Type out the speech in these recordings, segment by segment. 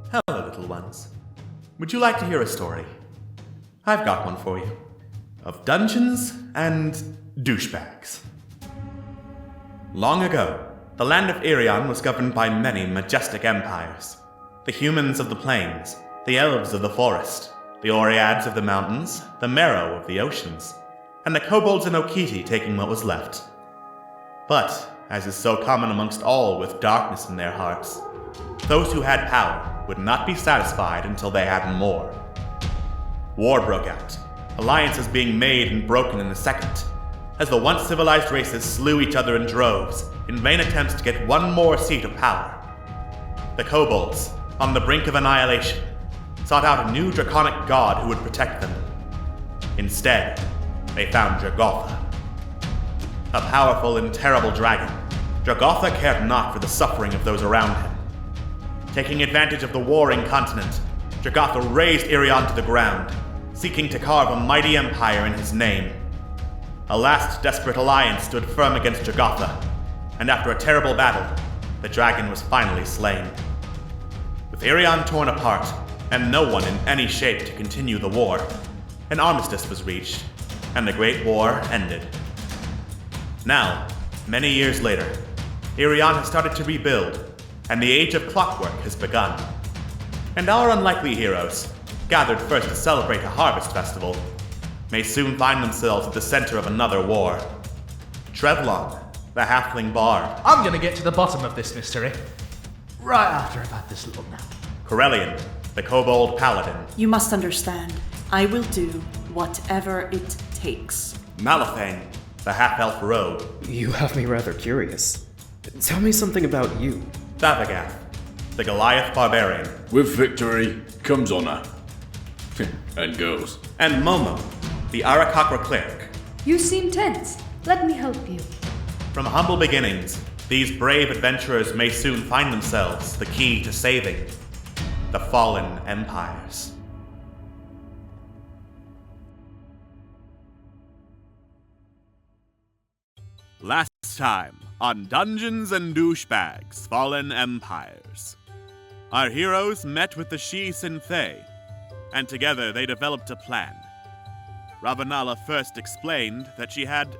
Hello, little ones. Would you like to hear a story? I've got one for you. Of dungeons and douchebags. Long ago, the land of Irion was governed by many majestic empires. The humans of the plains, the elves of the forest, the Oreads of the mountains, the Merrow of the oceans, and the kobolds and Okiti taking what was left. But, as is so common amongst all with darkness in their hearts, those who had power would not be satisfied until they had more. War broke out, alliances being made and broken in a second, as the once civilized races slew each other in droves in vain attempts to get one more seat of power. The kobolds, on the brink of annihilation, sought out a new draconic god who would protect them. Instead, they found Jogotha. A powerful and terrible dragon, Jogotha cared not for the suffering of those around him. Taking advantage of the warring continent, Jogotha razed Irion to the ground, seeking to carve a mighty empire in his name. A last desperate alliance stood firm against Jogotha, and after a terrible battle, the dragon was finally slain. With Irion torn apart, and no one in any shape to continue the war, an armistice was reached, and the Great War ended. Now, many years later, Irion has started to rebuild, and the age of clockwork has begun. And our unlikely heroes, gathered first to celebrate a harvest festival, may soon find themselves at the center of another war. Trevlon, the halfling bard. I'm gonna get to the bottom of this mystery right after I've had this little nap. Corellian, the kobold paladin. You must understand, I will do whatever it takes. Malifane, the half-elf rogue. You have me rather curious. Tell me something about you. Thavagath, the Goliath barbarian. With victory comes honor. And goes. And Momo, the Arakakra cleric. You seem tense. Let me help you. From humble beginnings, these brave adventurers may soon find themselves the key to saving the fallen empires. Last time on Dungeons and Douchebags, Fallen Empires. Our heroes met with the Shi Synthei, and together they developed a plan. Ravanala first explained that she had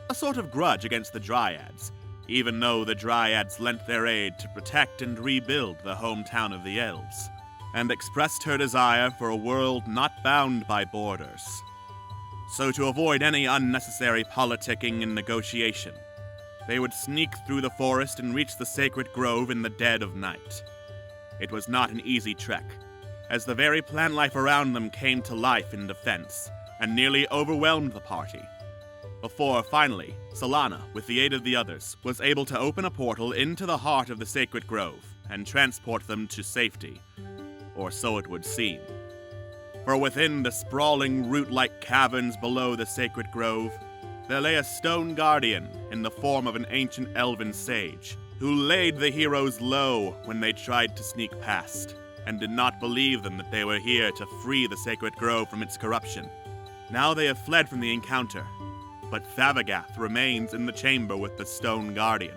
a sort of grudge against the Dryads, even though the Dryads lent their aid to protect and rebuild the hometown of the Elves, and expressed her desire for a world not bound by borders. So to avoid any unnecessary politicking and negotiation, they would sneak through the forest and reach the sacred grove in the dead of night. It was not an easy trek, as the very plant life around them came to life in defense, and nearly overwhelmed the party. Before, finally, Solana, with the aid of the others, was able to open a portal into the heart of the sacred grove, and transport them to safety. Or so it would seem. For within the sprawling root-like caverns below the sacred grove, there lay a stone guardian in the form of an ancient elven sage, who laid the heroes low when they tried to sneak past, and did not believe them that they were here to free the sacred grove from its corruption. Now they have fled from the encounter, but Thavagath remains in the chamber with the stone guardian.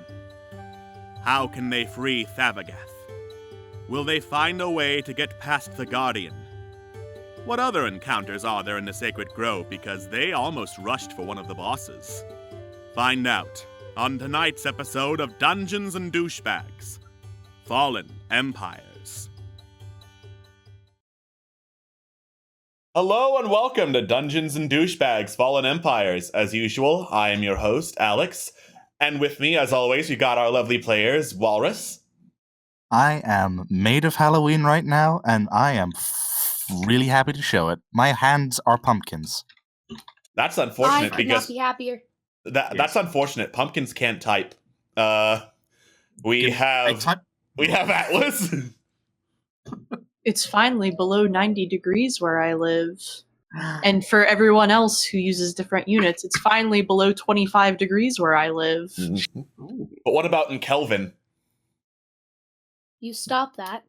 How can they free Thavagath? Will they find a way to get past the guardian? What other encounters are there in the sacred grove, because they almost rushed for one of the bosses? Find out on tonight's episode of Dungeons and Douchebags, Fallen Empires. Hello and welcome to Dungeons and Douchebags, Fallen Empires. As usual, I am your host, Alex, and with me, as always, we got our lovely players, Walrus. I am made of Halloween right now, and I am really happy to show it. My hands are pumpkins. That's unfortunate I could because not be happier. that's unfortunate. Pumpkins can't type. We have Atlas. It's finally below 90 degrees where I live. And for everyone else who uses different units, it's finally below 25 degrees where I live. But what about in Kelvin? You stop that.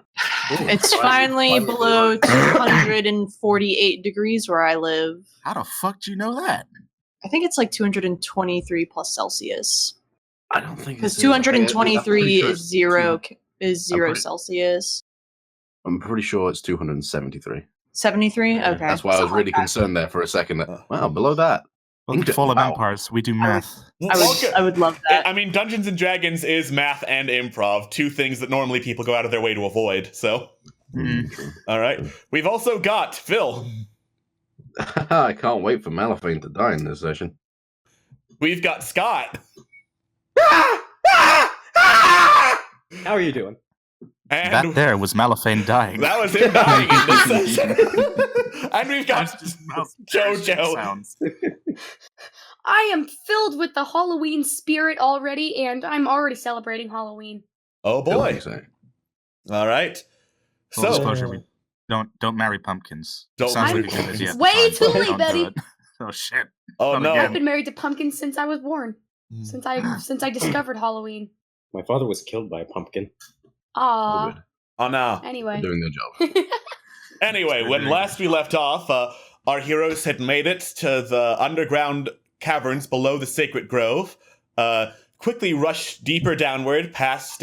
It's finally below 248 degrees where I live. How the fuck do you know that? I think it's like 223 plus Celsius. I don't think Because 223 is zero Okay. Celsius. I'm pretty sure it's 273. 73? Okay. That's why I was Something really like that. concerned there for a second. Wow, below that. Welcome to Fallen Empires. We do math. I would love that. I mean, Dungeons and Dragons is math and improv, two things that normally people go out of their way to avoid. So, all right. We've also got Phil. I can't wait for Malafine to die in this session. We've got Scott. How are you doing? And That there was Malafane dying. that was him dying in this session. And we've got JoJo. Sounds. I am filled with the Halloween spirit already, and I'm already celebrating Halloween. Oh boy. All right. Full disclosure, we don't marry pumpkins. Don't Sounds marry like a good idea. Way too late, Don't do Betty. it. Oh shit. Oh Not no. I've again. been married to pumpkins since I was born. Since I discovered Halloween. My father was killed by a pumpkin. Aw. Oh no. Anyway. Doing their job. Anyway, when last we left off, our heroes had made it to the underground caverns below the sacred grove, quickly rushed deeper downward past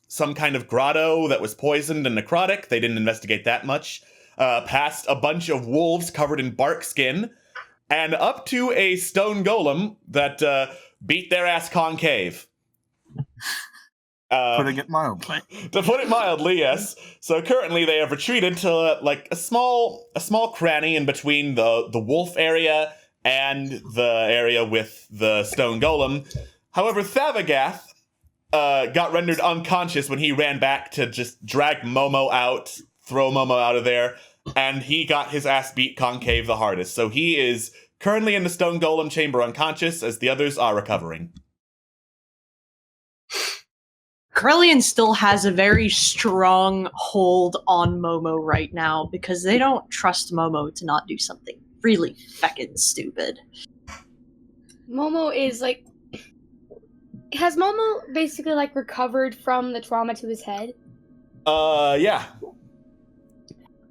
some kind of grotto that was poisoned and necrotic. They didn't investigate that much. Past a bunch of wolves covered in bark skin, and up to a stone golem that beat their ass concave. Putting it mildly. To put it mildly, yes. So currently they have retreated to like a small cranny in between the wolf area and the area with the stone golem. However, Thavagath got rendered unconscious when he ran back to just drag Momo out, throw Momo out of there, and he got his ass beat concave the hardest. So he is currently in the stone golem chamber unconscious, as the others are recovering. Corellian still has a very strong hold on Momo right now because they don't trust Momo to not do something really feckin' stupid. Momo is like... Has Momo basically like recovered from the trauma to his head? Yeah.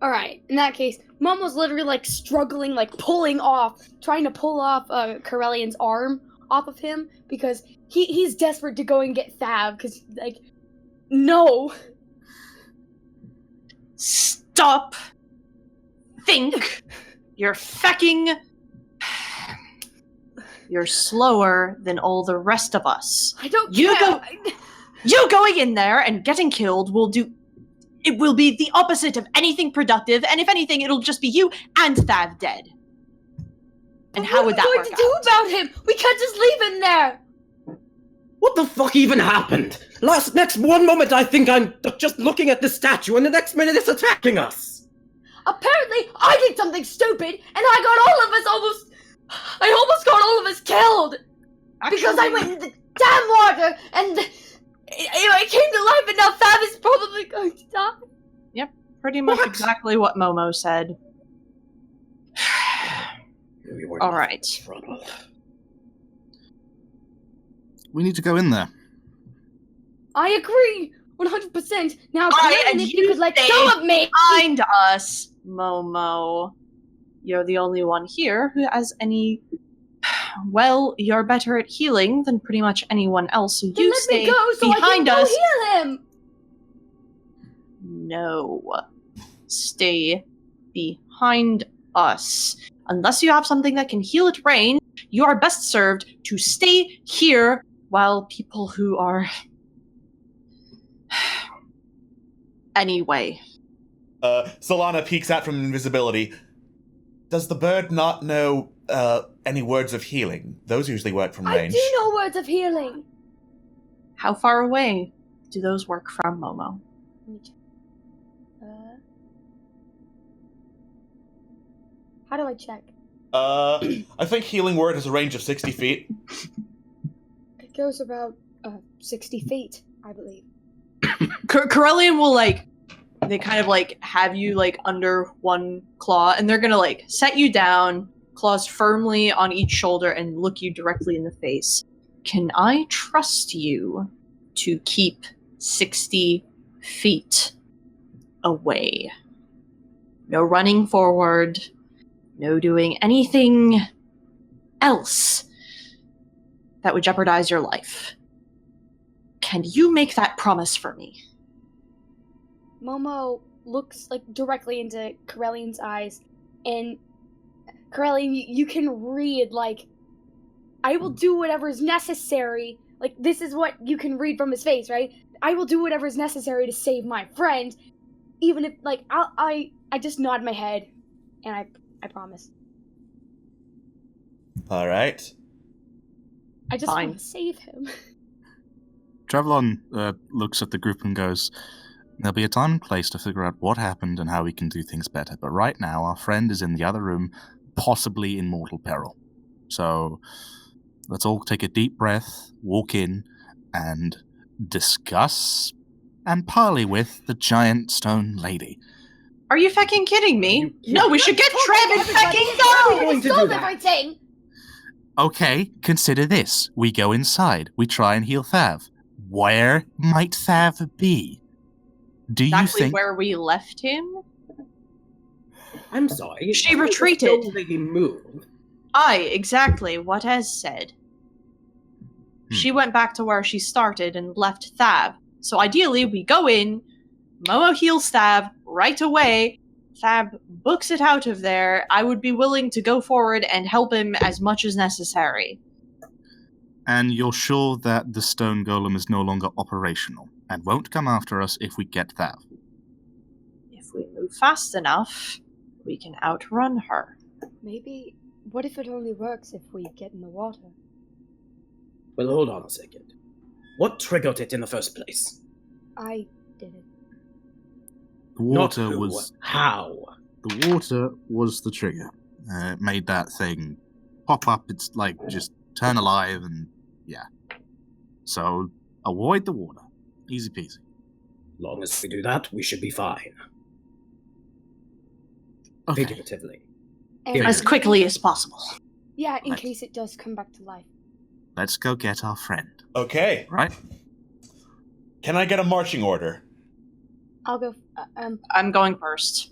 Alright, in that case, Momo's literally like struggling, like trying to pull off Corellian's arm off of him because he's desperate to go and get Thav because, like, no. Stop. Think. You're fecking. You're slower than all the rest of us. I don't You care. You going in there and getting killed will be the opposite of anything productive, and if anything, it'll just be you and Thav dead. And how would that work What are we going to do about him? We can't just leave him there. What the fuck even happened? Next one moment I think I'm just looking at the statue, and the next minute it's attacking us. Apparently, I did something stupid, and I almost got all of us killed. Because I went in the damn water, and I came to life, and now Thav is probably going to die. Yep, pretty much What? exactly what Momo said. All right. We need to go in there. I agree, 100%. Now, And if you could let stay go of me. behind us, Momo. You're the only one here who has any... Well, you're better at healing than pretty much anyone else, so Then you let stay me go so I behind can go us. heal him. No. Stay behind us. Unless you have something that can heal at range, you are best served to stay here while people who are... Anyway. Solana peeks out from invisibility. Does the bird not know any words of healing? Those usually work from I range. do know words of healing. How far away do those work from, Momo? Let me check. How do I check? I think healing word has a range of 60 feet. It goes about 60 feet, I believe. Corellian will, they kind of, have you, under one claw, and they're gonna, set you down, claws firmly on each shoulder, and look you directly in the face. Can I trust you to keep 60 feet away? No running forward, no doing anything else that would jeopardize your life. Can you make that promise for me? Momo looks like directly into Corellian's eyes, and Corellian, you can read like, I will do whatever is necessary. Like, this is what you can read from his face, right? I will do whatever is necessary to save my friend, even if like I just nod my head, and I promise. All right. I just Fine. want to save him. Travelon looks at the group and goes, there'll be a time and place to figure out what happened and how we can do things better, but right now our friend is in the other room, possibly in mortal peril. So let's all take a deep breath, walk in, and discuss and parley with the giant stone lady. Are you fucking kidding me? No, we should get Trev and fucking We're go! going to do Solve that. everything! Okay, consider this. We go inside. We try and heal Thav. Where might Thav be? Do you Exactly think... where we left him? I'm sorry. She how did the retreated. stone lady move? Aye, exactly what Ez said. She went back to where she started and left Thav. So ideally, we go in, Momo heals Thav right away, Thav books it out of there. I would be willing to go forward and help him as much as necessary. And you're sure that the stone golem is no longer operational and won't come after us if we get Thav? If we move fast enough, we can outrun her. Maybe, what if it only works if we get in the water? Well, hold on a second. What triggered it in the first place? I did it. The Not water who, was... how? The water was the trigger. It made that thing pop up. It's like just turn alive and yeah. So avoid the water. Easy peasy. Long as we do that, we should be fine. Okay. Figuratively. And Here. As quickly as possible. Yeah, in Right. case it does come back to life. Let's go get our friend. Okay. Right? Can I get a marching order? I'll go. I'm going first.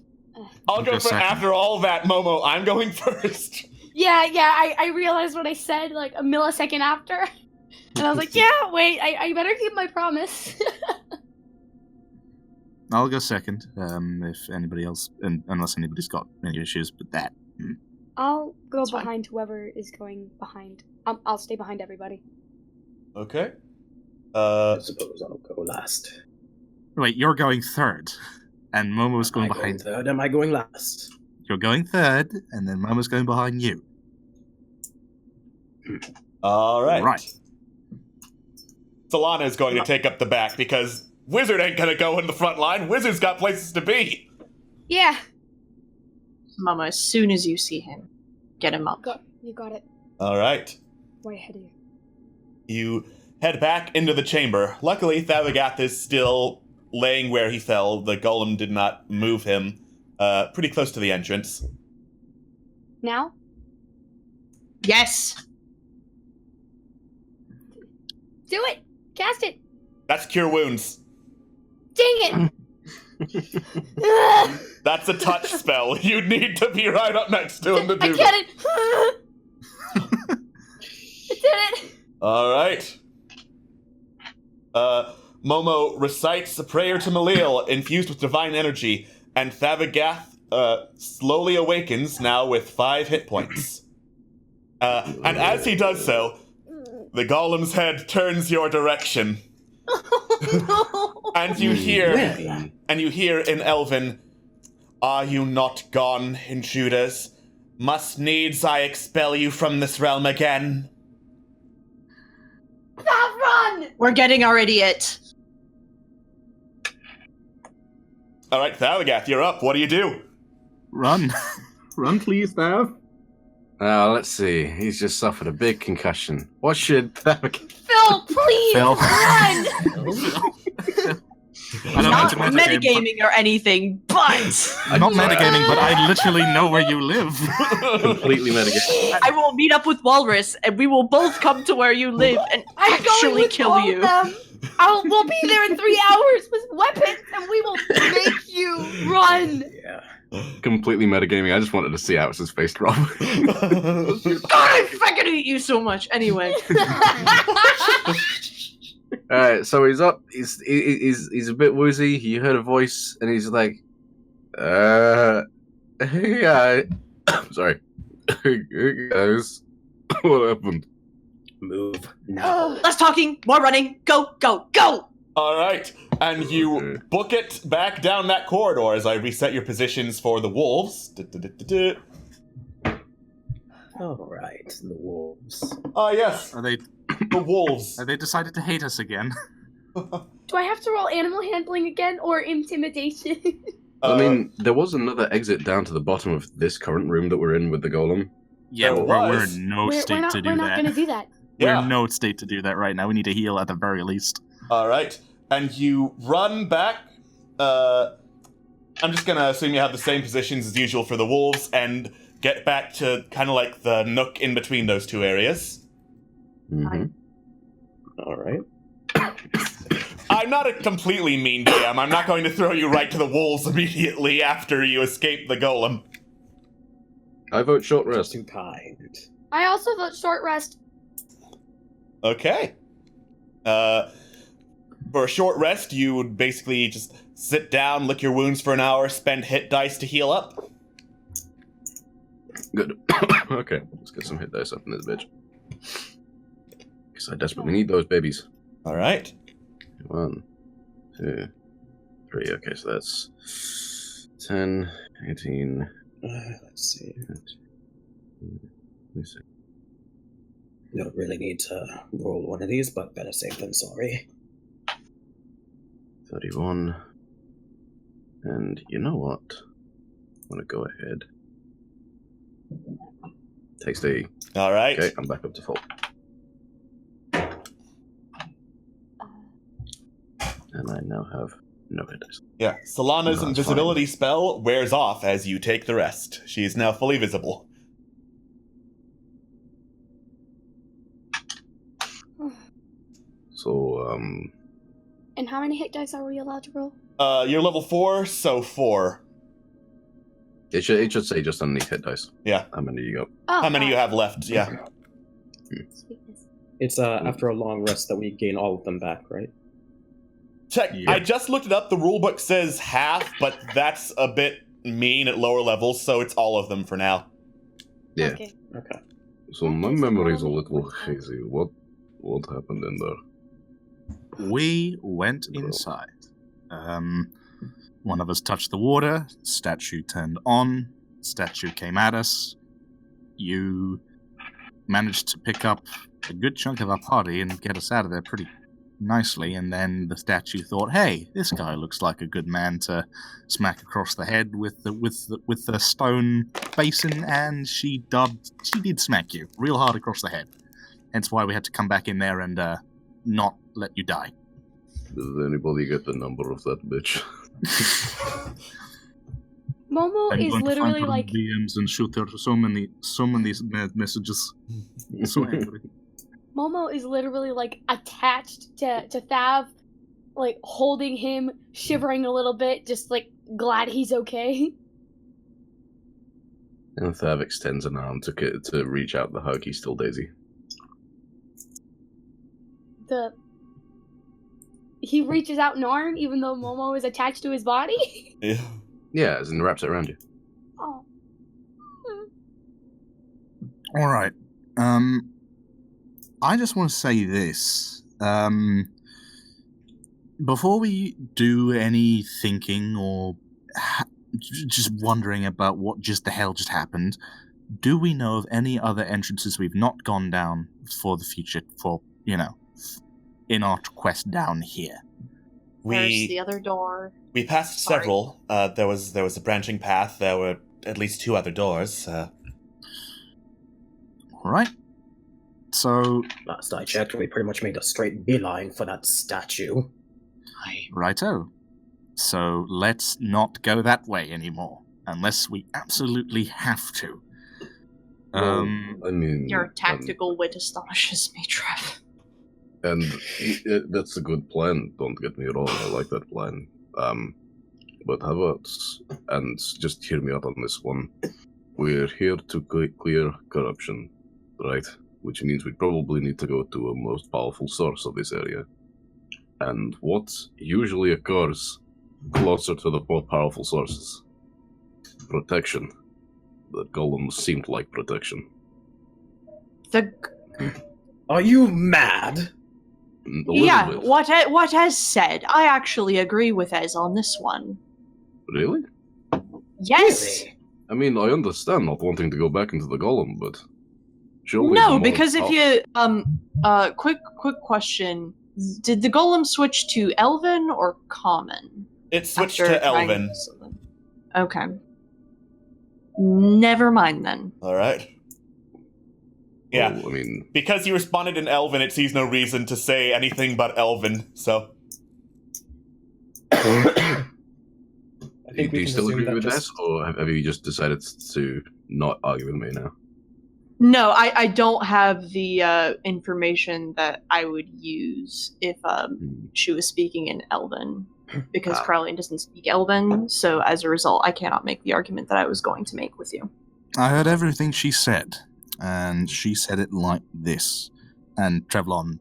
I'll You go go for second. after all that, Momo. I'm going first. Yeah. I realized what I said like a millisecond after, and I was like, yeah, wait, I better keep my promise. I'll go second. If anybody else, unless anybody's got any issues with that. I'll go That's fine. behind whoever is going behind. I'll stay behind everybody. Okay. I suppose I'll go last. Wait, you're going third, and Momo's going Am I going behind. third? Am I going last? You're going third, and then Momo's going behind you. All right. Right. Solana is going to take up the back because Wizard ain't gonna go in the front line. Wizard's got places to be. Yeah, Mama, as soon as you see him, get him up. you got it. All right. Way ahead of you. You head back into the chamber. Luckily, Thavagath is still laying where he fell. The golem did not move him. Pretty close to the entrance. Now, Yes! do it. Cast it. That's Cure Wounds. Dang it. Ugh, That's a touch spell. You need to be right up next to him to do I that. get it. I did it. All right. Momo recites a prayer to Malil, infused with divine energy, and Thavagath slowly awakens, now with 5 hit points. And as he does so, the golem's head turns your direction, Oh, and you hear, Well, in Elven, "Are you not gone, intruders? Must needs I expel you from this realm again?" no. Run. We're getting our idiot. All right, Thavagath, you're up. What do you do? Run. Run, please, Thav. Let's see. He's just suffered a big concussion. What should Phil, please Phil. run. I don't Not mean to metagame, metagaming or anything, but I'm not metagaming, but I literally know where you live. completely mitigate? I will meet up with Walrus and we will both come to where you live and I'm going actually with kill all you. of them. We'll be there in 3 hours with weapons, and we will make you run. yeah. Completely metagaming. I just wanted to see Alex's face drop. God, I fucking hate you so much. Anyway, Alright, so he's up. He's a bit woozy. He heard a voice, and he's like, hey, sorry. Hey, guys. What happened? Move now. Less talking, more running. Go, go, go! All right, and you book it back down that corridor as I reset your positions for the wolves. All right, the wolves. Yes, Are they? the wolves. Have they decided to hate us again? Do I have to roll animal handling again or intimidation? I mean, there was another exit down to the bottom of this current room that we're in with the golem. Yeah, There we're was. in no state to do we're that. not gonna do that. We're Yeah. in no state to do that right now. We need to heal at the very least. All right, and you run back. I'm just gonna assume you have the same positions as usual for the wolves, and get back to kind of like the nook in between those two areas. Mm-hmm. All right. I'm not a completely mean DM. I'm not going to throw you right to the wolves immediately after you escape the golem. I vote short rest. Too kind. I also vote short rest. Okay. For a short rest, you would basically just sit down, lick your wounds for an hour, spend hit dice to heal up. Good. Okay, let's get some hit dice up in this bitch. Because I desperately need those babies. All right. 1, 2, 3. Okay, so that's 10, 18. Let's see. 26. You don't really need to roll one of these, but better safe than sorry. 31. And you know what? I'm gonna go ahead. Takes the. All right. Okay, I'm back up to full. And I now have no hit dice. Yeah. Solana's No, it's invisibility spell wears off as you take the rest. She is now fully visible. So, And how many hit dice are we allowed to roll? You're level 4, so 4. it should say just underneath hit dice. Yeah. How many do you got? Oh, How many you have left? Yeah. Sweetness. It's after a long rest that we gain all of them back, right? Check. Yeah. I just looked it up. The rulebook says half, but that's a bit mean at lower levels, so it's all of them for now. Yeah. Okay. Okay. So my memory's a little hazy. What happened in there? We went inside. One of us touched the water, statue turned on, statue came at us. You managed to pick up a good chunk of our party and get us out of there pretty nicely, and then the statue thought, hey, this guy looks like a good man to smack across the head with the stone basin, and she did smack you real hard across the head. Hence why we had to come back in there and not let you die. Does anybody get the number of that bitch? Momo I'm is going to literally find her like DMs and shoot her so many messages. So angry. Momo is literally like attached to Thav, like holding him, shivering a little bit, just like glad he's okay. And Thav extends an arm to reach out the hug. He's still Daisy. He reaches out an arm even though Momo is attached to his body. Yeah. Yeah, as in wraps it around you. Oh. All right. I just want to say this. Before we do any thinking or just wondering about what just the hell just happened, do we know of any other entrances we've not gone down for the future, in our quest down here? There's the We other door. passed Sorry. several. There was a branching path. There were at least 2 other doors. All right. So, Last I checked, we pretty much made a straight beeline for that statue. righto. So let's not go that way anymore, unless we absolutely have to. Well, I mean, Your tactical wit astonishes me, Trev. and that's a good plan. Don't get me wrong. I like that plan. But how about, and just hear me out on this one. We're here to clear corruption, right? Which means we probably need to go to a most powerful source of this area. And what usually occurs closer to the more powerful sources? Protection. The golems seemed like protection. Are you mad? A little Yeah, bit. what Ez said. I actually agree with Ez on this one. Really? Yes. Really? I mean, I understand not wanting to go back into the golem, but surely No, the more because if pow- you quick question. Did the golem switch to Elven or Common? It switched after to trying Elven. something? Okay. Never mind then. All right. Yeah. Well, I mean, Because you responded in Elven, it sees no reason to say anything but Elven, so. I think do we you can still assume agree that with just... this, or have you just decided to not argue with me now? No, I don't have the information that I would use if she was speaking in Elven, because Caroline doesn't speak Elven, so as a result, I cannot make the argument that I was going to make with you. I heard everything she said, and she said it like this. And Trevlon,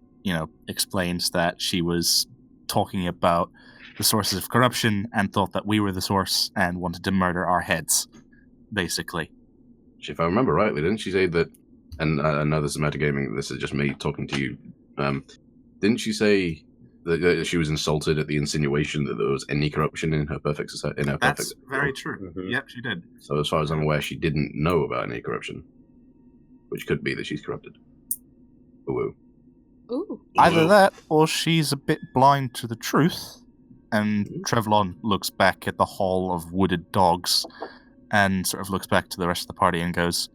explains that she was talking about the sources of corruption and thought that we were the source and wanted to murder our heads, basically. If I remember rightly, didn't she say that? And I know this is metagaming. This is just me talking to you. Didn't she say that she was insulted at the insinuation that there was any corruption in her perfect society? That's very true. Mhm. Yep, she did. So as far as I'm aware, she didn't know about any corruption, which could be that she's corrupted. Ooh. Ooh. Either that, or she's a bit blind to the truth. And Trevlon looks back at the hall of wooded dogs and sort of looks back to the rest of the party and goes,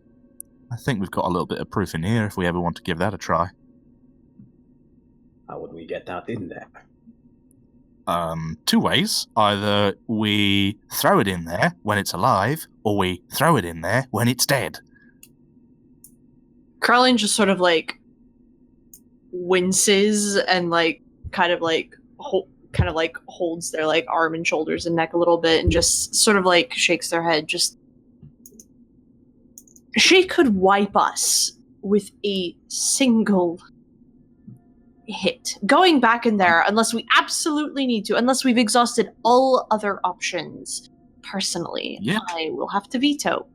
I think we've got a little bit of proof in here if we ever want to give that a try. How would we get that in there? Two ways. Either we throw it in there when it's alive, or we throw it in there when it's dead. Caroline just sort of winces and holds their arm and shoulders and neck a little bit and just sort of shakes their head. Just she could wipe us with a single hit. Going back in there, unless we absolutely need to, unless we've exhausted all other options, personally, Yeah. I will have to veto.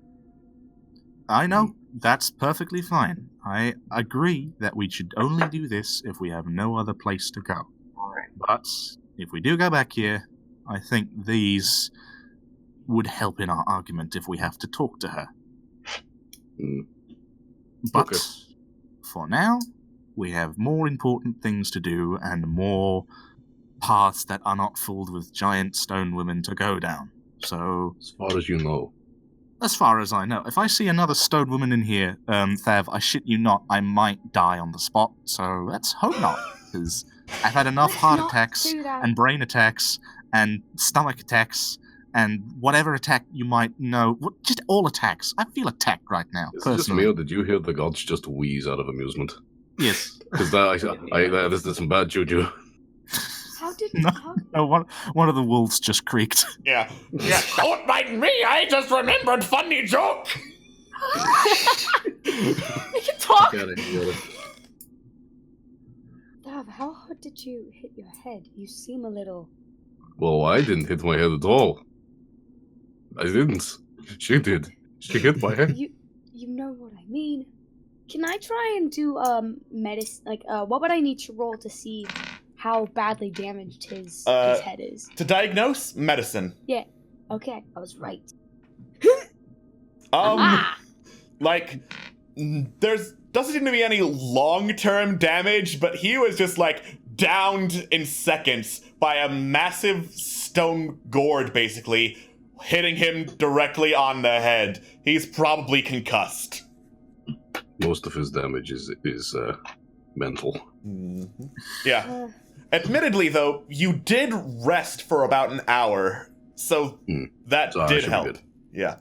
I know. That's perfectly fine. I agree that we should only do this if we have no other place to go. Alright. But if we do go back here, I think these would help in our argument if we have to talk to her. Mm. But Okay. for now, we have more important things to do and more paths that are not filled with giant stone women to go down. So, As far as you know. as far as I know, if I see another stone woman in here, Thav, I shit you not, I might die on the spot. So let's hope not, because I've had enough Let's heart not attacks do that. and brain attacks and stomach attacks and whatever attack you might know. Just all attacks. I feel attacked right now, Is it just personally. me, or did you hear the gods just wheeze out of amusement? Yes. Because this is some bad juju. How did No. No, one of the wolves just creaked. Yeah. Yeah. Don't mind me, I just remembered funny joke. We can talk. Dav, how hard did you hit your head? You seem a little... Well, I didn't hit my head at all. I didn't. She did. She hit my head. You know what I mean. Can I try and do medicine? What would I need to roll to see how badly damaged his head is? To diagnose, medicine. Yeah. Okay, I was right. There's doesn't seem to be any long-term damage, but he was just downed in seconds by a massive stone gourd, basically, hitting him directly on the head. He's probably concussed. Most of his damage is mental. Mm-hmm. Yeah. Admittedly, though, you did rest for about an hour, so that So I did should be help. good. Yeah.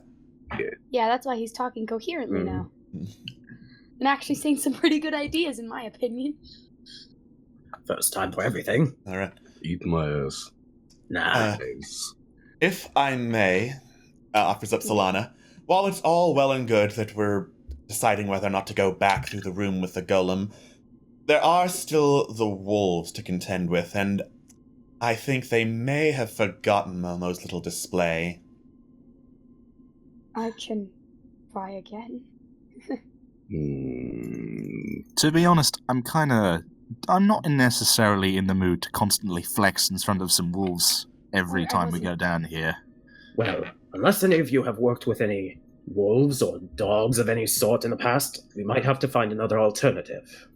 Yeah, that's why he's talking coherently now. And actually saying some pretty good ideas, in my opinion. First time for everything. All right. Eat my ass. Nah. If I may, offers up Solana, while it's all well and good that we're deciding whether or not to go back through the room with the golem, there are still the wolves to contend with, and I think they may have forgotten Momo's little display. I can try again. To be honest, I'm not necessarily in the mood to constantly flex in front of some wolves every time we go down here. Well, unless any of you have worked with any wolves or dogs of any sort in the past, we might have to find another alternative.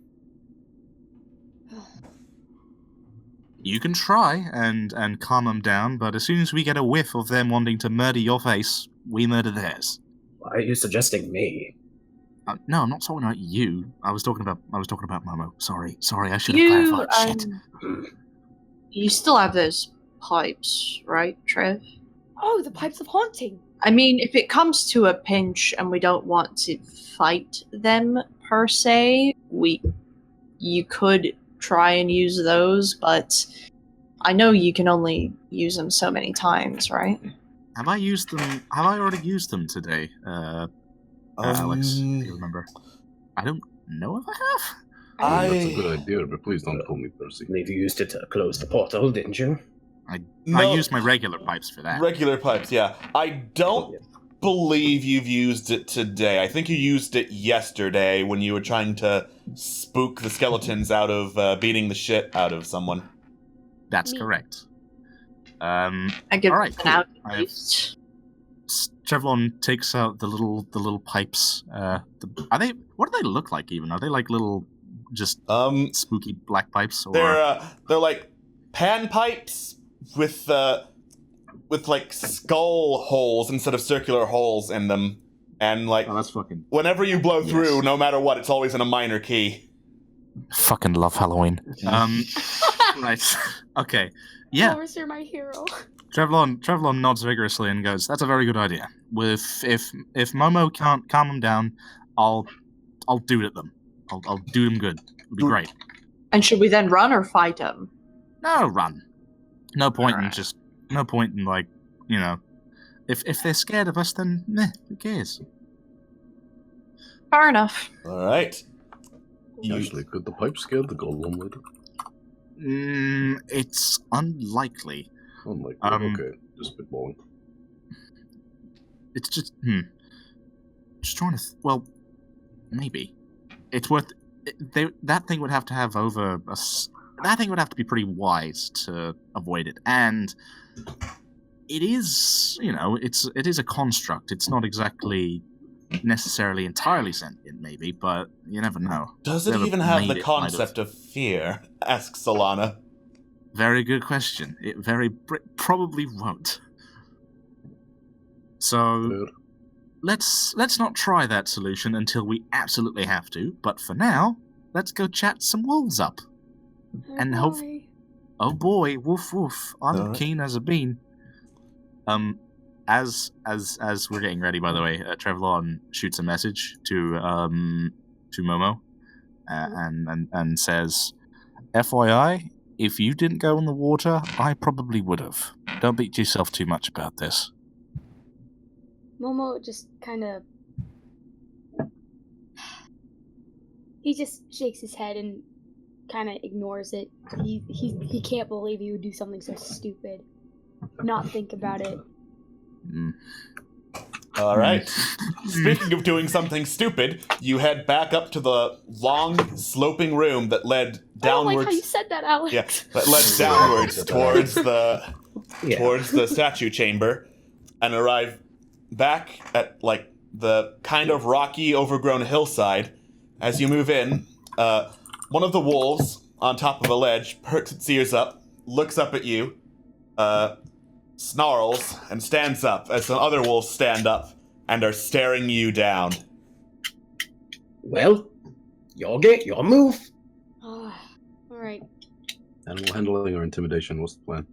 You can try and calm them down, but as soon as we get a whiff of them wanting to murder your face, we murder theirs. Why are you suggesting me? No, I'm not talking about you. I was talking about Momo. Sorry, I should have clarified. Shit. You still have those pipes, right, Trev? Oh, the pipes of haunting. I mean, if it comes to a pinch and we don't want to fight them per se, you could try and use those, but I know you can only use them so many times, right? Have I already used them today? Alex, do you remember? I don't know if I have. That's a good idea, but please don't call me Percy. You used it to close the portal, didn't you? I used my regular pipes for that. Regular pipes, yeah. I don't believe you've used it today. I think you used it yesterday when you were trying to spook the skeletons out of beating the shit out of someone. That's correct. I give all right, an out. Trevlon takes out the little pipes. What do they look like even? Are they like little just spooky black pipes? Or... They're like pan pipes with like skull holes instead of circular holes in them, and like that's fucking. Whenever you blow through, no matter what, it's always in a minor key. Fucking love Halloween. Right. Okay. Yeah. Flowers are my hero. Trevlon nods vigorously and goes, "That's a very good idea. If Momo can't calm them down, I'll do it at them. I'll do them good. It'll be great." And should we then run or fight them? No, run. No point in like, you know, if they're scared of us, then who cares? Fair enough. All right. Actually, could the pipe scare the golem later? It's unlikely. Unlikely. Okay, just spitballing. It's just just trying to. Well, maybe it's worth. That thing would have to have over a. That thing would have to be pretty wise to avoid it, and it is, you know, it is a construct. It's not exactly necessarily entirely sentient, maybe, but you never know. Does it even have the concept of fear? Asks Solana. Very good question. It probably won't. So let's not try that solution until we absolutely have to. But for now, let's go chat some wolves up. And hope. Oh boy, woof woof! I'm keen as a bean. As we're getting ready, by the way, Trevlon shoots a message to Momo, and says, "FYI, if you didn't go in the water, I probably would have. Don't beat yourself too much about this." Momo just kind of... He just shakes his head and kind of ignores it. He can't believe he would do something so stupid. Not think about it. All right. Speaking of doing something stupid, you head back up to the long, sloping room that led downwards. I don't like how you said that, Alex. Yeah, that led downwards towards the statue chamber, and arrive back at like the kind of rocky, overgrown hillside. As you move in, one of the wolves on top of a ledge perks its ears up, looks up at you, snarls, and stands up as some other wolves stand up and are staring you down. Well, your move. Alright. Animal handling or intimidation? What's the plan?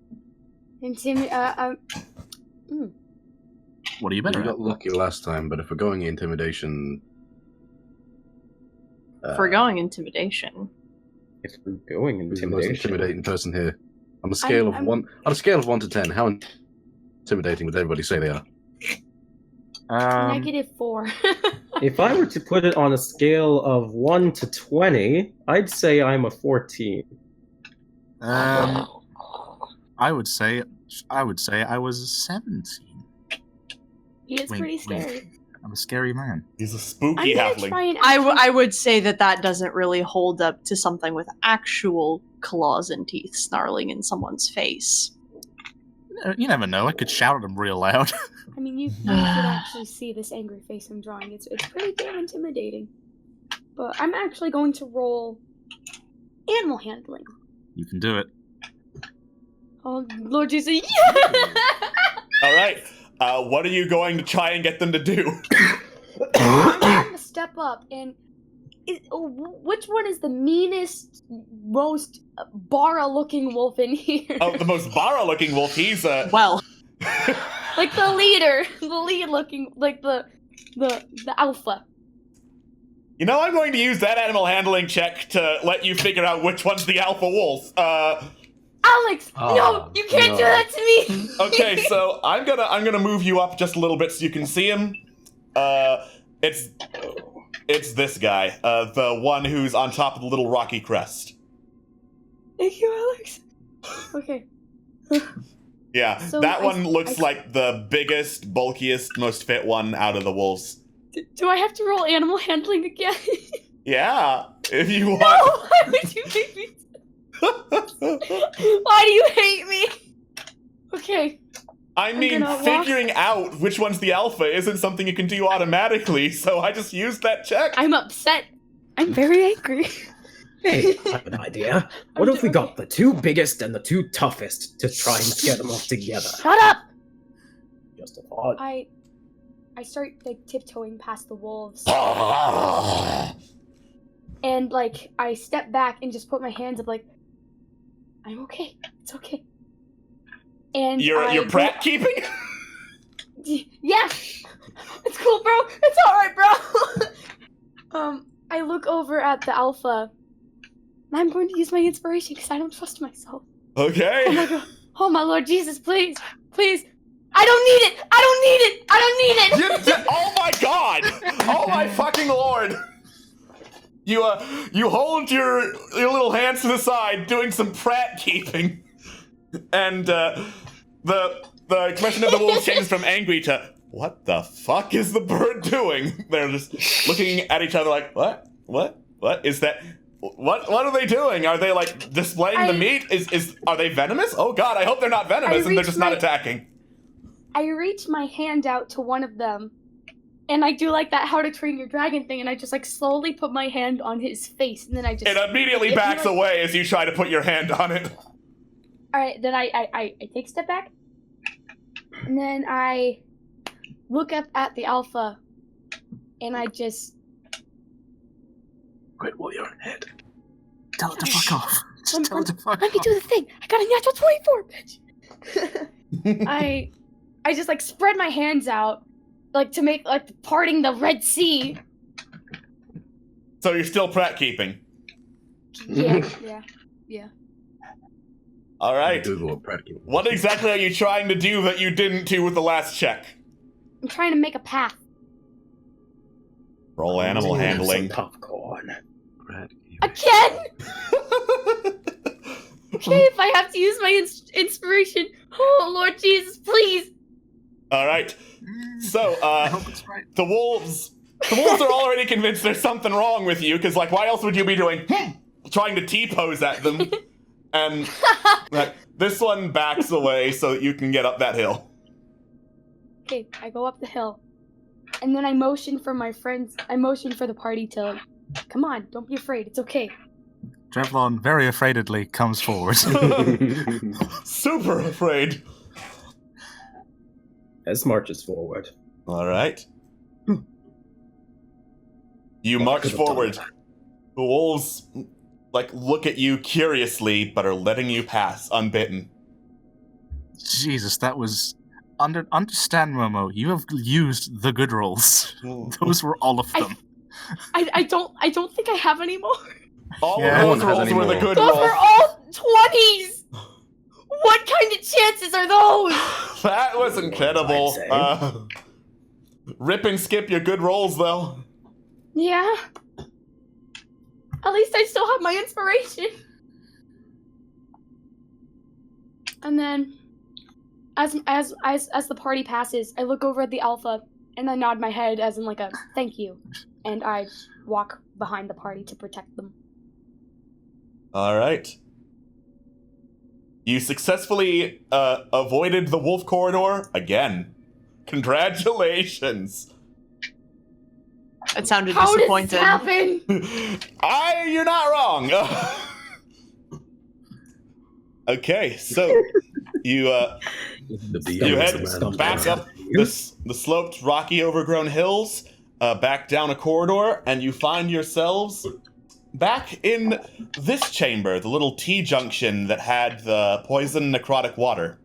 What are you better We got lucky last time, but if we're going intimidation... If we're going intimidation. If we're going Who's the most intimidation... intimidating person here? On a scale of 1 to 10, how intimidating would everybody say they are? -4. If I were to put it on a scale of 1 to 20, I'd say I'm a 14. I would say I was 17. He is Wink, pretty wink. scary. I'm a scary man. He's a I'm spooky gonna halfling. try and I would say that doesn't really hold up to something with actual claws and teeth snarling in someone's face. You never know. I could shout at him real loud. I mean, you could actually see this angry face I'm drawing. It's pretty damn intimidating. But I'm actually going to roll animal handling. You can do it. Oh, Lord Jesus, yeah! All right. What are you going to try and get them to do? I'm going to step up and... which one is the meanest, most Bara-looking wolf in here? Oh, the most Bara-looking wolf. He's Well, Like the leader, the lead-looking, like the alpha. You know, I'm going to use that animal handling check to let you figure out which one's the alpha wolf. Alex, no, you can't do that to me. Okay, so I'm gonna move you up just a little bit so you can see him. It's this guy, the one who's on top of the little rocky crest. Thank you, Alex. Okay. Yeah, So that one looks like the biggest, bulkiest, most fit one out of the wolves. Do I have to roll animal handling again? Yeah, if you want. No, why would you make me? Why do you hate me? Okay. I mean, gonna walk- figuring out which one's the alpha isn't something you can do automatically, so I just used that check. I'm upset. I'm very angry. Hey, I have an idea. What if we got the two biggest and the two toughest to try and scare them off together? Shut up! Just a thought. I start like tiptoeing past the wolves, and like I step back and just put my hands up, like I'm okay. It's okay. And You're prat keeping? Yeah, it's cool, bro. It's all right, bro. I look over at the alpha, and I'm going to use my inspiration because I don't trust myself. Okay. Oh my god. Oh my Lord Jesus, please, please. I don't need it. I don't need it. I don't need it. Oh my god! Oh my fucking lord! You hold your little hands to the side, doing some prat keeping, and the expression of the wolves changes from angry to what the fuck is the bird doing? They're just looking at each other like what is that? What are they doing? Are they like displaying the meat? Are they venomous? Oh god, I hope they're not venomous and they're just not attacking. I reach my hand out to one of them, and I do like that How to Train Your Dragon thing, and I just like slowly put my hand on his face, and then I just... It immediately backs away as you try to put your hand on it. Alright, then I take a step back, and then I look up at the alpha, and I just... Great warrior head. Tell it to fuck off. Just tell it to fuck Let me off. do the thing. I got a natural 24, bitch. I just like spread my hands out, like to make like parting the Red Sea. So you're still prat keeping. Yeah. All right. Prat keeping. What exactly are you trying to do that you didn't do with the last check? I'm trying to make a path. Roll animal handling. Popcorn. Again? Okay, if I have to use my inspiration. Oh, Lord Jesus, please. All right. So, I hope it's right. the wolves are already convinced there's something wrong with you, because, like, why else would you be doing, trying to T-pose at them? And this one backs away so that you can get up that hill. Okay, I go up the hill. And then I motion for my friends. I motion for the party to, come on, don't be afraid. It's okay. Drevlon very afraidedly comes forward. Super afraid. As marches forward. All right. You march forward. The wolves, like, look at you curiously, but are letting you pass unbitten. Jesus, that was... Understand, Momo, you have used the good rolls. Those were all of them. I don't think I have any more. All Yeah. of those rolls were the good Those rolls. were all 20s! What kind of chances are those? That was incredible. I'd say. Rip and skip your good rolls, though. Yeah. At least I still have my inspiration. And then, as the party passes, I look over at the Alpha and I nod my head as in like a thank you, and I walk behind the party to protect them. All right. You successfully avoided the wolf corridor again. Congratulations. It sounded How disappointed. did this happen? You're not wrong. Okay, so you head back up the sloped, rocky, overgrown hills, back down a corridor, and you find yourselves back in this chamber, the little T-junction that had the poison necrotic water.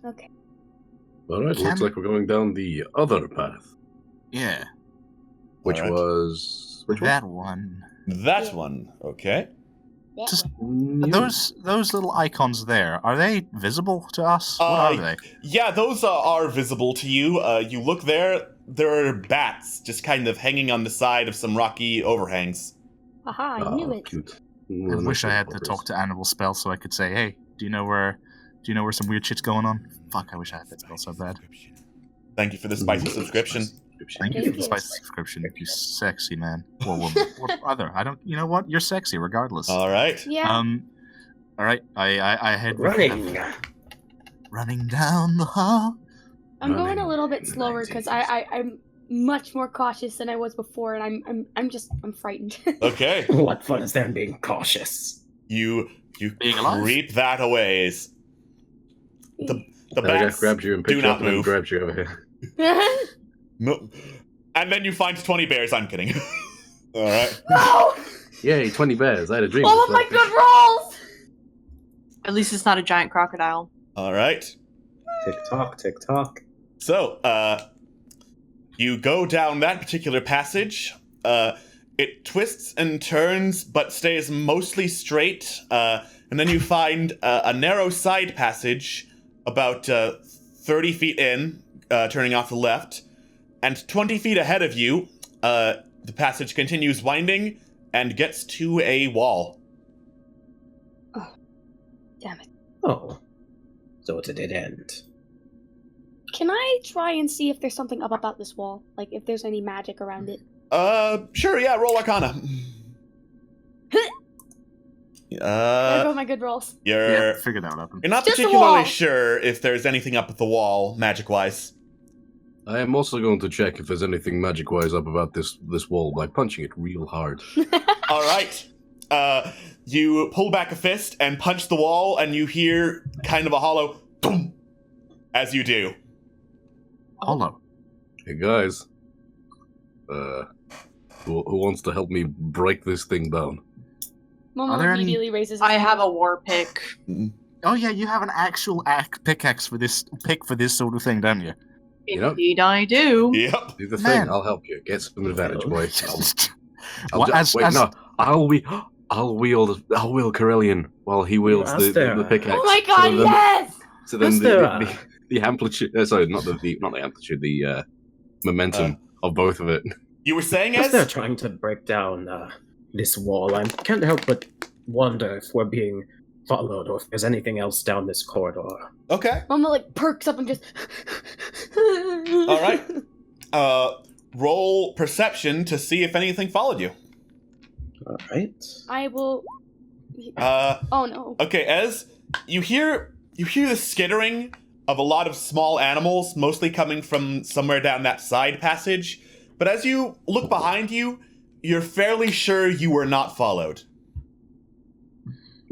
Okay. Alright, looks like we're going down the other path. Yeah. Which Alright. was... Which one? That one. That one, okay. Just those little icons there, are they visible to us? What are they? Yeah, those are visible to you. You look there are bats just kind of hanging on the side of some rocky overhangs. Aha, I knew it. Cute. I wish I had to talk to Animal Spell so I could say, hey, do you know where some weird shit's going on? Fuck, I wish I had that spell so bad. Thank you for the spicy subscription. Thank you for the spicy subscription. You sexy man. Or woman. Or other. I don't, you know what? You're sexy regardless. Alright. Yeah. Alright, I head Running. down the hall. I'm going a little bit slower because I'm much more cautious than I was before, and I'm frightened. Okay. What fun is there in being cautious? You Being alive? creep that a ways. The bats grabs you and do picks you not up and then move. grabs you over here. No. And then you find 20 bears. I'm kidding. Alright. No! Yay, 20 bears. I had a dream. All of my good rolls! At least it's not a giant crocodile. Alright. Tick tock, tick tock. So, you go down that particular passage. It twists and turns, but stays mostly straight. And then you find a narrow side passage about 30 feet in, turning off the left. And 20 feet ahead of you, the passage continues winding and gets to a wall. Oh, damn it. Oh. So it's a dead end. Can I try and see if there's something up about this wall? Like, if there's any magic around it? Sure, yeah, roll Arcana. There go my good rolls. You're Figure that out. You're not Just a particularly wall. sure if there's anything up at the wall, magic-wise. I am also going to check if there's anything magic-wise up about this wall by punching it real hard. All right. You pull back a fist and punch the wall, and you hear kind of a hollow boom as you do. Hollow. Hey guys, who wants to help me break this thing down? Momo Are there any- immediately raises his I hand. have a war pick. Oh yeah, you have an actual pickaxe for this sort of thing, don't you? Yep. Indeed, I do. Yep. Do the Man. thing. I'll help you. Get some advantage, boy. Well, I'll wield Corellian while he wields Is there- the pickaxe. Oh my god, So then- yes! So then Is there the amplitude. Sorry, not the amplitude. The momentum of both of it. You were saying, As they're Ez? trying to break down this wall, I can't help but wonder if we're being followed or if there's anything else down this corridor. Okay. Momo like perks up and just. All right. Roll perception to see if anything followed you. All right. I will. Oh no. Okay, Ez, you hear the skittering of a lot of small animals, mostly coming from somewhere down that side passage. But as you look behind you, you're fairly sure you were not followed.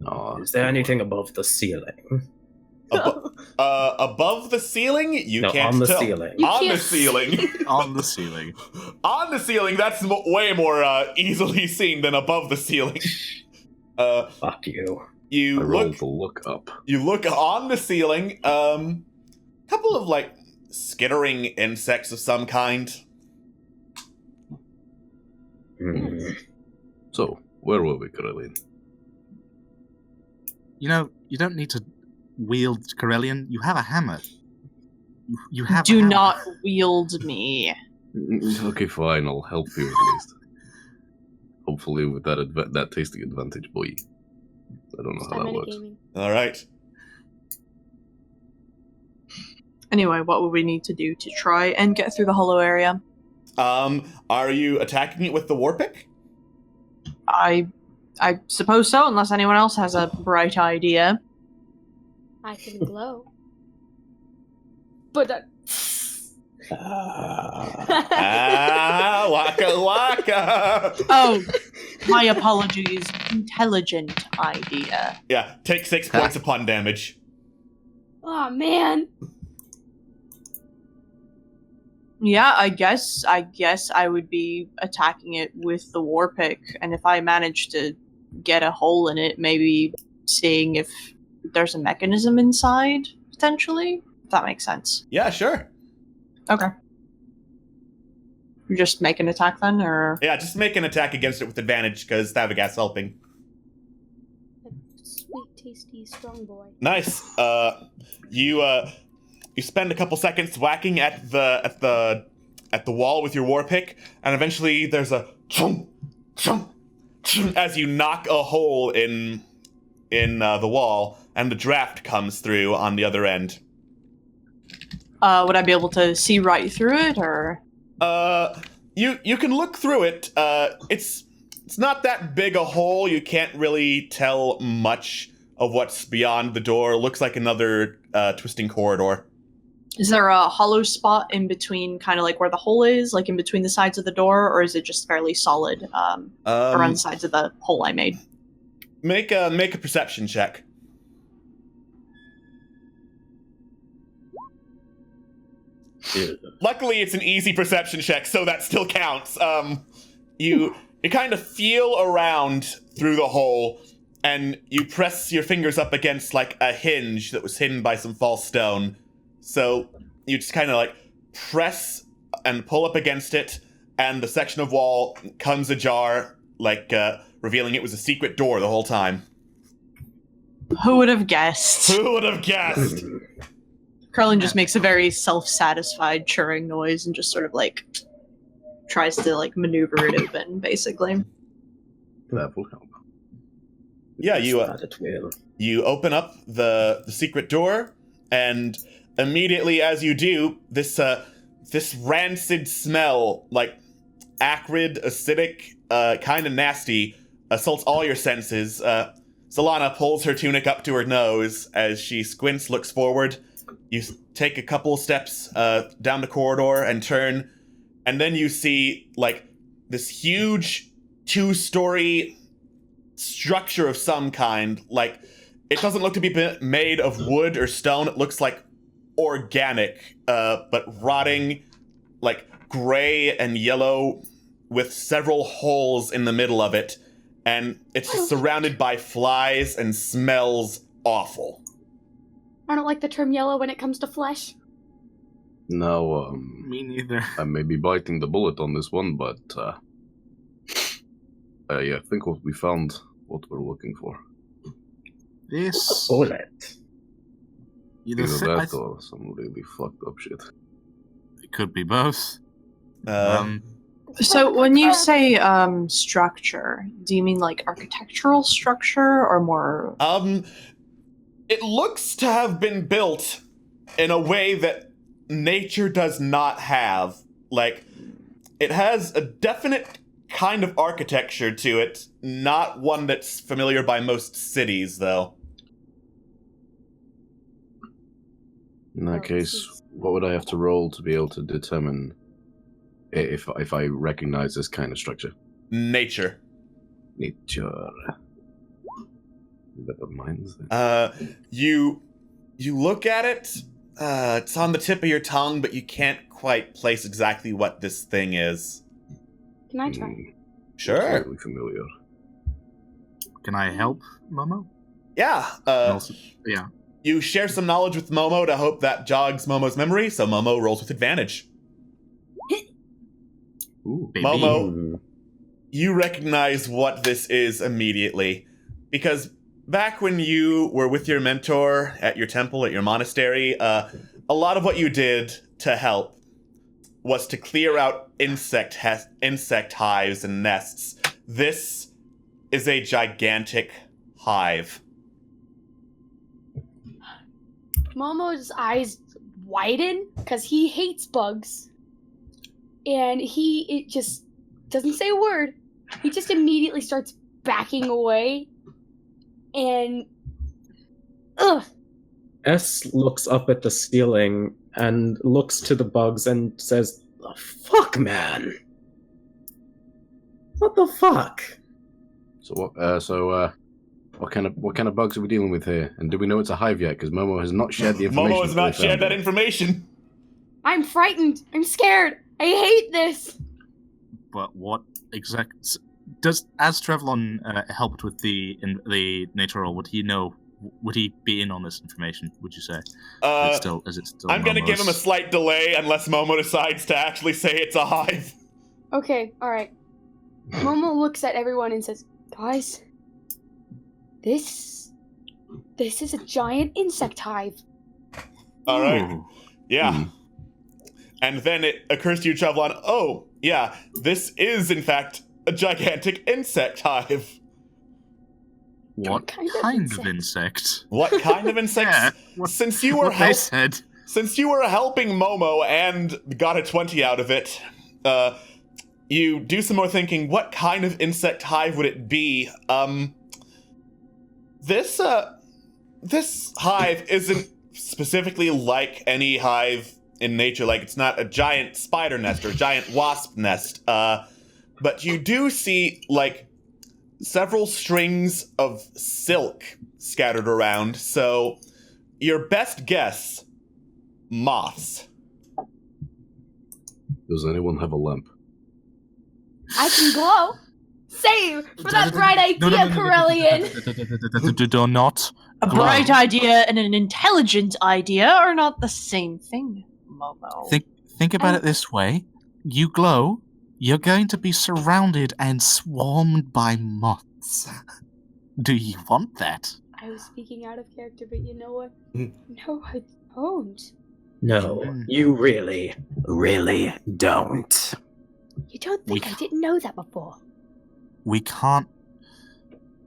Oh, Is there anything above the ceiling? Above the ceiling, you No, can't on the tell. ceiling. You On the can't ceiling. On the ceiling. On the ceiling, that's way more easily seen than above the ceiling. Fuck you. You I look. rolled to look up. You look on the ceiling. Couple of like skittering insects of some kind. Hmm. So, where were we, Corellian? You know, you don't need to wield Corellian. You have a hammer. You have. a Do hammer. not wield me. Okay, fine. I'll help you at least. Hopefully, with that tasting advantage, boy. I don't know how that works. Metagaming. All right. Anyway, what would we need to do to try and get through the hollow area? Are you attacking it with the war pick? I suppose so, unless anyone else has a bright idea. I can glow. But Waka waka! Oh, my apologies. Intelligent idea. Yeah, take 6 points upon damage. oh man. Yeah, I guess I would be attacking it with the war pick, and if I manage to get a hole in it, maybe seeing if there's a mechanism inside, potentially? If that makes sense. Yeah, sure. Okay. You just make an attack then, or? Yeah, just make an attack against it with advantage, because Thavagas helping. Sweet, tasty, strong boy. Nice. You spend a couple seconds whacking at the wall with your war pick, and eventually there's a chunk, chunk, chunk as you knock a hole in the wall, and the draft comes through on the other end. Would I be able to see right through it, or? You can look through it. It's not that big a hole. You can't really tell much of what's beyond the door. It looks like another twisting corridor. Is there a hollow spot in between, kind of like where the hole is, like in between the sides of the door, or is it just fairly solid around the sides of the hole I made? Make a perception check. Luckily, it's an easy perception check, so that still counts. You kind of feel around through the hole, and you press your fingers up against like a hinge that was hidden by some false stone. So you just kind of like press and pull up against it, and the section of wall comes ajar, like revealing it was a secret door the whole time. Who would have guessed? Who would have guessed? Carlin just makes a very self-satisfied churring noise and just sort of like tries to like maneuver it open, basically. That will help. Yeah, you open up the secret door, and immediately as you do, this rancid smell, like acrid, acidic, kind of nasty, assaults all your senses. Solana pulls her tunic up to her nose as she squints, looks forward. You take a couple steps down the corridor and turn, and then you see like this huge 2-story structure of some kind. Like, it doesn't look to be made of wood or stone. It looks like organic, but rotting, like gray and yellow, with several holes in the middle of it, and it's surrounded by flies and smells awful. I don't like the term yellow when it comes to flesh. Now, Me neither. I may be biting the bullet on this one, but yeah, I think we found what we're looking for. This Bullet. either Either that or some really fucked up shit. it could be both. So when you say structure, do you mean like architectural structure or more? It looks to have been built in a way that nature does not have. Like, it has a definite kind of architecture to it, not one that's familiar by most cities, though. In that case, what would I have to roll to be able to determine if I recognize this kind of structure? Nature. Nature. Never mind then. You look at it, it's on the tip of your tongue, but you can't quite place exactly what this thing is. Can I try? Sure. Slightly familiar. Can I help, Momo? Yeah. Yeah. You share some knowledge with Momo to hope that jogs Momo's memory, so Momo rolls with advantage. Ooh, baby. Momo, you recognize what this is immediately, because back when you were with your mentor at your temple, at your monastery, a lot of what you did to help was to clear out insect hives and nests. This is a gigantic hive. Momo's eyes widen because he hates bugs. And it just doesn't say a word. He just immediately starts backing away. And S looks up at the ceiling and looks to the bugs and says, "The fuck, man? What the fuck?" What kind of bugs are we dealing with here? And do we know it's a hive yet? Because Momo has not shared the information. Momo has not shared that information. I'm frightened. I'm scared. I hate this. But what exact as Trevlon helped with the nature roll? Would he know? Would he be in on this information? Would you say? Is it still? I'm going to give him a slight delay unless Momo decides to actually say it's a hive. Okay, all right. Momo looks at everyone and says, "Guys, this is a giant insect hive." All right. Ooh. Yeah. And then it occurs to you, Trevlon, oh, yeah, this is, in fact, a gigantic insect hive. What kind of insect? What kind of insect? Yeah, Since you were helping Momo and got a 20 out of it, you do some more thinking, what kind of insect hive would it be? This hive isn't specifically like any hive in nature. Like, it's not a giant spider nest or a giant wasp nest. But you do see, like, several strings of silk scattered around. So, your best guess, moths. Does anyone have a lamp? I can glow. Save for that bright idea, Corellian. Do not. A bright idea and an intelligent idea are not the same thing, Momo. Think about it this way. You glow, you're going to be surrounded and swarmed by moths. Do you want that? I was speaking out of character, but you know what? No, I don't. No, you really, really don't. You don't think I didn't know that before? We can't...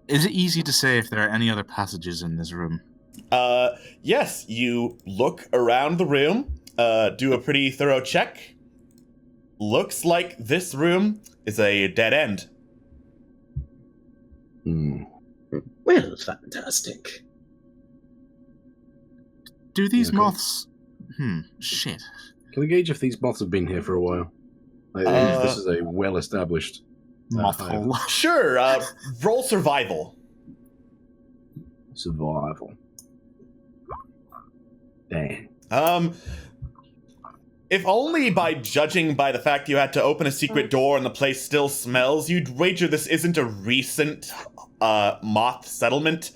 Is it easy to say if there are any other passages in this room? Yes, you look around the room, do a pretty thorough check. Looks like this room is a dead end. Well, fantastic. Do these moths... shit. Can we gauge if these moths have been here for a while? If this is a well-established moth hole. Sure, roll survival. Survival. Dang. If only by judging by the fact you had to open a secret door and the place still smells, you'd wager this isn't a recent moth settlement.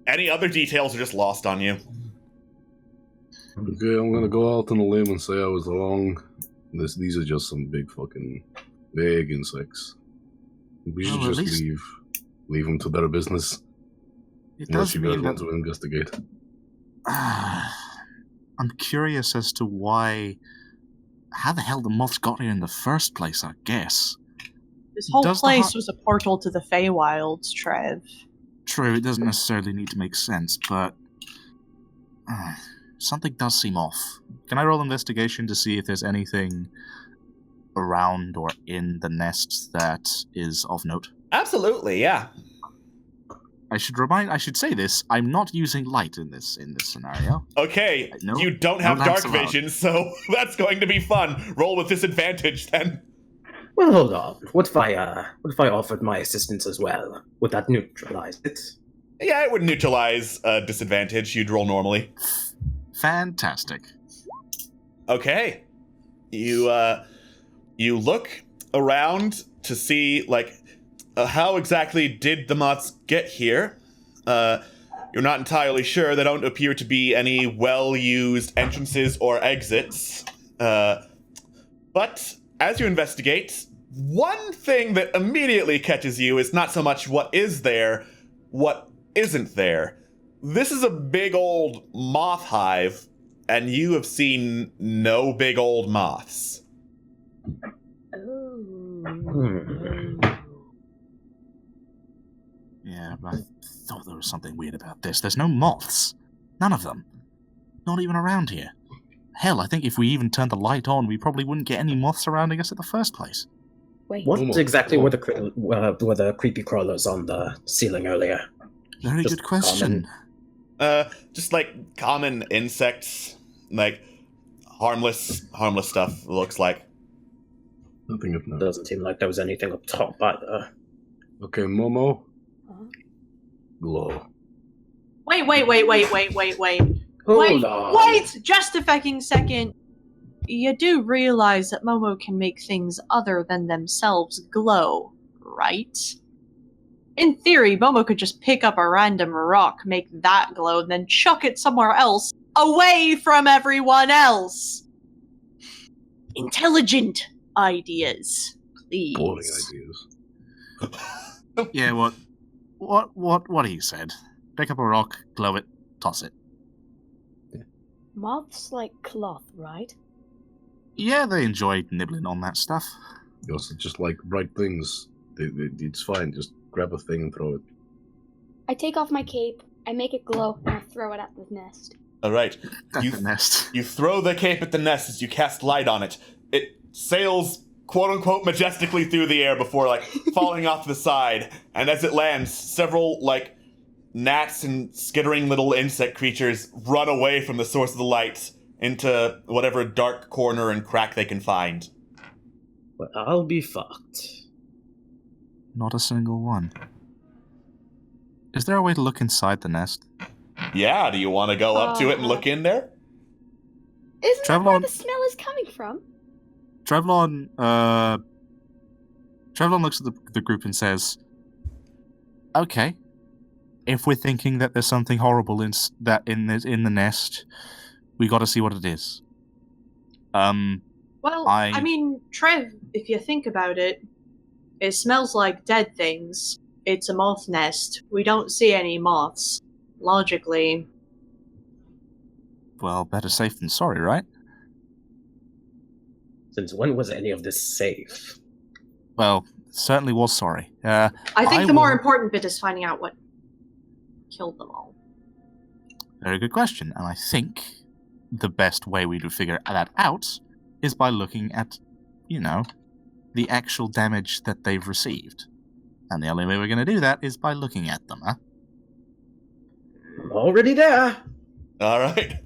Any other details are just lost on you. Okay, I'm gonna go out on a limb and say I was wrong. These are just some big insects. We should just leave them to their business. It Unless does you guys mean want that... to investigate. I'm curious as to how the hell the moths got here in the first place, I guess. This whole place was a portal to the Feywilds, Trev. True, it doesn't necessarily need to make sense, but... something does seem off. Can I roll investigation to see if there's anything around or in the nest that is of note? Absolutely, yeah. I should say this, I'm not using light in this scenario. Okay, you don't have dark vision, so that's going to be fun. Roll with disadvantage, then. Well, hold on. What if I offered my assistance as well? Would that neutralize it? Yeah, it would neutralize disadvantage. You'd roll normally. Fantastic. Okay. You look around to see, like, how exactly did the moths get here? You're not entirely sure. There don't appear to be any well-used entrances or exits. But as you investigate, one thing that immediately catches you is not so much what is there, what isn't there. This is a big old moth hive, and you have seen no big old moths. Yeah, but I thought there was something weird about this. There's no moths. None of them. Not even around here. Hell, I think if we even turned the light on, we probably wouldn't get any moths surrounding us in the first place. Wait. What Almost. exactly were the creepy crawlers on the ceiling earlier? Very Just good question. Just like common insects, like harmless stuff. It looks like. Nothing of note. Doesn't seem like there was anything up top either. Okay, Momo. Uh-huh. Glow. Wait. Hold on. Wait! Just a fucking second. You do realize that Momo can make things other than themselves glow, right? In theory, Momo could just pick up a random rock, make that glow, and then chuck it somewhere else, away from everyone else. Intelligent ideas, please. Boring ideas. Yeah, what he said. Pick up a rock, glow it, toss it. Moths like cloth, right? Yeah, they enjoy nibbling on that stuff. You also just like bright things. It's fine. Just grab a thing and throw it. I take off my cape, I make it glow, and I throw it at the nest. All right. At the nest. You throw the cape at the nest as you cast light on it. It sails, quote-unquote, majestically through the air before, like, falling off the side. And as it lands, several, like, gnats and skittering little insect creatures run away from the source of the light into whatever dark corner and crack they can find. Well, I'll be fucked. Not a single one. Is there a way to look inside the nest? Yeah, do you want to go up to it and look in there? Isn't that where Trevlon- the smell is coming from? Trevlon looks at the group and says, "Okay, if we're thinking that there's something horrible in the nest, we got to see what it is." Well, I mean, Trev, if you think about it, it smells like dead things. It's a moth nest. We don't see any moths. Logically. Well, better safe than sorry, right? Since when was any of this safe? Well, certainly was sorry. I think the more important bit is finding out what killed them all. Very good question, and I think the best way we would figure that out is by looking at, the actual damage that they've received. And the only way we're going to do that is by looking at them, huh? I'm already there. All right.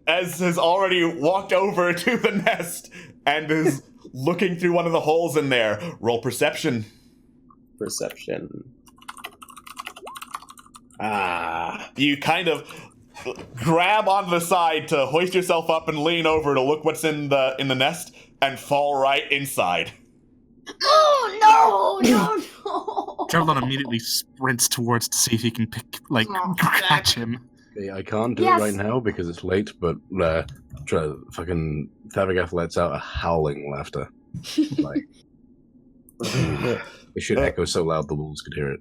Ez has already walked over to the nest and is looking through one of the holes in there. Roll perception. Perception. You kind of grab onto the side to hoist yourself up and lean over to look what's in the nest and fall right inside. Oh no! Trevlon immediately sprints towards to see if he can catch him. Okay, I can't do Yes. it right now because it's late, but fucking Thavagath lets out a howling laughter. Like, it should echo so loud the wolves could hear it.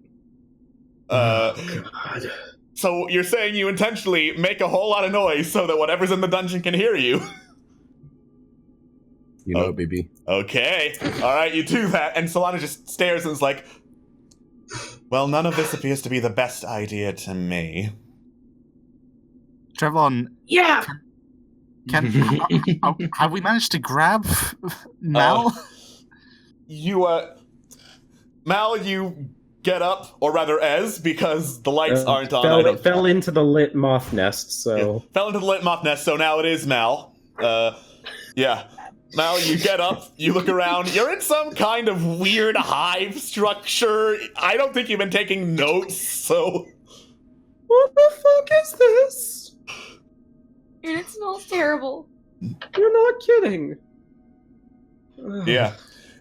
God. So you're saying you intentionally make a whole lot of noise so that whatever's in the dungeon can hear you? You know it, BB. Okay. All right, you do that, and Solana just stares and is like, well, none of this appears to be the best idea to me. Trevlon, Yeah! have we managed to grab Mal? Mal, you get up, or rather Ez, because the lights aren't on. Fell into the lit moth nest, so... Yeah, fell into the lit moth nest, so now it is Mal. Yeah. Mal, you get up, you look around, you're in some kind of weird hive structure. I don't think you've been taking notes, so... What the fuck is this? And it smells terrible. You're not kidding. Yeah.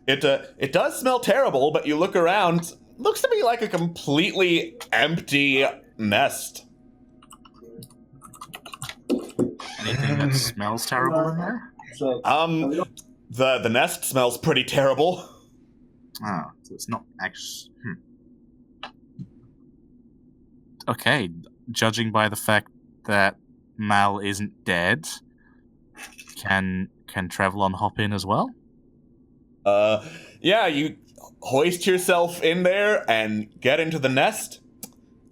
It does smell terrible, but you look around, looks to be like a completely empty nest. Anything that smells terrible in there? The nest smells pretty terrible. Oh, so it's not actually... Okay, judging by the fact that Mal isn't dead, can Trevlon hop in as well? Yeah, you hoist yourself in there and get into the nest.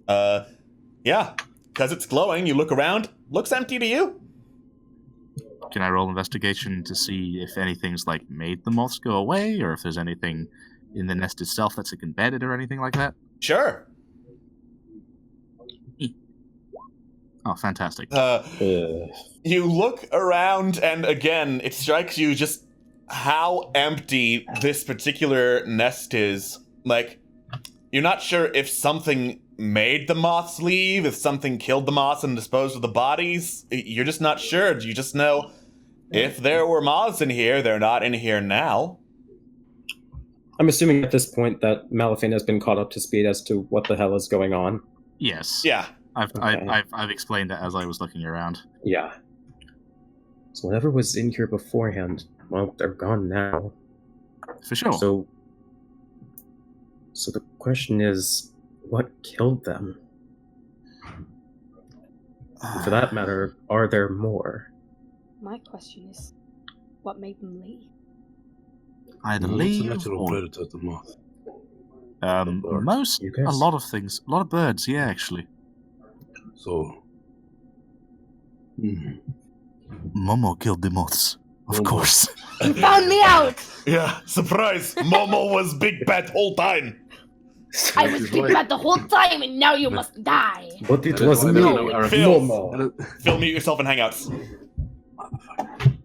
Yeah, because it's glowing, you look around, looks empty to you. Can I roll investigation to see if anything's like made the moths go away, or if there's anything in the nest itself that's like embedded or anything like that? Sure. Oh, fantastic. You look around, and again, it strikes you just how empty this particular nest is. Like, you're not sure if something made the moths leave, if something killed the moths and disposed of the bodies. You're just not sure. You just know if there were moths in here, they're not in here now. I'm assuming at this point that Malafine has been caught up to speed as to what the hell is going on. Yes. Yeah. I've explained it as I was looking around. Yeah. So whatever was in here beforehand, well, they're gone now. For sure. So the question is, what killed them? And for that matter, are there more? My question is, what made them leave? Either What's leave the natural or predator to moth? most, You a guys? lot of things, a lot of birds. Yeah, actually. So. Momo killed the moths, of Momo. course. You found me out! Yeah, surprise! Momo was Big Bat whole time! I was big bad the whole time, and now you must die! But it I was don't me, know, I reckon- Momo. Phil, mute yourself in Hangouts. Motherfucker.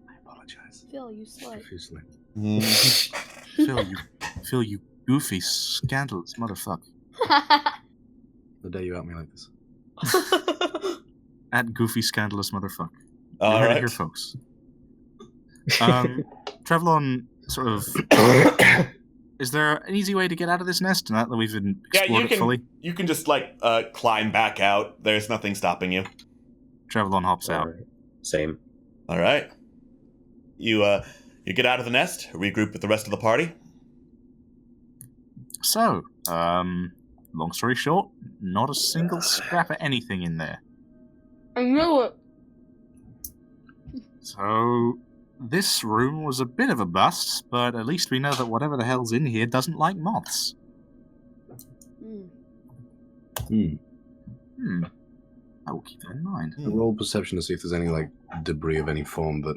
I apologize. Phil, you slut. Profusely. Phil, you goofy, scandalous motherfucker. The day you out me like this. At goofy, scandalous motherfucker. All You're right. here, folks. Trevlon, sort of. Is there an easy way to get out of this nest now that we've explored it fully? You can just climb back out. There's nothing stopping you. Trevlon hops out. Alright. Same. All right. You get out of the nest, regroup with the rest of the party. So, long story short, not a single scrap of anything in there. I knew it! So, this room was a bit of a bust, but at least we know that whatever the hell's in here doesn't like moths. I will keep that in mind. Roll perception to see if there's any like debris of any form that,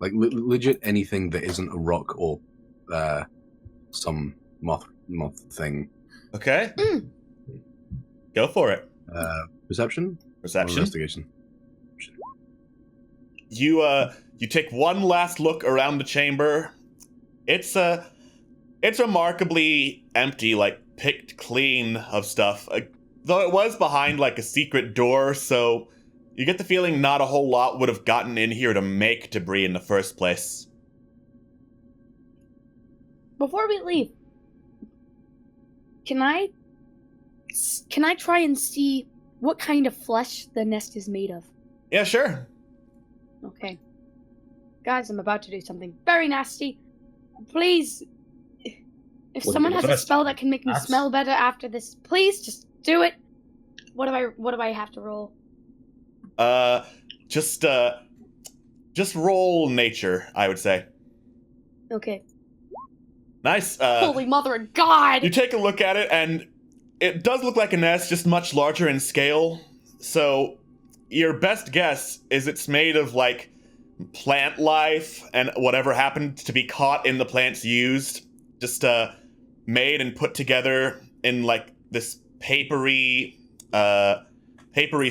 legit anything that isn't a rock or some moth thing. Okay. Go for it. Perception. Or Perception. investigation. You take one last look around the chamber. It's remarkably empty, like picked clean of stuff. Though it was behind like a secret door, so you get the feeling not a whole lot would have gotten in here to make debris in the first place. Before we leave, can I try and see what kind of flesh the nest is made of? Yeah, sure. Okay. Guys, I'm about to do something very nasty. Please, if What someone do you has a first? spell that can make me That's- smell better after this, please just do it. What do I have to roll? Just roll nature, I would say. Okay. Nice. Holy mother of God! You take a look at it, and it does look like a nest, just much larger in scale. So, your best guess is it's made of, like, plant life and whatever happened to be caught in the plants used. Just, made and put together in, like, this papery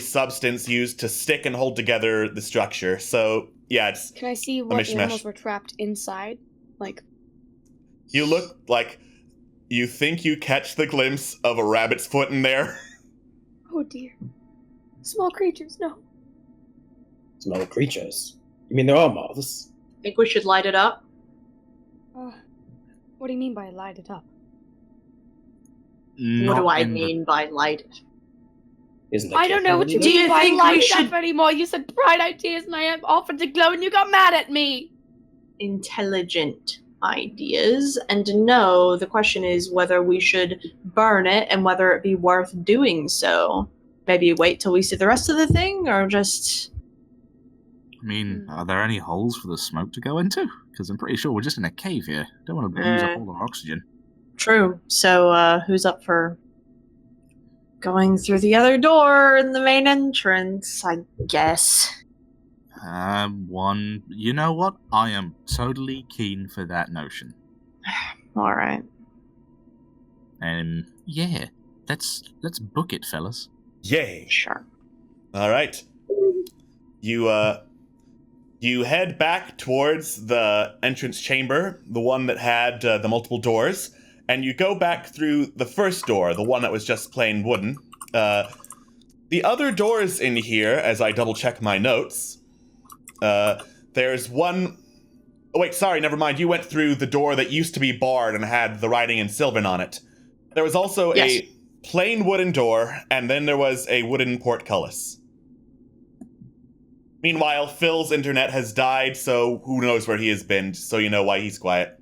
substance used to stick and hold together the structure. So, yeah, it's... Can I see what mishmash. animals were trapped inside? Like, You look like you think you catch the glimpse of a rabbit's foot in there. oh dear. Small creatures, no. Small creatures. You mean they're all moths? Think we should light it up? What do you mean by light it up? What Not do I in the- mean by light it? Isn't that I don't know what you Do mean you by think light we it should- up anymore. You said bright ideas and I have offered to glow and you got mad at me. Intelligent ideas, and to know the question is whether we should burn it and whether it be worth doing so. Maybe wait till we see the rest of the thing, or just... I mean, are there any holes for the smoke to go into? Because I'm pretty sure we're just in a cave here. Don't want to use up all our oxygen. True. So, who's up for going through the other door in the main entrance, I guess? One. You know what? I am totally keen for that notion. All right. And yeah, let's book it, fellas. Yay. Sure. All right. You head back towards the entrance chamber, the one that had the multiple doors, and you go back through the first door, the one that was just plain wooden. The other doors in here, as I double check my notes, there's one. Oh wait, sorry, never mind. You went through the door that used to be barred and had the writing in Sylvan on it. There was also a plain wooden door, and then there was a wooden portcullis. Meanwhile, Phil's internet has died, so who knows where he has been, so you know why he's quiet.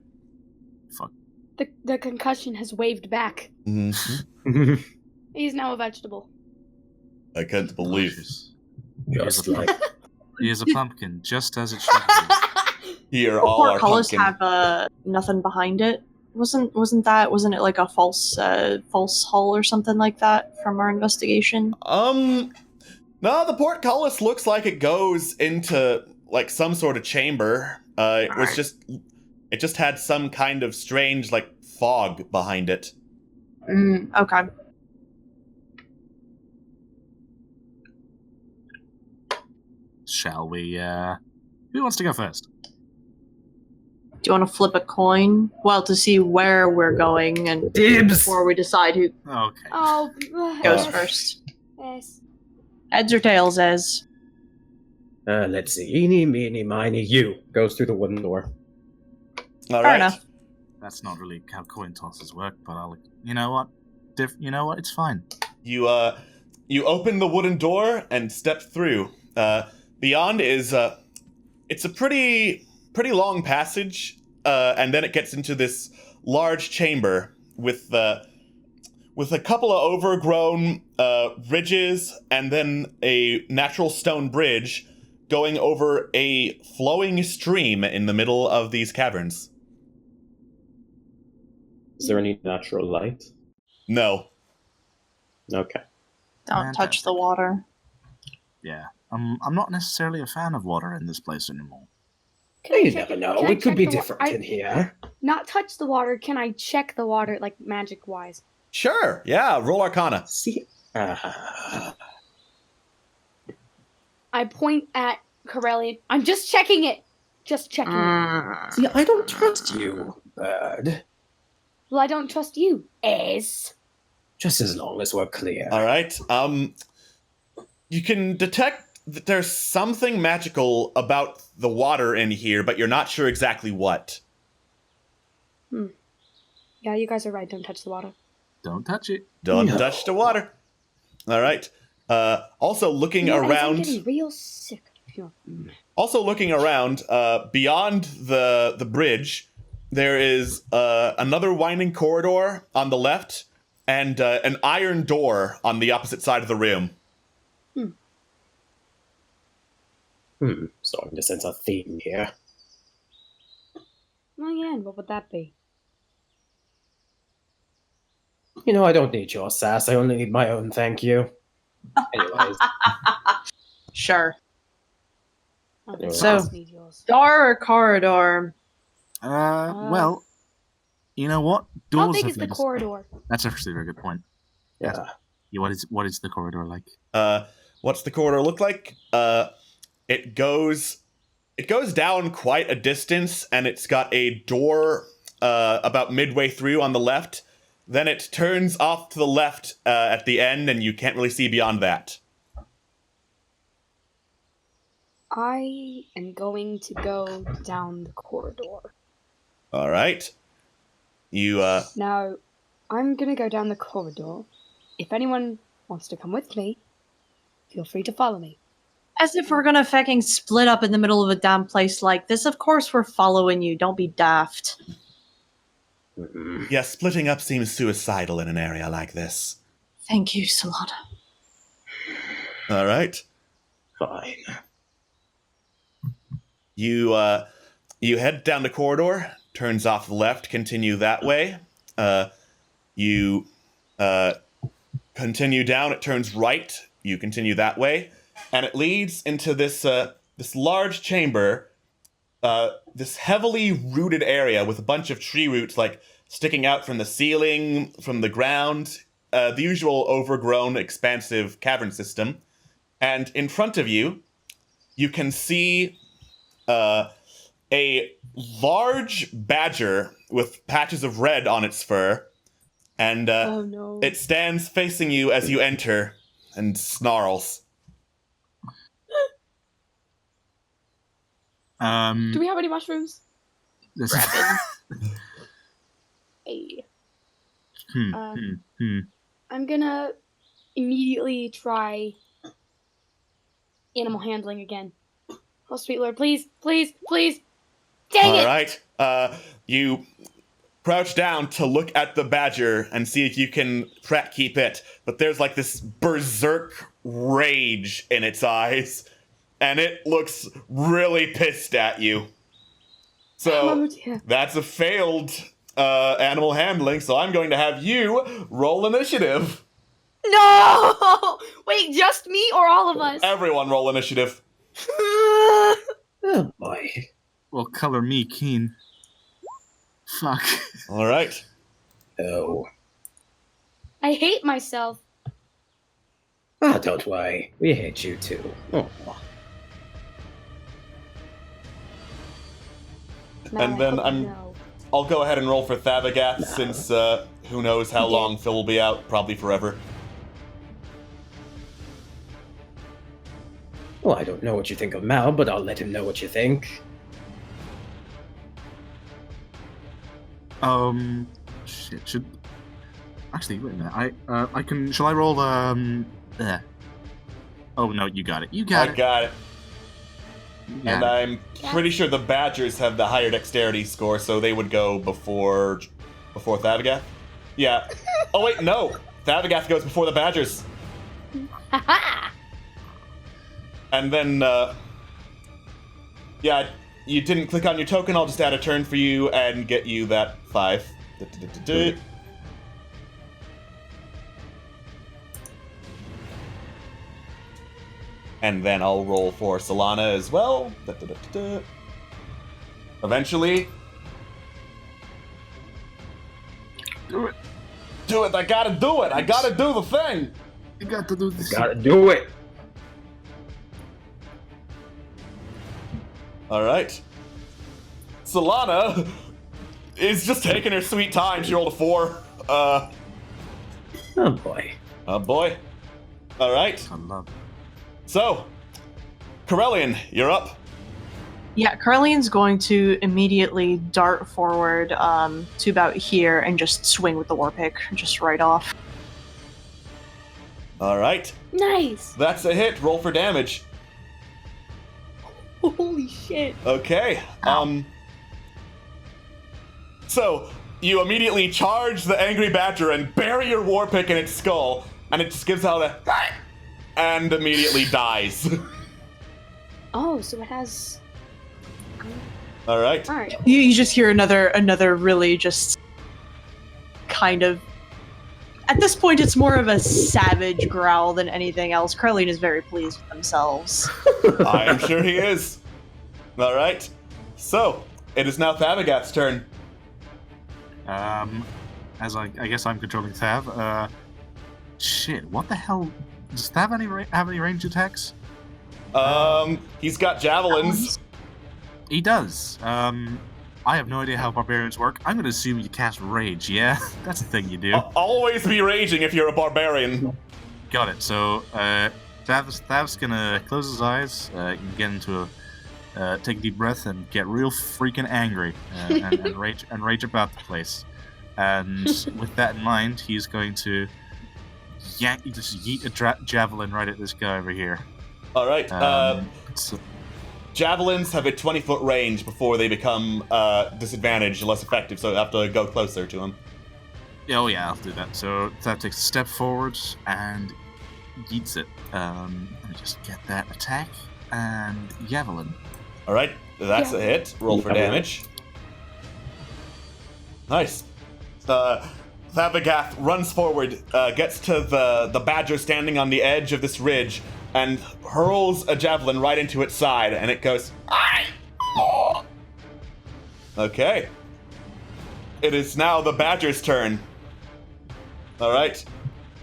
Fuck. The concussion has waved back. Mm-hmm. He's now a vegetable. I can't believe. Just like He is a pumpkin, just as it should be. Here, all our Portcullis pumpkin. have nothing behind it. Wasn't it like a false hull or something like that from our investigation? No, the portcullis looks like it goes into like some sort of chamber. It just had some kind of strange like fog behind it. Okay. Shall we, who wants to go first? Do you want to flip a coin? Well, to see where we're going and Dibs! before we decide who Okay. Oh, goes first. Yes. Heads or tails, Ez? Let's see. Eeny, meeny, miny, you. Goes through the wooden door. All Fair right. enough. That's not really how coin tosses work, but I'll. You know what? You know what? It's fine. You open the wooden door and step through. Beyond is it's a pretty long passage, and then it gets into this large chamber with a couple of overgrown ridges and then a natural stone bridge going over a flowing stream in the middle of these caverns. Is there any natural light? No. Okay. Don't touch the water. Yeah. I'm not necessarily a fan of water in this place anymore. You never know. Can I It could check be the different in here. Not touch the water. Can I check the water, like, magic-wise? Sure. Yeah. Roll Arcana. See? I point at Corellian. I'm just checking it. Just checking it. See, I don't trust you, bird. Well, I don't trust you, Ez. Just as long as we're clear. All right. You can detect that there's something magical about the water in here, but you're not sure exactly what. Yeah, you guys are right. Don't touch the water. Don't touch it. Don't touch the water. All right. Also looking You know, Ez, I'm around. getting real sick. Also looking around. Beyond the bridge, there is another winding corridor on the left, and an iron door on the opposite side of the room. Starting to sense a theme here. Oh yeah, and what would that be? You know, I don't need your sass. I only need my own thank you. Anyways. Sure. Oh, So- I need yours. Door or corridor? Well, you know what? How Doors big have is the made us- corridor? That's actually a very good point. Yeah. Yeah, what is the corridor like? What's the corridor look like? It goes down quite a distance, and it's got a door about midway through on the left. Then it turns off to the left at the end, and you can't really see beyond that. I am going to go down the corridor. All right. You Now, I'm gonna go down the corridor. If anyone wants to come with me, feel free to follow me. As if we're gonna fucking split up in the middle of a damn place like this. Of course we're following you. Don't be daft. Yeah, splitting up seems suicidal in an area like this. Thank you, Solana. All right. Fine. You head down the corridor, turns off the left, continue that way. You continue down, it turns right, you continue that way, and it leads into this this large chamber, this heavily rooted area with a bunch of tree roots like sticking out from the ceiling, from the ground, the usual overgrown, expansive cavern system. And in front of you, you can see a large badger with patches of red on its fur, and Oh no. it stands facing you as you enter and snarls. Do we have any mushrooms? this- Hey. hmm, Um, hmm, hmm. I'm gonna immediately try animal handling again. Oh, sweet lord, please, please, please! Dang it! All right. You crouch down to look at the badger and see if you can keep it, but there's like this berserk rage in its eyes, and it looks really pissed at you. So Oh, dear. that's a failed animal handling. So I'm going to have you roll initiative. No! Wait, just me or all of us? Everyone roll initiative. Oh boy. Well, color me keen. Fuck. All right. Oh. I hate myself. Ah, don't worry. We hate you too. Oh. Man, And I then hope you know. I'll go ahead and roll for Thabagath since who knows how long Phil will be out, probably forever. Well, I don't know what you think of Mal, but I'll let him know what you think. Shit. Actually, wait a minute. I can. Shall I roll? There. Oh no, you got it. You got I it. got it. You got And it. I'm pretty sure the Badgers have the higher dexterity score, so they would go before Thabagath. Yeah. Oh wait, no. Thabagath goes before the Badgers. Haha! And then, yeah, you didn't click on your token. I'll just add a turn for you and get you that 5. Du-du-du-du-du. And then I'll roll for Solana as well. Du-du-du-du-du. Eventually. Do it. Do it! I gotta do it! I gotta do the thing! You got to do this. Gotta do it. Alright. Solana is just taking her sweet time. She rolled a 4. Oh boy. Oh boy. Alright. I love it. So, Corellian, you're up. Yeah, Carlian's going to immediately dart forward to about here and just swing with the war pick, just right off. Alright. Nice! That's a hit. Roll for damage. Holy shit. Okay. So, you immediately charge the angry badger and bury your war pick in its skull, and it just gives out a and immediately dies. Oh, so it has... Alright. Alright. You just hear another really just kind of. At this point, it's more of a savage growl than anything else. Carlian is very pleased with themselves. I am sure he is. Alright. So, it is now Thabagath's turn. As I guess I'm controlling Thav. Shit. What the hell? Does Thav have any ranged attacks? He's got javelins. He does. I have no idea how barbarians work. I'm gonna assume you cast rage. Yeah, that's the thing you do. Always be raging if you're a barbarian. Got it. So, Thav's gonna close his eyes, get into take a deep breath, and get real freaking angry, and rage about the place. And with that in mind, he's going to just yeet a javelin right at this guy over here. All right. So, Javelins have a 20-foot range before they become disadvantaged, less effective, so you have to go closer to him. oh yeah, I'll do that. So Thav takes a step forward and yeets it. Let me just get that attack and javelin. All right, that's a hit. Roll for damage. Nice. Thabagath runs forward, gets to the badger standing on the edge of this ridge, and hurls a javelin right into its side, and it goes. Okay. It is now the badger's turn. All right.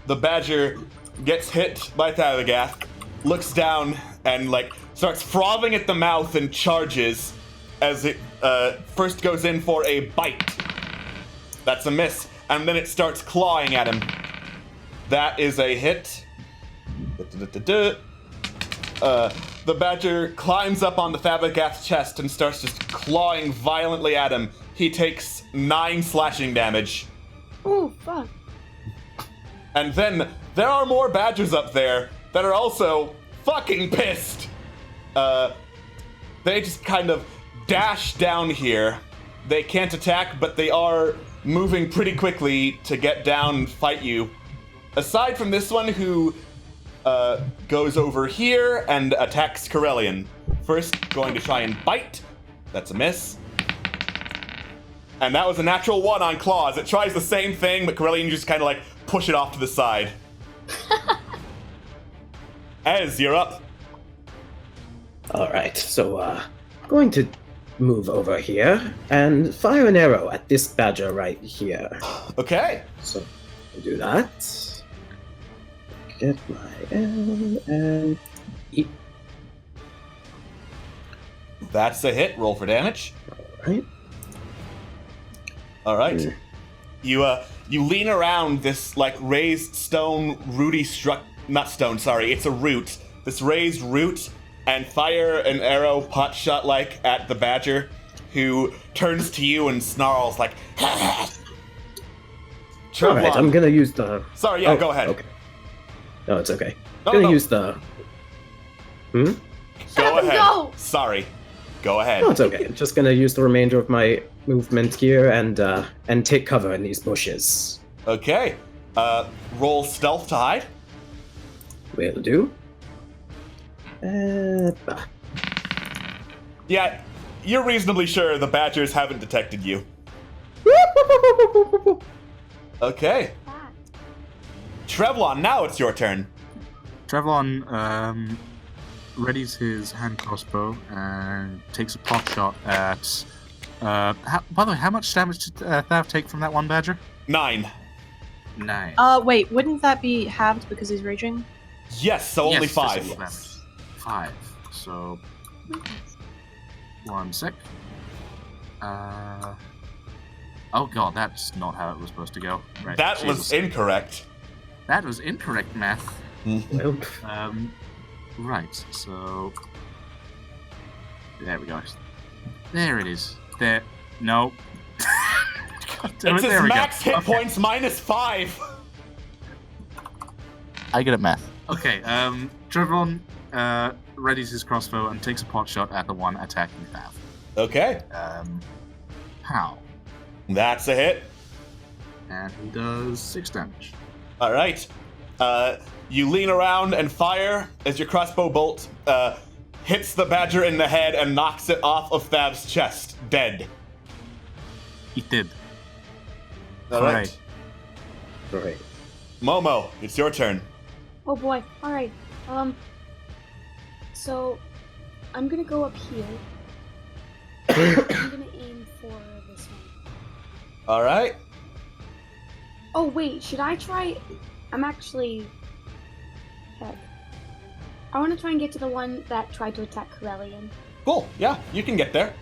The badger gets hit by Thalagath, looks down, and starts frothing at the mouth and charges as it first goes in for a bite. That's a miss, and then it starts clawing at him. That is a hit. The badger climbs up on the Thalagath's chest and starts just clawing violently at him. He takes 9 slashing damage. Oh, fuck. And then there are more badgers up there that are also fucking pissed. They just kind of dash down here. They can't attack, but they are moving pretty quickly to get down and fight you. Aside from this one who goes over here and attacks Corellian. First, going to try and bite. That's a miss. And that was a natural 1 on claws. It tries the same thing, but Corellian just kind of push it off to the side. Ez, you're up. Alright, so, going to move over here and fire an arrow at this badger right here. Okay. So, I'll do that. Get my arrow and eat. That's a hit. Roll for damage. Alright. Alright. You lean around this, raised stone, not stone, sorry, it's a root. This raised root, and fire an arrow pot shot at the badger, who turns to you and snarls Alright, I'm gonna use the... Sorry, yeah, go ahead. Okay. No, it's okay. No, gonna no. use the... Go ahead. No! Sorry. Go ahead. No, it's okay. I'm just gonna use the remainder of my movement here and take cover in these bushes. Okay. Roll stealth to hide. Will do. Yeah, you're reasonably sure the badgers haven't detected you. Okay. Trevlon, now it's your turn. Trevlon readies his hand crossbow and takes a pot shot at... by the way, how much damage did Thav take from that one badger? 9. 9. Wait, wouldn't that be halved because he's raging? Yes, so only Yes, 5. physical damage. 5. So... 1 sec. Oh god, that's not how it was supposed to go. Right. That Jesus. was incorrect. That was incorrect math. Well, Right, so... There we go. There it is. There. No. God damn It's it, there his we max go. hit Okay. points minus 5. I get at math. Okay, Trevlon readies his crossbow and takes a pot shot at the one attacking Thav. Okay. How? That's a hit. And he does 6 damage. All right. You lean around and fire as your crossbow bolt hits the badger in the head and knocks it off of Thav's chest, dead. He did. All right. right. Momo, it's your turn. Oh boy. Alright. So, I'm gonna go up here. I'm gonna aim for this one. All right. Oh wait, should I try... I'm actually... Heck. I want to try and get to the one that tried to attack Corellian. Cool. Yeah, you can get there.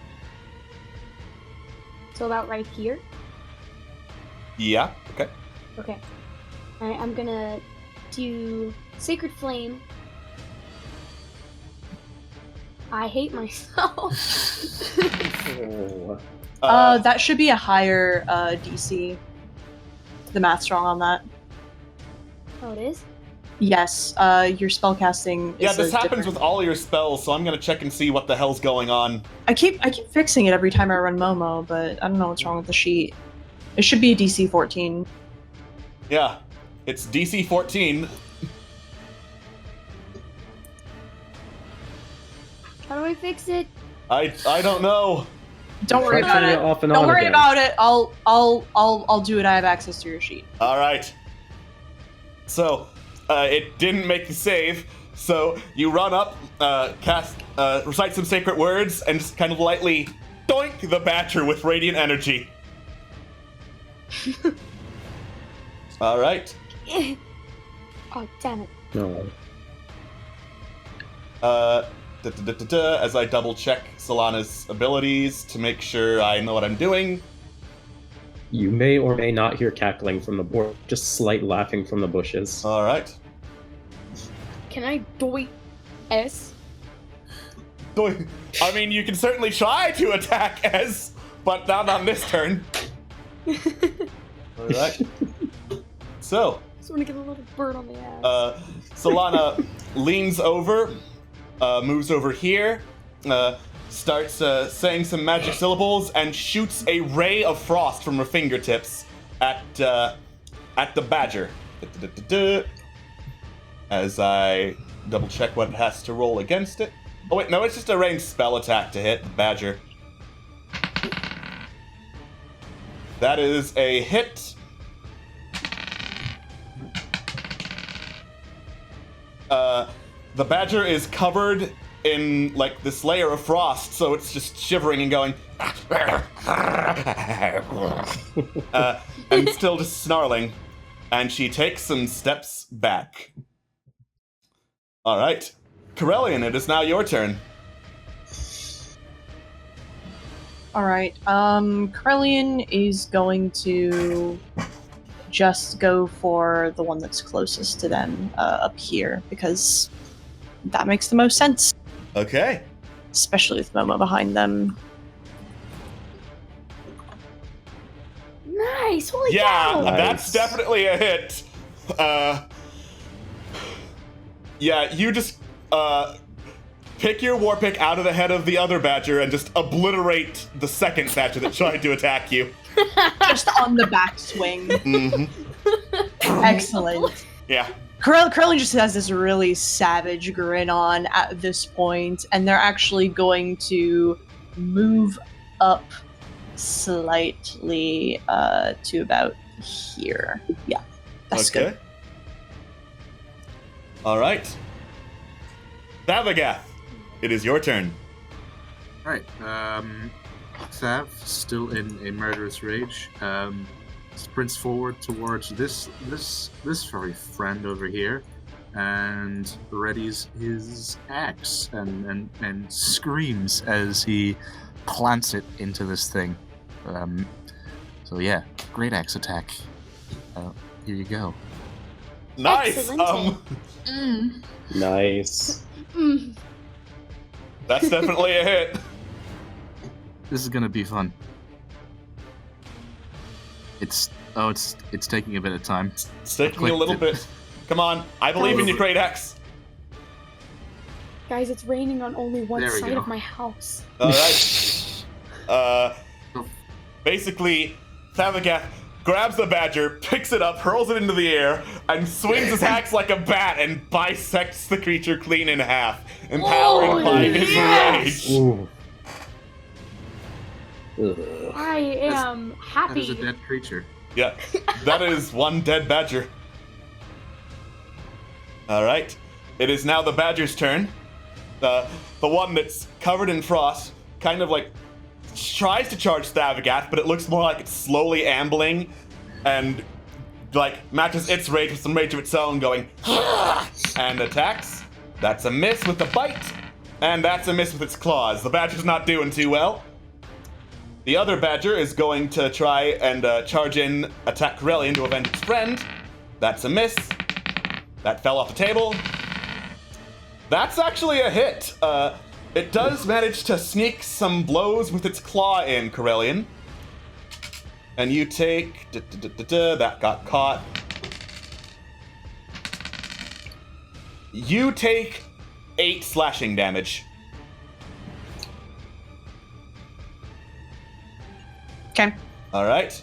So about right here. Yeah. Okay. Okay. Alright, I'm gonna do Sacred Flame. I hate myself. That should be a higher DC. The math's wrong on that. Oh, it is? Yes, your spellcasting is Yeah, this a happens different... with all your spells, so I'm gonna check and see what the hell's going on. I keep fixing it every time I run Momo, but I don't know what's wrong with the sheet. It should be a DC 14. Yeah, it's DC 14. How do I fix it? I don't know. Don't worry Try about turning it. it off and Don't on worry again. about it. I'll do it. I have access to your sheet. All right. So, it didn't make the save, So you run up, recite some sacred words, and just kind of lightly doink the badger with radiant energy. All right. Oh, damn it. No. As I double check Solana's abilities to make sure I know what I'm doing. You may or may not hear cackling from the board, just slight laughing from the bushes. All right. Can I doy S? Doink. I mean, you can certainly try to attack Ez, but not on this turn. All right. So. Just want to get a little bird on the ass. Solana leans over, moves over here, starts saying some magic syllables, and shoots a ray of frost from her fingertips at the badger. As I double check what it has to roll against it. Oh wait, no, it's just a ranged spell attack to hit the badger. That is a hit. The badger is covered in like this layer of frost, so it's just shivering and going, and still just snarling. And she takes some steps back. All right, Corellian, it is now your turn. All right. Corellian is going to just go for the one that's closest to them up here because that makes the most sense. Okay. Especially with Momo behind them. Nice! Holy Yeah, cow! that's definitely a hit. Yeah, you just pick your war pick out of the head of the other badger and just obliterate the second badger that tried to attack you. Just on the backswing. Mm-hmm. Excellent. Yeah. Corellian just has this really savage grin on at this point, and they're actually going to move up slightly to about here. Yeah, that's Okay. good. All right. Thavagath, it is your turn. Alright, Thav, still in a murderous rage, sprints forward towards this furry friend over here, and readies his axe and screams as he plants it into this thing. So yeah, great axe attack. Here you go. Nice. Excellent. Nice. That's definitely a hit. This is gonna be fun. It's taking a bit of time. It's taking a little bit. Come on, I believe in you, Great Axe. Guys, it's raining on only one There we side go. of my house. All right. Basically, Thavagath grabs the badger, picks it up, hurls it into the air, and swings his axe like a bat and bisects the creature clean in half, empowering by his rage. Ooh. I am That happy. is a dead creature. Yeah, that is one dead badger. All right, it is now the badger's turn. The one that's covered in frost, kind of like tries to charge Thavagath, but it looks more like it's slowly ambling, and like matches its rage with some rage of its own, going and attacks. That's a miss with the bite, and that's a miss with its claws. The badger's not doing too well. The other badger is going to try and charge in, attack Corellian to avenge its friend. That's a miss. That fell off the table. That's actually a hit. It does manage to sneak some blows with its claw in, Corellian. And you take... that got caught. You take 8 slashing damage. Okay. All right.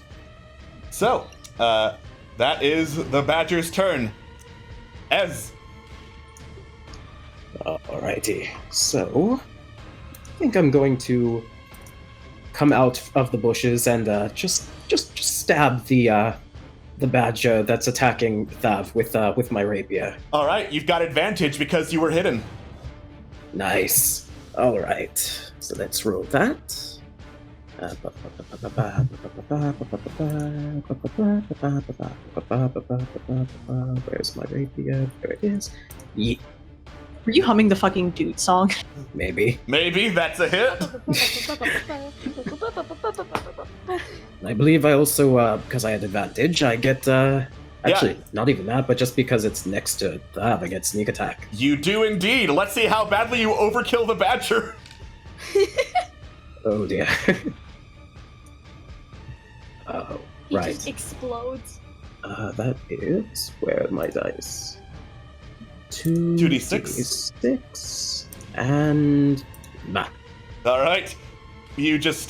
So, that is the badger's turn. Ez. Alrighty. So, I think I'm going to come out of the bushes and just stab the the badger that's attacking Thav with my rapier. All right, you've got advantage because you were hidden. Nice. All right. So let's roll that. Where's my rapier? There it is. Yeet. Were you humming the fucking dude song? Maybe. Maybe that's a hit. I believe I also, because I had advantage, I get, actually, not even that, but just because it's next to Thav, I get sneak attack. You do indeed. Let's see how badly you overkill the badger. Oh dear. Oh, He right. just explodes. That is, where are my dice? 2d6. 2d6, and back. All right. You just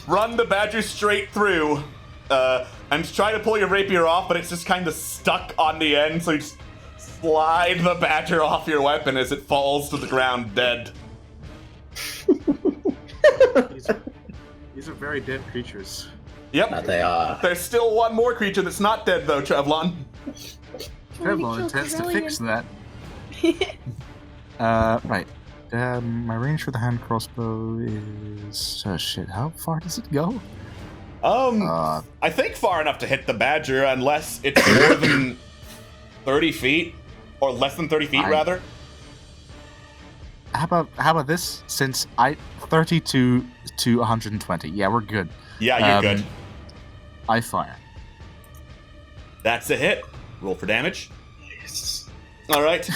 run the badger straight through and try to pull your rapier off, but it's just kind of stuck on the end, so you just slide the badger off your weapon as it falls to the ground dead. These are very dead creatures. Yep. They are. There's still one more creature that's not dead, though, Trevlon. Trevlon intends to fix that. Right. My range for the hand crossbow is... Oh, shit. How far does it go? I think far enough to hit the badger, unless it's more than 30 feet. Or less than 30 feet, rather. How about this? Since 32 to 120. Yeah, we're good. Yeah, you're good. I fire. That's a hit. Roll for damage. Yes. All right.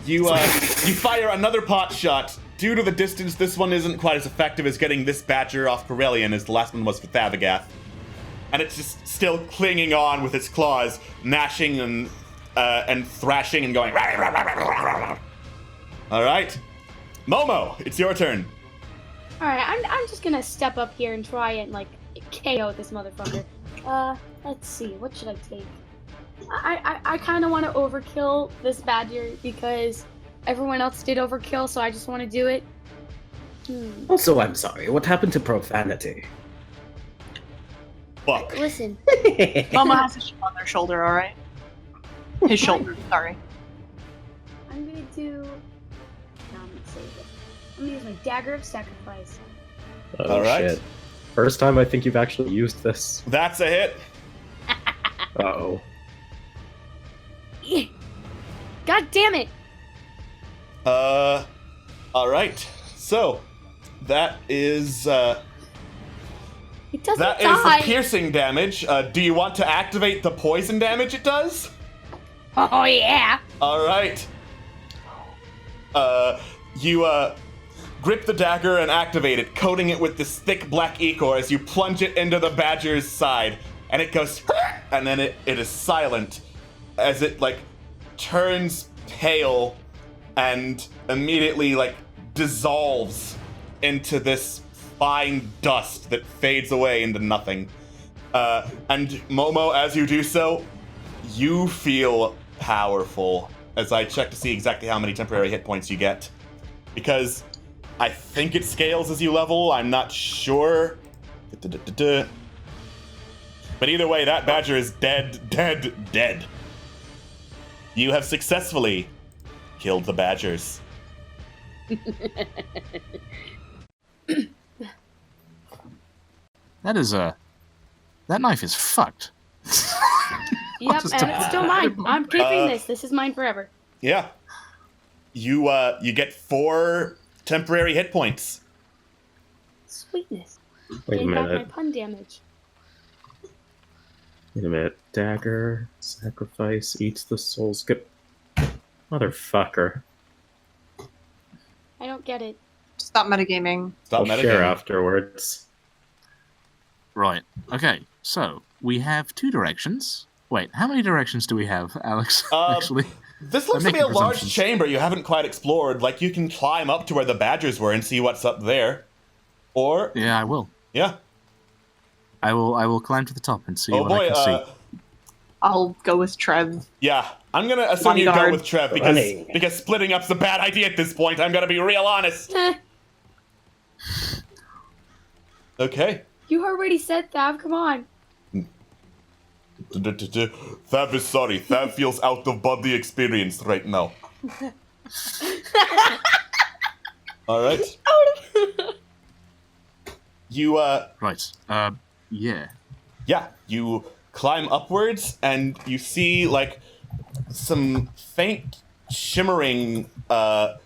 You fire another pot shot. Due to the distance, this one isn't quite as effective as getting this badger off Corellian as the last one was for Thabagath. And it's just still clinging on with its claws, gnashing and thrashing and going. All right. Momo, it's your turn. Alright, I'm just gonna step up here and try and, like, KO this motherfucker. Let's see, what should I take? I kind of want to overkill this badger because everyone else did overkill, so I just want to do it. Also, I'm sorry, what happened to profanity? Fuck. Listen. Mama has a chip on their shoulder, alright? His shoulder, sorry. I'm gonna do... No, I'm gonna save it. I'm gonna use my Dagger of Sacrifice. Oh, all right. Shit. First time I think you've actually used this. That's a hit. Uh-oh. God damn it! All right. So, that is It doesn't that die. is the piercing damage. Do you want to activate the poison damage it does? Oh yeah! All right. You grip the dagger and activate it, coating it with this thick black ichor as you plunge it into the badger's side, and it goes, and then it is silent as it like turns pale and immediately like dissolves into this fine dust that fades away into nothing. And Momo, as you do so, you feel powerful. As I check to see exactly how many temporary hit points you get, because I think it scales as you level. I'm not sure. But either way, that badger is dead, dead, dead. You have successfully killed the badgers. That is that knife is fucked. Yep, just and it's still mine. I'm keeping this. This is mine forever. Yeah. You get 4 temporary hit points. Sweetness. Wait a Gain back my minute. pun damage. Wait a minute. Dagger, sacrifice, eats the soul skip. Motherfucker. I don't get it. Stop metagaming. Stop I'll share metagaming. afterwards. Right. Okay. So we have 2 directions. Wait, how many directions do we have, Alex? Actually, This looks I'm to be a making large presumptions. chamber you haven't quite explored. Like, you can climb up to where the badgers were and see what's up there. Or, Yeah, I will. yeah. I will climb to the top and see Oh what boy, I can see. I'll go with Trev. Yeah, I'm gonna assume you go Bodyguard. with Trev Running. because splitting up's a bad idea at this point. I'm gonna be real honest. Okay. You already said Thav, come on. Thav is sorry. Thav feels out of body experience right now. All right. You Right. Yeah. yeah, you climb upwards and you see like some faint shimmering the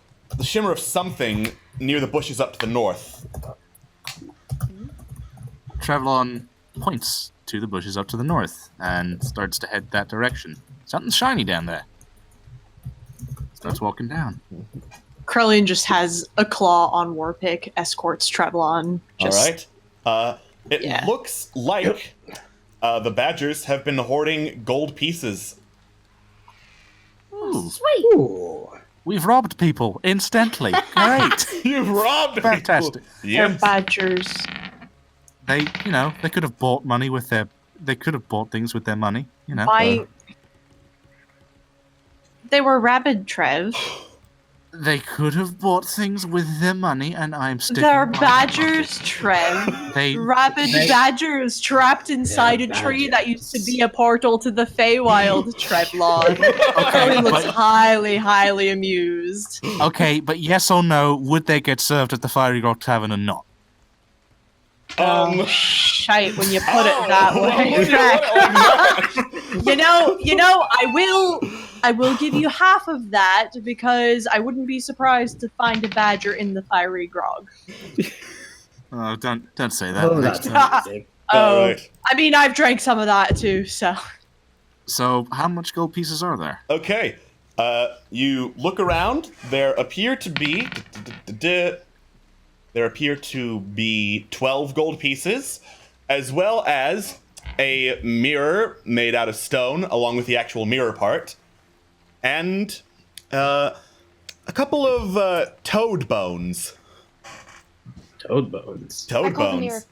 shimmer of something near the bushes up to the north. Travelon points to the bushes up to the north and starts to head that direction. Something shiny down there. Starts walking down. Krellian just has a claw on Warpick, escorts Travelon. Just, All right. It looks like the Badgers have been hoarding gold pieces. Ooh. Sweet. Ooh. We've robbed people instantly. Great. You've robbed Fantastic. people. They're Yes. badgers. They could have bought money with their. They could have bought things with their money. Why? They were rabid, Trev. They could have bought things with their money, and I'm sticking. They're by my badgers, logic. Trev. They Rabid badgers trapped inside a tree that used to be a portal to the Feywild, Trevlon. Krellian looks but- highly, highly amused. Okay, but yes or no, would they get served at the Fiery Rock Tavern or not? Shite when you put it that way. I will give you half of that because I wouldn't be surprised to find a badger in the fiery grog. Oh, don't say that. Oh, next that's time. amazing. Oh, Right. I mean, I've drank some of that too, so. So, how much gold pieces are there? Okay. You look around. There appear to be 12 gold pieces, as well as a mirror made out of stone, along with the actual mirror part, and a couple of toad bones. Toad bones. I Toad call the mirror. bones.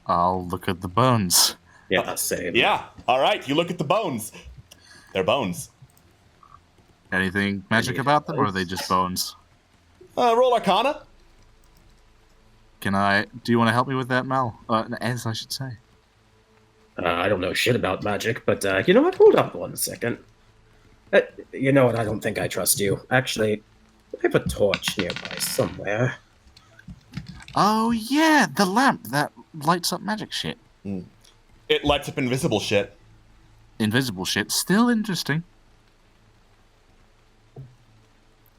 I'll look at the bones. Yeah, same. Yeah. All right. You look at the bones. They're bones. Anything magic about them, or are they just bones? Roll Arcana. Do you want to help me with that, Mal? Ez, I should say. I don't know shit about magic, but you know what? Hold up 1 second. You know what? I don't think I trust you. Actually, I have a torch nearby somewhere. Oh, yeah, the lamp that lights up magic shit. It lights up invisible shit. Invisible shit. Still interesting.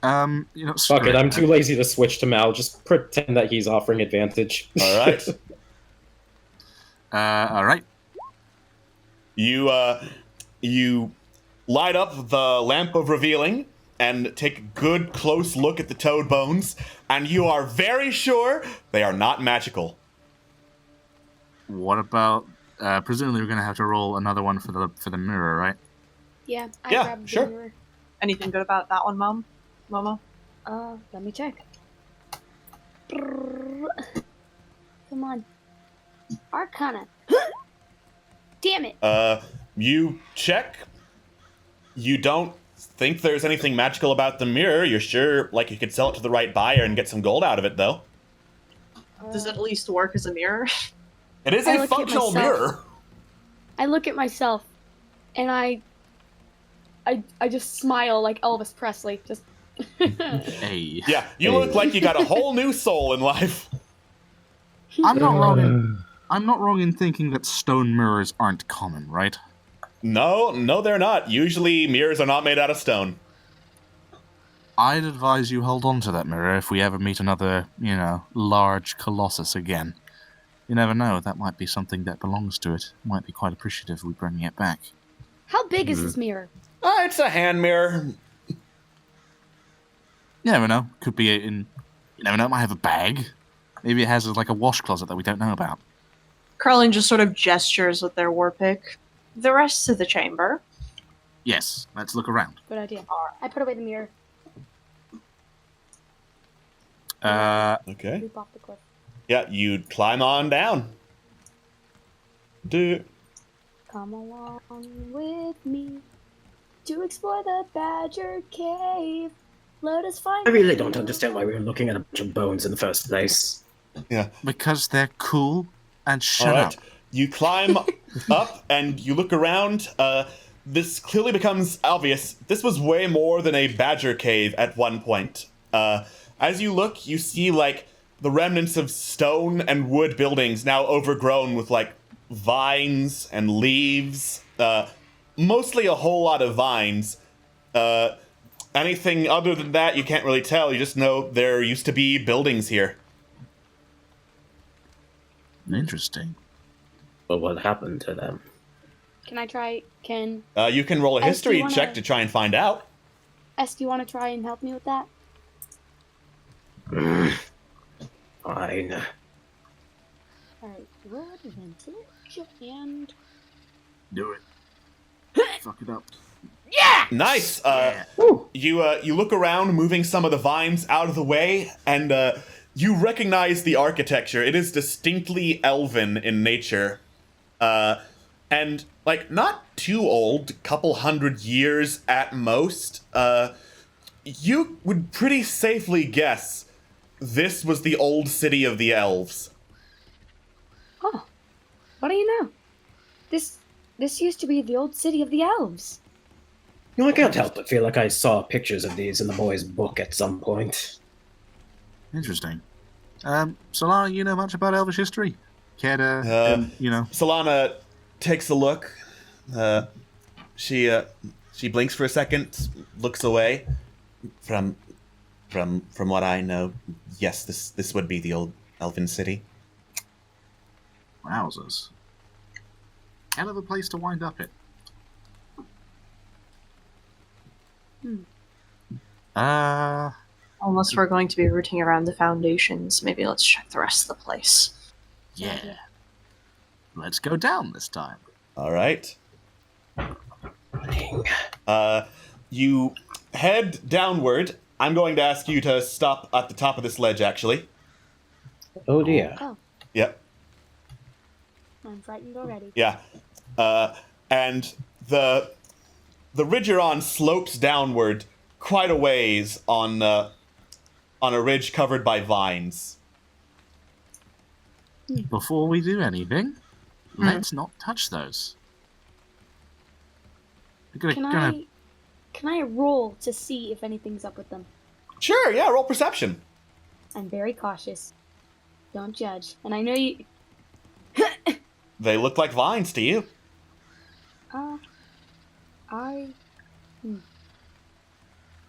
Fuck it, I'm too lazy to switch to Mal. Just pretend that he's offering advantage. All right. All right. You light up the lamp of revealing and take a good close look at the toad bones, and you are very sure they are not magical. What about? Presumably, we're gonna have to roll another one for the mirror, right? Yeah, I Yeah, grabbed sure. the mirror. Anything good about that one, Mom? Momo? Let me check. Come on. Arcana. Damn it. You check. You don't think there's anything magical about the mirror. You're sure, like, you could sell it to the right buyer and get some gold out of it, though. Does it at least work as a mirror? It is I a look at functional myself. mirror. I look at myself, and I just smile like Elvis Presley. Just. Hey. Yeah, you look like you got a whole new soul in life. I'm not wrong. I'm not wrong in thinking that stone mirrors aren't common, right? No, they're not. Usually, mirrors are not made out of stone. I'd advise you hold on to that mirror if we ever meet another, large colossus again. You never know, that might be something that belongs to it. Might be quite appreciative if we bring it back. How big is this mirror? It's a hand mirror. You never know. Could be you never know, it might have a bag. Maybe it has like a wash closet that we don't know about. Krellin just sort of gestures with their war pick. The rest of the chamber. Yes, let's look around. Good idea. I put away the mirror. Okay. Leap off the cliff. Yeah, you'd climb on down. Come along with me to explore the Badger Cave. Let us find. I really don't understand why we were looking at a bunch of bones in the first place. Yeah. Because they're cool and shut All up. right. You climb up and you look around. This clearly becomes obvious. This was way more than a badger cave at one point. As you look, you see like the remnants of stone and wood buildings now overgrown with like vines and leaves. Mostly a whole lot of vines. Anything other than that, you can't really tell. You just know there used to be buildings here. Interesting. But what happened to them? Can I try? Can You can roll a do you history wanna- check to try and find out. S? Do you want to try and help me with that? Fine. All right, roll advantage and Do it. Fuck it up. Nice. Yeah. You look around, moving some of the vines out of the way, and you recognize the architecture. It is distinctly elven in nature, and like not too old, couple hundred years at most. You would pretty safely guess this was the old city of the elves. oh, what do you know? This used to be the old city of the elves. You know, I can't help but feel like I saw pictures of these in the boys' book at some point. Interesting. Solana, you know much about Elvish history? Care to, Solana takes a look. She blinks for a second, looks away. From what I know, yes, this would be the old elven city. Wowzers. Hell of a place to wind up in. Unless we're going to be rooting around the foundations, maybe let's check the rest of the place. Yeah. Let's go down this time. All right. You head downward. I'm going to ask you to stop at the top of this ledge, actually. Oh dear. Oh, Yep. I'm frightened already. Yeah. And the ridge you're on slopes downward quite a ways on a ridge covered by vines. Before we do anything, let's not touch those. We're gonna, Can I roll to see if anything's up with them? Sure, yeah, roll perception. I'm very cautious. Don't judge. And I know you. They look like vines to you. Can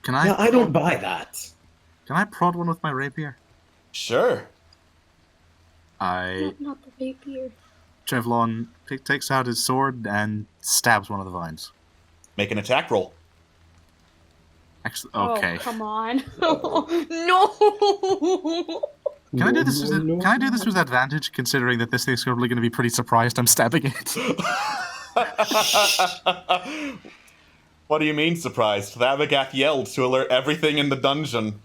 I? Yeah, I don't buy that. Can I prod one with my rapier? Sure. Not the rapier. Trevlon takes out his sword and stabs one of the vines. Make an attack roll. Actually, okay. Oh, come on. No! Can I do this? Can I do this with advantage, considering that this thing's probably going to be pretty surprised I'm stabbing it? What do you mean surprised? The Abigath yelled to alert everything in the dungeon.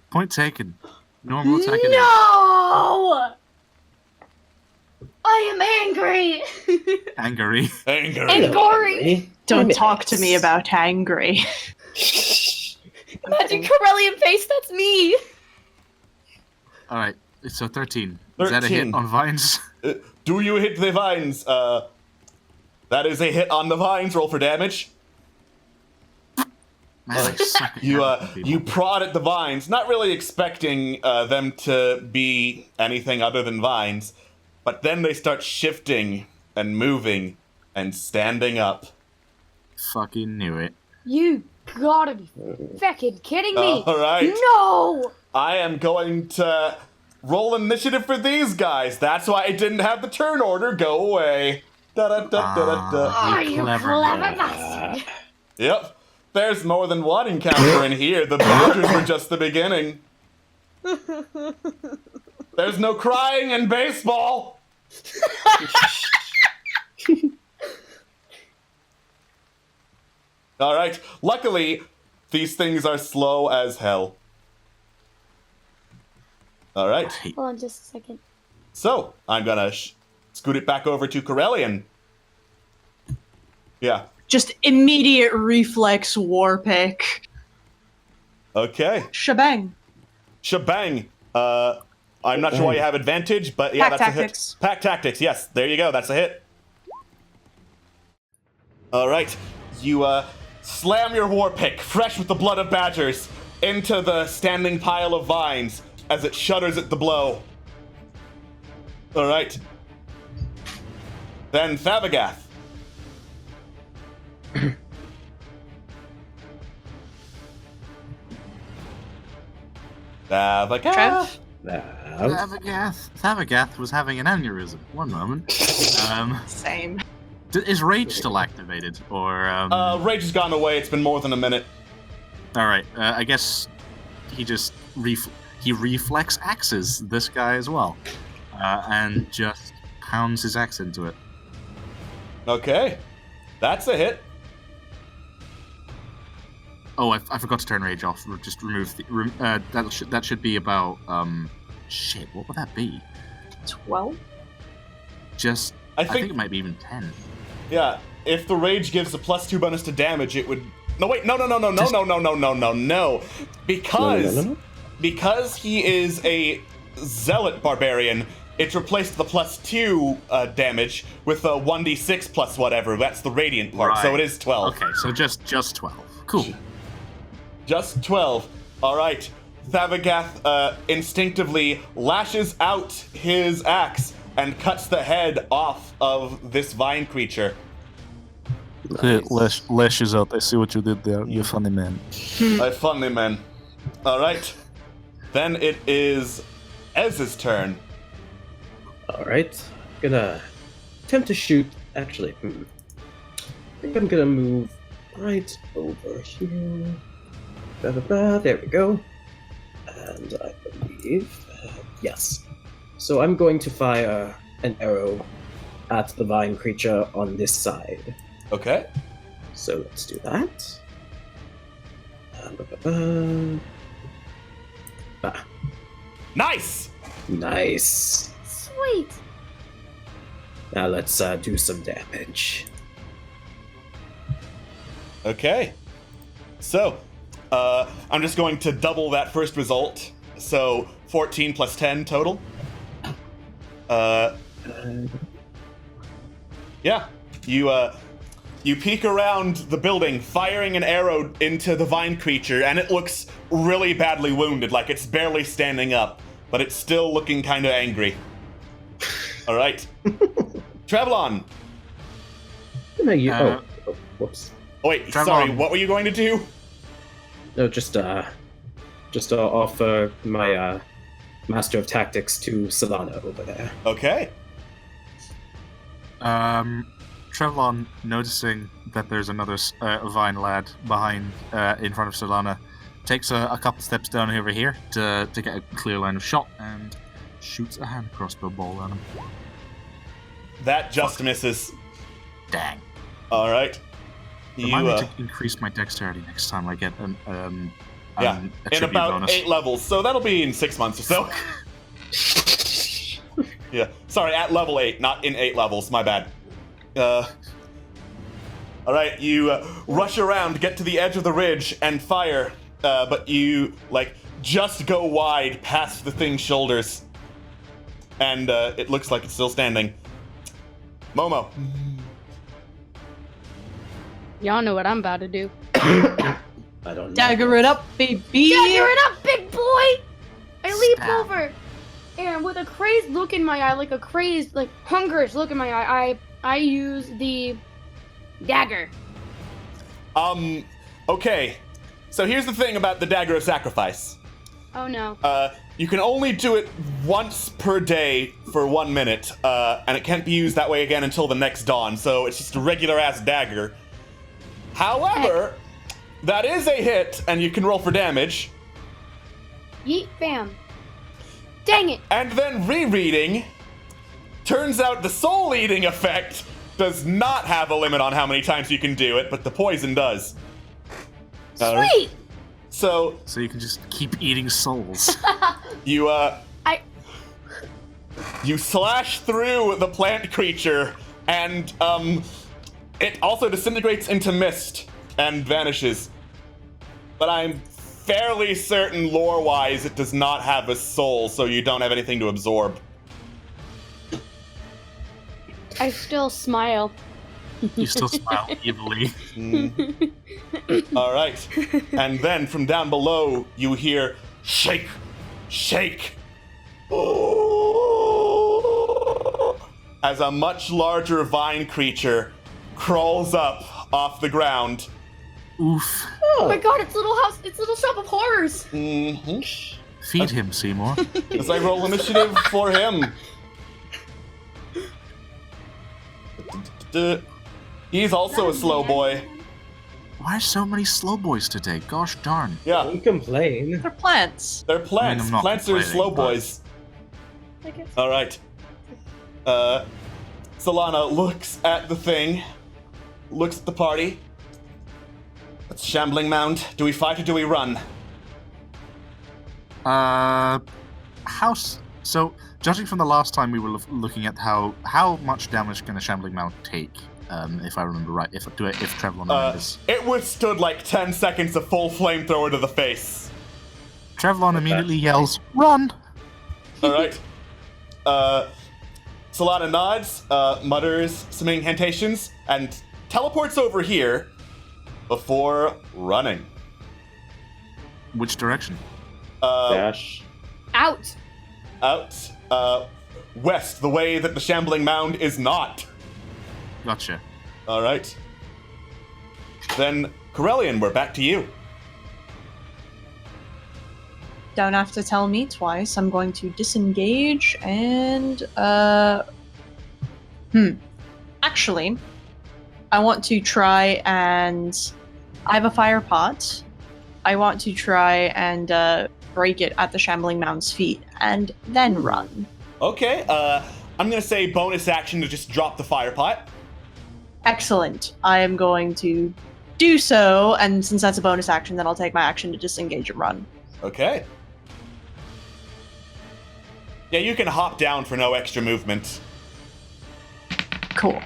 Point taken. Normal attack. No! I am angry! Angry. Angry! Don't talk to me about angry. Imagine Corellian face, that's me! Alright, so 13. Is that a hit 13. on vines? Do you hit the vines? That is a hit on the vines. Roll for damage. Man, I suck at helping people. You prod at the vines, not really expecting them to be anything other than vines, but then they start shifting and moving and standing up. Fucking knew it. You gotta be feckin' kidding me! All right. No! I am going to roll initiative for these guys. That's why I didn't have the turn order. Go away. Da-da-da-da-da-da. Are you clever clever boy. bastard? Yep. There's more than one encounter in here. The badgers were just the beginning. There's no crying in baseball. All right. Luckily, these things are slow as hell. All right. Hold on just a second. So, I'm gonna scoot it back over to Corellian. Yeah. Just immediate reflex war pick. Okay. Shebang. Shebang. I'm not sure why you have advantage, but yeah, Pack that's tactics. a hit. Pack tactics, yes. There you go. That's a hit. All right. You slam your war pick, fresh with the blood of badgers, into the standing pile of vines as it shudders at the blow. All right. Then Thabagath. Thabagath. Thabagath was having an aneurysm. One moment. Same. Is Rage still activated? Or, Rage has gone away. It's been more than a minute. Alright, I guess he just he reflex axes this guy as well. And just pounds his axe into it. Okay. That's a hit. Oh, I forgot to turn Rage off. Just remove the... that should be about... shit, what would that be? 12? Just... I think it might be even 10. Yeah, if the Rage gives a +2 bonus to damage, it would... No, wait, no. Because he is a Zealot Barbarian, it's replaced the +2 damage with a 1d6 plus whatever. That's the Radiant part, so it is 12. Okay, so just 12. Cool. Just 12. Alright. Thabagath instinctively lashes out his axe and cuts the head off of this vine creature. Nice. Lashes out. I see what you did there. You funny man. A funny man. Alright. Then it is Ez's turn. Alright. Gonna attempt to shoot. Actually, I think I'm gonna move right over here. There we go. And I believe, yes. So I'm going to fire an arrow at the vine creature on this side. Okay. So let's do that. Nice! Nice. Sweet. Now let's do some damage. Okay. So, I'm just going to double that first result. So, 14 plus 10 total. Yeah. You peek around the building, firing an arrow into the vine creature, and it looks really badly wounded, like it's barely standing up, but it's still looking kind of angry. All right. Travelon. Whoops. Oh, wait, Travelon. sorry, what were you going to do? No, just offer my Master of Tactics to Solana over there. Okay. Trevlon, noticing that there's another vine lad behind, in front of Solana, takes a couple steps down over here to get a clear line of shot and shoots a hand crossbow ball at him. That just misses. Dang. All right. Remind me to increase my dexterity next time I get a in tribute about bonus. 8 levels, so that'll be in 6 months or so. Yeah, sorry, at level 8, not in 8 levels, my bad. Alright, you rush around, get to the edge of the ridge, and fire, but you, just go wide past the thing's shoulders. And it looks like it's still standing. Momo. Y'all know what I'm about to do. I don't know. Dagger it up, baby! Dagger it up, big boy! I leap Stab. over, and with a crazed look in my eye, like a crazed, hungerish look in my eye, I use the dagger. Okay. So here's the thing about the Dagger of Sacrifice. Oh no. You can only do it once per day for 1 minute, and it can't be used that way again until the next dawn, so it's just a regular-ass dagger. However, that is a hit, and you can roll for damage. Yeet, bam. Dang it. And then rereading, turns out the soul-eating effect does not have a limit on how many times you can do it, but the poison does. Sweet. So you can just keep eating souls. you you slash through the plant creature, and it also disintegrates into mist and vanishes. But I'm fairly certain lore-wise it does not have a soul, so you don't have anything to absorb. I still smile. You still smile evilly. All right. And then from down below, you hear shake, shake. As a much larger vine creature crawls up off the ground. Oof. Oh my god, it's Little House, it's Little Shop of Horrors. Mm-hmm. Feed him, Seymour. As I roll initiative for him. He's also a slow boy. Why so many slow boys today? Gosh darn. Yeah, Don't complain. They're plants. they're plants. I'm not Plants are complaining, slow but- boys. I guess. All right. Solana looks at the thing, looks at the party. That's Shambling Mound. Do we fight or do we run? So, judging from the last time we were looking at how much damage can a Shambling Mount take, if I remember right, if Trevlon is... It withstood like 10 seconds of full flamethrower to the face. Trevlon immediately yells, "Run!" All right. Solana nods, mutters some incantations, and teleports over here before running. Which direction? Dash. Out. Out, west, the way that the Shambling Mound is not. Gotcha. All right. Then, Corellian, we're back to you. Don't have to tell me twice. I'm going to disengage and Actually, I want to try and I have a fire pot. I want to try and break it at the Shambling Mound's feet and then run. Okay, I'm gonna say bonus action to just drop the fire pot. Excellent. I am going to do so, and since that's a bonus action, then I'll take my action to disengage and run. Okay. Yeah, you can hop down for no extra movement. Cool.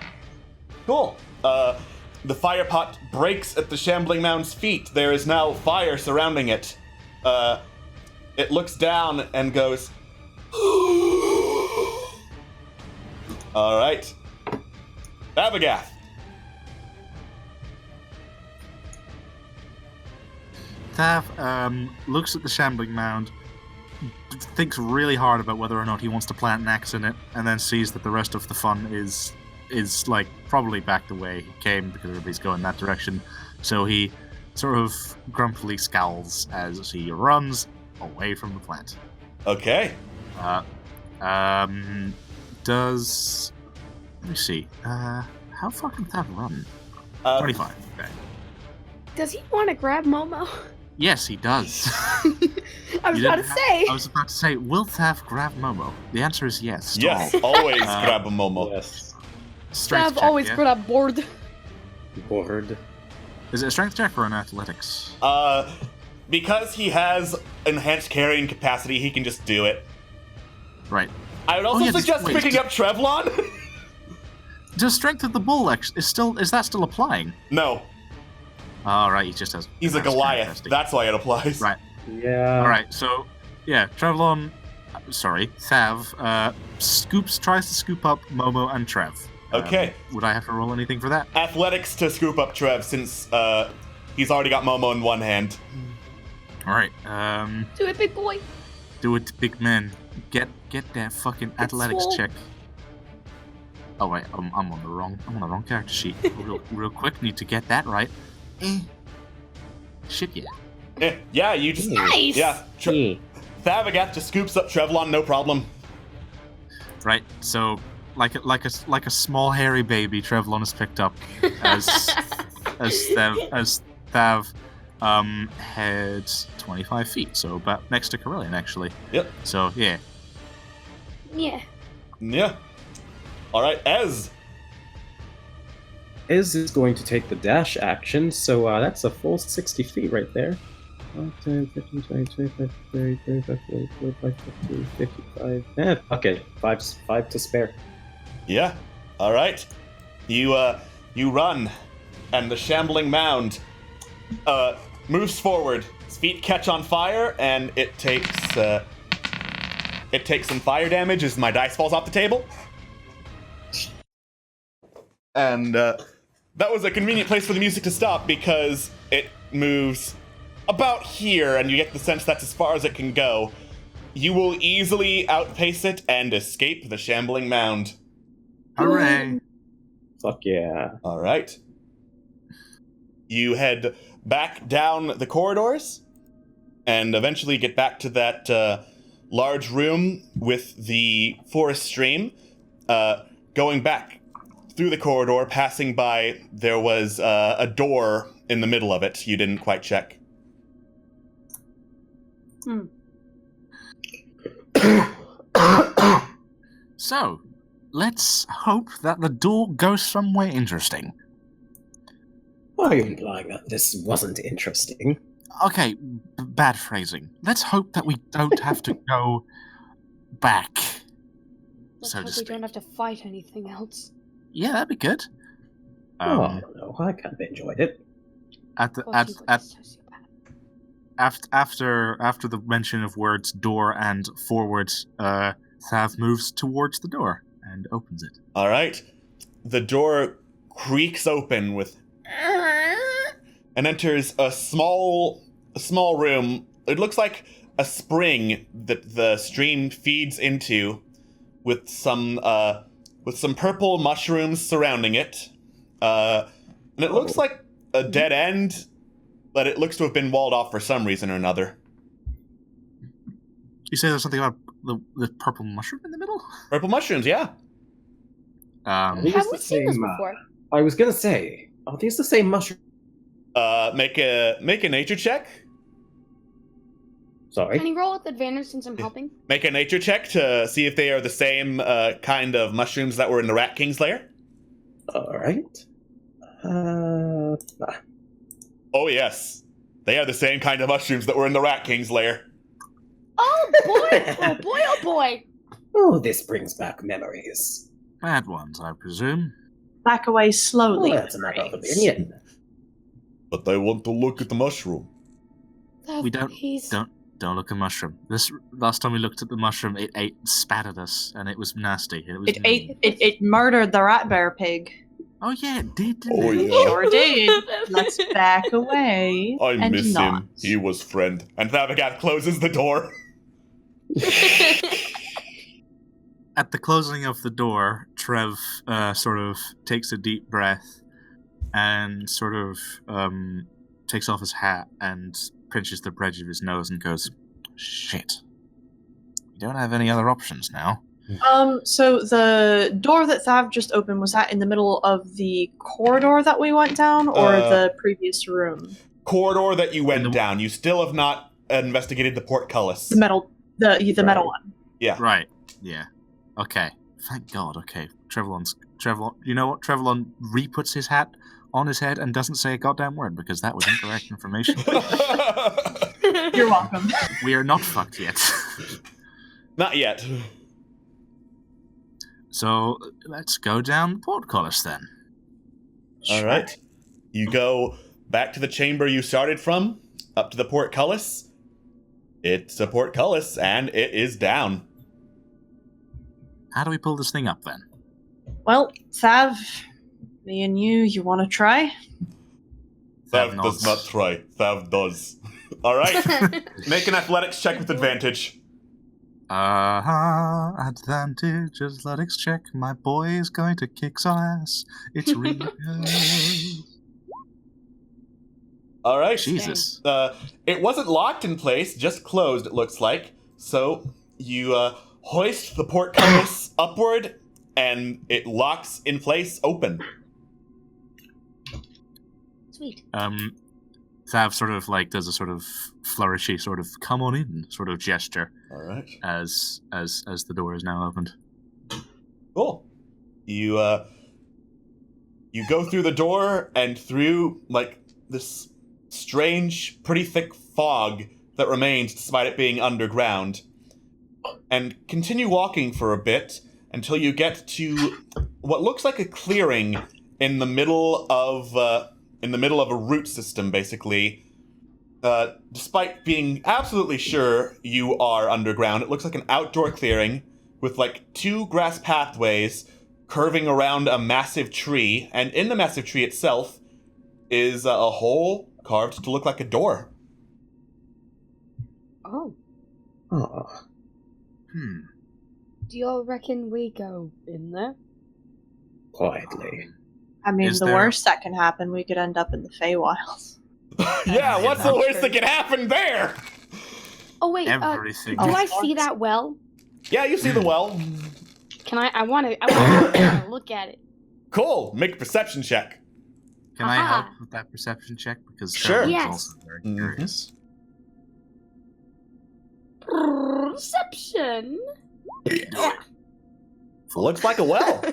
Cool. The fire pot breaks at the Shambling Mound's feet. There is now fire surrounding it. It looks down and goes... All right. Abagath. Thav looks at the Shambling Mound, thinks really hard about whether or not he wants to plant an axe in it, and then sees that the rest of the fun is like probably back the way he came because everybody's going that direction. So he sort of grumpily scowls as he runs away from the plant. Okay. Let me see. How far can Thav run? 25. Okay. Does he want to grab Momo? Yes, he does. I was about to say. I was about to say, will Thav grab Momo? The answer is yes. Yes, Stall. always grab a Momo. Yes. Strength I've check, always yeah? got bored. Bored. Is it a strength check or an athletics? Because he has enhanced carrying capacity, he can just do it. Right. I would also yeah, suggest wait, picking up Trevlon. Does strength of the bull is that still applying? No, All right, he just has. he's a advanced Goliath. characteristic. That's why it applies. Right. Yeah. All right. So yeah, Thav tries to scoop up Momo and Trev. Okay. Would I have to roll anything for that? Athletics to scoop up Trev since he's already got Momo in one hand. All right. Do it, big boy. Do it, big man. Get that fucking athletics swole. check. Oh wait, I'm on the wrong character sheet. real quick, need to get that right. Shit, yeah. Yeah, you just Nice. yeah. Thavagath just scoops up Trevlon, no problem. Right. So, like a small hairy baby, Trevlon is picked up as Thav heads 25 feet, so about next to Corellian actually. Yep. So yeah. Yeah. Yeah. All right, Ez. Ez is going to take the dash action, so that's a full 60 feet right there. 10, 15, 20, 25, 30, 35, 40, 45, 50, 55. Okay, five to spare. Yeah. All right. You run, and the Shambling Mound moves forward, Its feet catch on fire, and it takes some fire damage as my dice falls off the table. And that was a convenient place for the music to stop because it moves about here, and you get the sense that's as far as it can go. You will easily outpace it and escape the shambling mound. Hooray! Fuck yeah. All right. You head back down the corridors and eventually get back to that large room with the forest stream. Going back through the corridor, passing by, there was a door in the middle of it. You didn't quite check. So, let's hope that the door goes somewhere interesting. Why are you implying that this wasn't interesting? Okay, bad phrasing. Let's hope that we don't have to go back, Let's so hope to we speak. don't have to fight anything else. Yeah, that'd be good. Oh, no, I kind of enjoyed it. At the Well, you were at a sociopath. after the mention of words door and forward, Thav moves towards the door and opens it. All right. The door creaks open with and enters a small room. It looks like a spring that the stream feeds into, with some purple mushrooms surrounding it. And it looks like a dead end, but it looks to have been walled off for some reason or another. You say there's something about the purple mushroom in the middle? Purple mushrooms, yeah. Are these Have the we seen this same, before? I was gonna say, are these the same mushroom? Make a nature check. Sorry. Can he roll with advantage since I'm helping? Make a nature check to see if they are the same kind of mushrooms that were in the Rat King's lair. Alright. Oh yes, they are the same kind of mushrooms that were in the Rat King's lair. Oh boy! Oh boy! Oh boy! Oh, this brings back memories. Bad ones, I presume. Back away Oh, slowly. that's a matter of opinion. But they want to look at the mushroom. We don't He's... don't look at mushroom. This last time we looked at the mushroom, it spat at us, and it was nasty. It was It mean. ate. It murdered the rat bear pig. Oh yeah, it did. Didn't Oh, it? yeah. Sure did. Let's back away. I and miss not. him. He was friend. And Thavagat closes the door. At the closing of the door, Trev sort of takes a deep breath and sort of takes off his hat and pinches the bridge of his nose and goes, "Shit. We don't have any other options now." So the door that Thav just opened, was that in the middle of the corridor that we went down, or the previous room? Corridor that you went the- down. You still have not investigated the portcullis. The metal metal one. Yeah. Right. Yeah. Okay. Thank God. Okay. Trevlon. You know what? Trevlon re-puts his hat on his head and doesn't say a goddamn word because that was incorrect information. You're welcome. We are not fucked yet. Not yet. So let's go down the portcullis then. All right. You go back to the chamber you started from, up to the portcullis. It's a portcullis, and it is down. How do we pull this thing up then? Well, Thav, me and you want to try? Thav nods. does not try. Thav does. All right. Make an athletics check with advantage. Advantage, athletics check. My boy is going to kick some ass. It's really good. All right. Jesus. It wasn't locked in place, just closed, it looks like. So you hoist the portcullis upward, and it locks in place open. Sweet. Thav sort of like does a sort of flourishy sort of come on in sort of gesture All right. as the door is now opened. Cool. You go through the door and through like this strange, pretty thick fog that remains despite it being underground, and continue walking for a bit until you get to what looks like a clearing in the middle of a root system, basically. despite being absolutely sure you are underground, it looks like an outdoor clearing with like 2 grass pathways curving around a massive tree, and in the massive tree itself is a hole carved to look like a door. Oh. Oh. Do y'all reckon we go in there? Quietly. I mean, Is the there- worst that can happen, we could end up in the Feywild. Yeah, what's the worst that could happen there? Oh wait, Everything. do I see that well? Yeah, you see the well. Can I want to look at it. Cool. Make a perception check. Can I Aha. help with that perception check? Because Sure. Trevor's Yes. also very Mhm. curious. Perception. Looks like a well.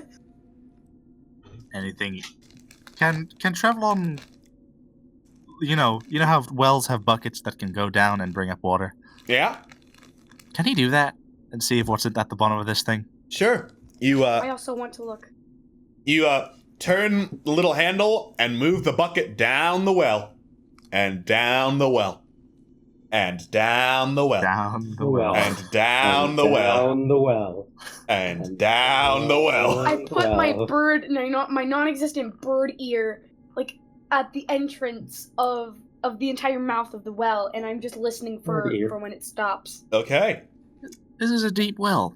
Anything? Can Trevlon? You know how wells have buckets that can go down and bring up water. Yeah, Can he do that and see if what's at the bottom of this thing? sure. You I also want to look. turn the little handle and move the bucket down the well, and down the well, and down the well, Down the Well. well. and down the well, Down the well. and down the well. I put my Well. my non-existent bird ear like at the entrance of the entire mouth of the well, and I'm just listening for Bird ear. when it stops. Okay. This is a deep well.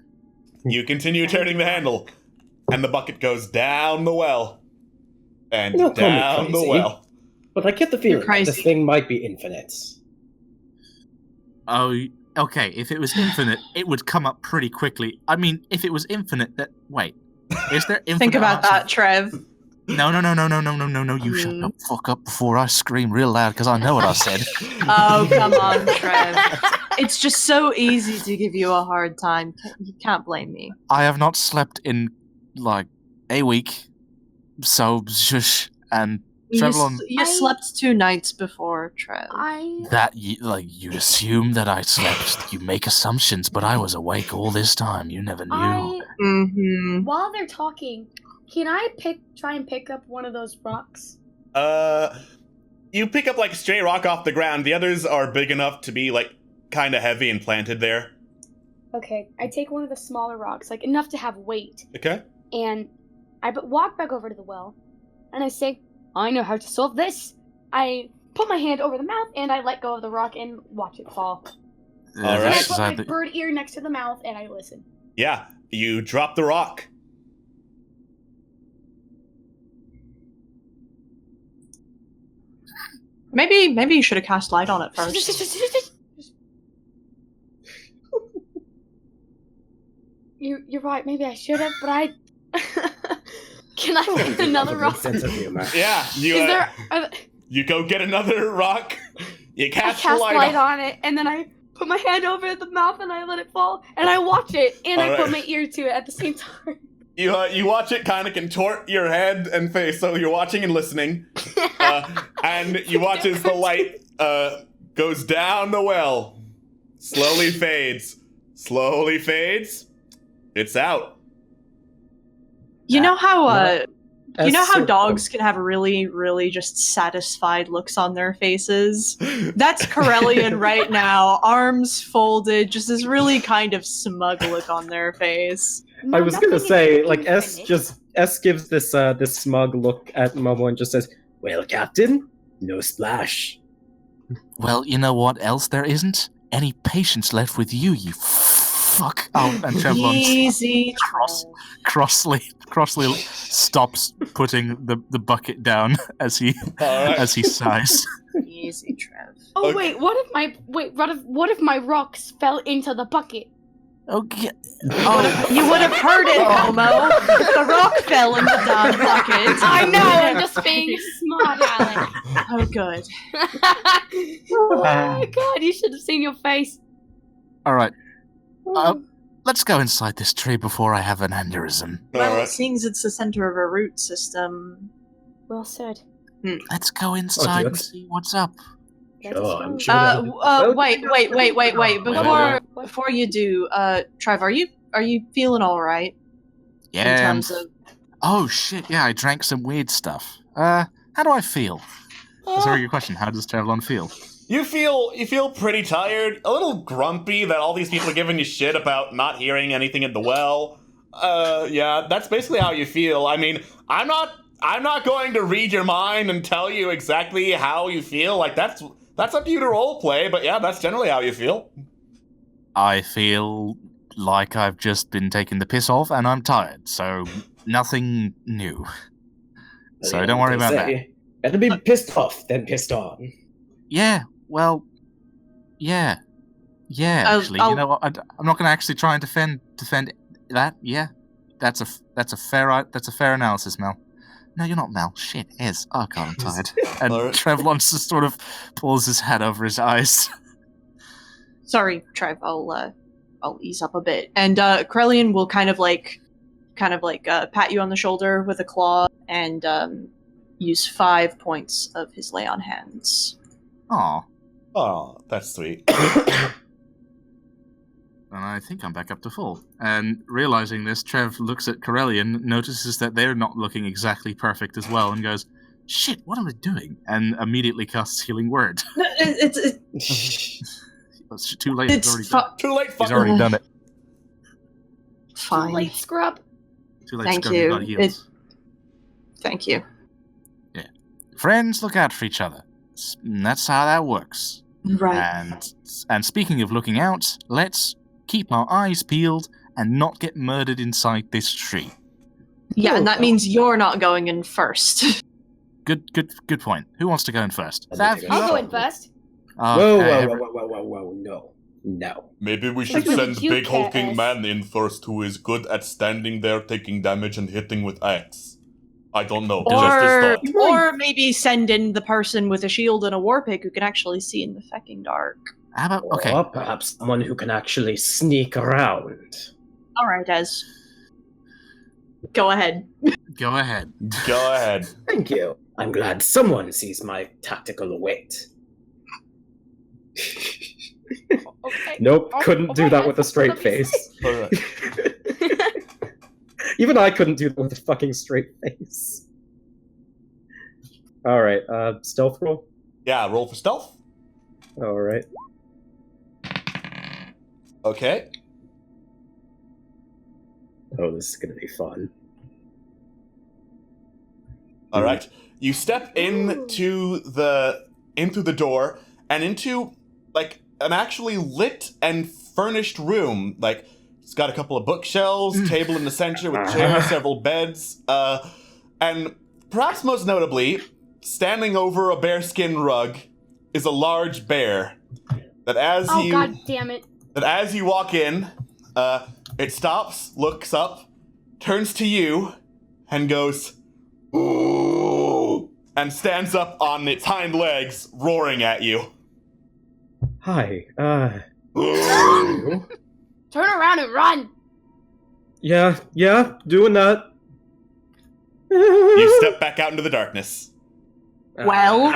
You continue turning the handle, and the bucket goes down the well, and Don't call me down the crazy. well. But I get the feeling that crazy. this thing might be infinite. Oh, okay. If it was infinite, it would come up pretty quickly. I mean, if it was infinite, that wait, is there infinite? Think about amounts that, of- Trev. No. You shut the fuck up before I scream real loud because I know what I said. Oh, come on, Trev. It's just so easy to give you a hard time. You can't blame me. I have not slept in like a week, so shush. And Trevlon, You slept 2 nights before, Trev. that you assume that I slept. You make assumptions, but I was awake all this time. You never knew. Mm-hmm. While they're talking, can I try and pick up one of those rocks? You pick up like a stray rock off the ground. The others are big enough to be like kind of heavy and planted there. Okay, I take one of the smaller rocks, like enough to have weight, Okay. and I walk back over to the well, and I say, I know how to solve this. I put my hand over the mouth, and I let go of the rock and watch it fall. All And I right. put my bird ear next to the mouth, and I listen. Yeah, you drop the rock. Maybe you should have cast light on it first. You're right. Maybe I should have, but I. Can I find another rock? Sense of humor. Yeah, you. Is there? You go get another rock. You I cast, cast the light on. on it, and then I put my hand over the mouth, and I let it fall, and I watch it, and I All put right. my ear to it at the same time. You watch it kind of contort your head and face, so you're watching and listening, and you watch as the light goes down the well, slowly fades, it's out. You know how As you know how so- dogs can have really, really just satisfied looks on their faces? That's Corellian right now, arms folded, just this really kind of smug look on their face. I was gonna Nothing say, is like infinite. S gives this this smug look at Momo and just says, "Well, Captain, no splash." Well, you know what else there isn't? Any patience left with you, you fuck. Oh, and Trevlon Easy, crossly stops putting the bucket down as he All right. as he sighs. Easy, Trev. Oh Okay. what if my rocks fell into the bucket? Okay. You would have heard it, Momo. The rock fell in the damn bucket. I know, I'm just being smart, Alex. Oh, good. Oh my god, you should have seen your face. All right. Let's go inside this tree before I have an aneurysm. Well, All right. seeing as it's the center of a root system. Well said. Let's go inside do and it. see what's up. Sure, I'm Let's sure. go. Wait. Before you do, Trev, are you feeling all right? In Yeah. terms of Oh shit! Yeah, I drank some weird stuff. How do I feel? That's a very good question. How does Trevlon feel? You feel pretty tired, a little grumpy that all these people are giving you shit about not hearing anything in the well. Yeah, that's basically how you feel. I mean, I'm not going to read your mind and tell you exactly how you feel. Like that's up to you to role play, but yeah, that's generally how you feel. I feel like I've just been taken the piss off and I'm tired, so nothing new. So don't worry about that. Better be pissed off than pissed on. Yeah, well, yeah. Actually, you know what? I'm not going to actually try and defend that. Yeah, that's a fair analysis, Mel. No, you're not Mel. Shit, Ez. Oh god, I'm tired. And Trevlon just sort of pulls his hat over his eyes. Sorry, Trev. I'll ease up a bit, and Corellian will kind of like pat you on the shoulder with a claw and use 5 points of his lay on hands. Aw. Oh, that's sweet. And I think I'm back up to full. And realizing this, Trev looks at Corellian, notices that they're not looking exactly perfect as well, and goes, "Shit, what am I doing?" And immediately casts Healing Word. No, it's too late. Too late. He's already done it. Fine. Too late, scrub. Too late. Thank Scrub, you. got heals. Thank you. Yeah. Friends look out for each other. That's how that works. Right. And speaking of looking out, let's keep our eyes peeled and not get murdered inside this tree. Yeah, and that means you're not going in first. Good point. Who wants to go in first? I'll go in first. Whoa, no. Maybe we should send Big Hulking Man in first, who is good at standing there, taking damage, and hitting with axe. I don't know. Or maybe send in the person with a shield and a war pick who can actually see in the fucking dark. How about, okay. Or perhaps someone who can actually sneak around. Alright, Ez. Go ahead. Go ahead. Thank you. I'm glad someone sees my tactical weight. Okay. Nope, couldn't do that with a straight face. Even I couldn't do that with a fucking straight face. Alright, stealth roll? Yeah, roll for stealth. Alright. Okay. Oh, this is gonna be fun. Alright. You step into the door and into like an actually lit and furnished room. Like it's got a couple of bookshelves, table in the center with chairs, several beds, and perhaps most notably, standing over a bearskin rug is a large bear. God damn it. That as you walk in, it stops, looks up, turns to you, and goes, "Ooh," and stands up on its hind legs, roaring at you. Hi, Turn around and run! Yeah, doing that. You step back out into the darkness. Well?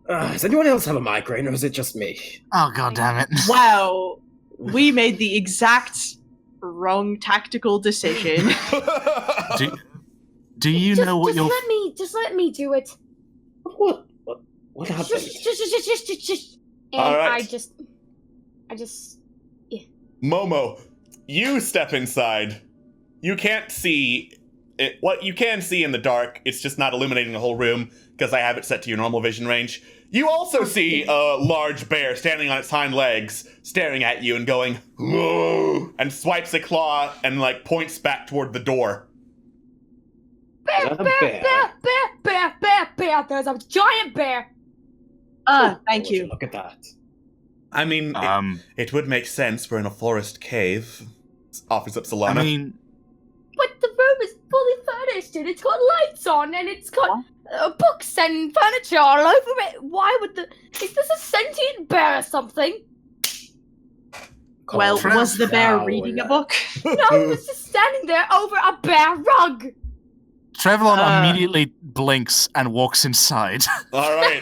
Does anyone else have a migraine, or is it just me? Oh, god damn it. Wow. We made the exact wrong tactical decision. Do you know what you're... Just let me do it. What happened? Just. And All right. I just. Yeah. Momo, you step inside. You can't see it. What you can see in the dark, it's just not illuminating the whole room because I have it set to your normal vision range. You also see a large bear standing on its hind legs, staring at you and going, "Whoa," and swipes a claw and like points back toward the door. Bear. There's a giant bear. Thank you. Look at that. I mean, it would make sense. We're in a forest cave. Offers up Solana. I mean... But the room is fully furnished and it's got lights on and it's got books and furniture all over it. Why would is this a sentient bear or something? Well, was the bear reading a book? No, it was just standing there over a bear rug. Trevlon immediately blinks and walks inside. All right.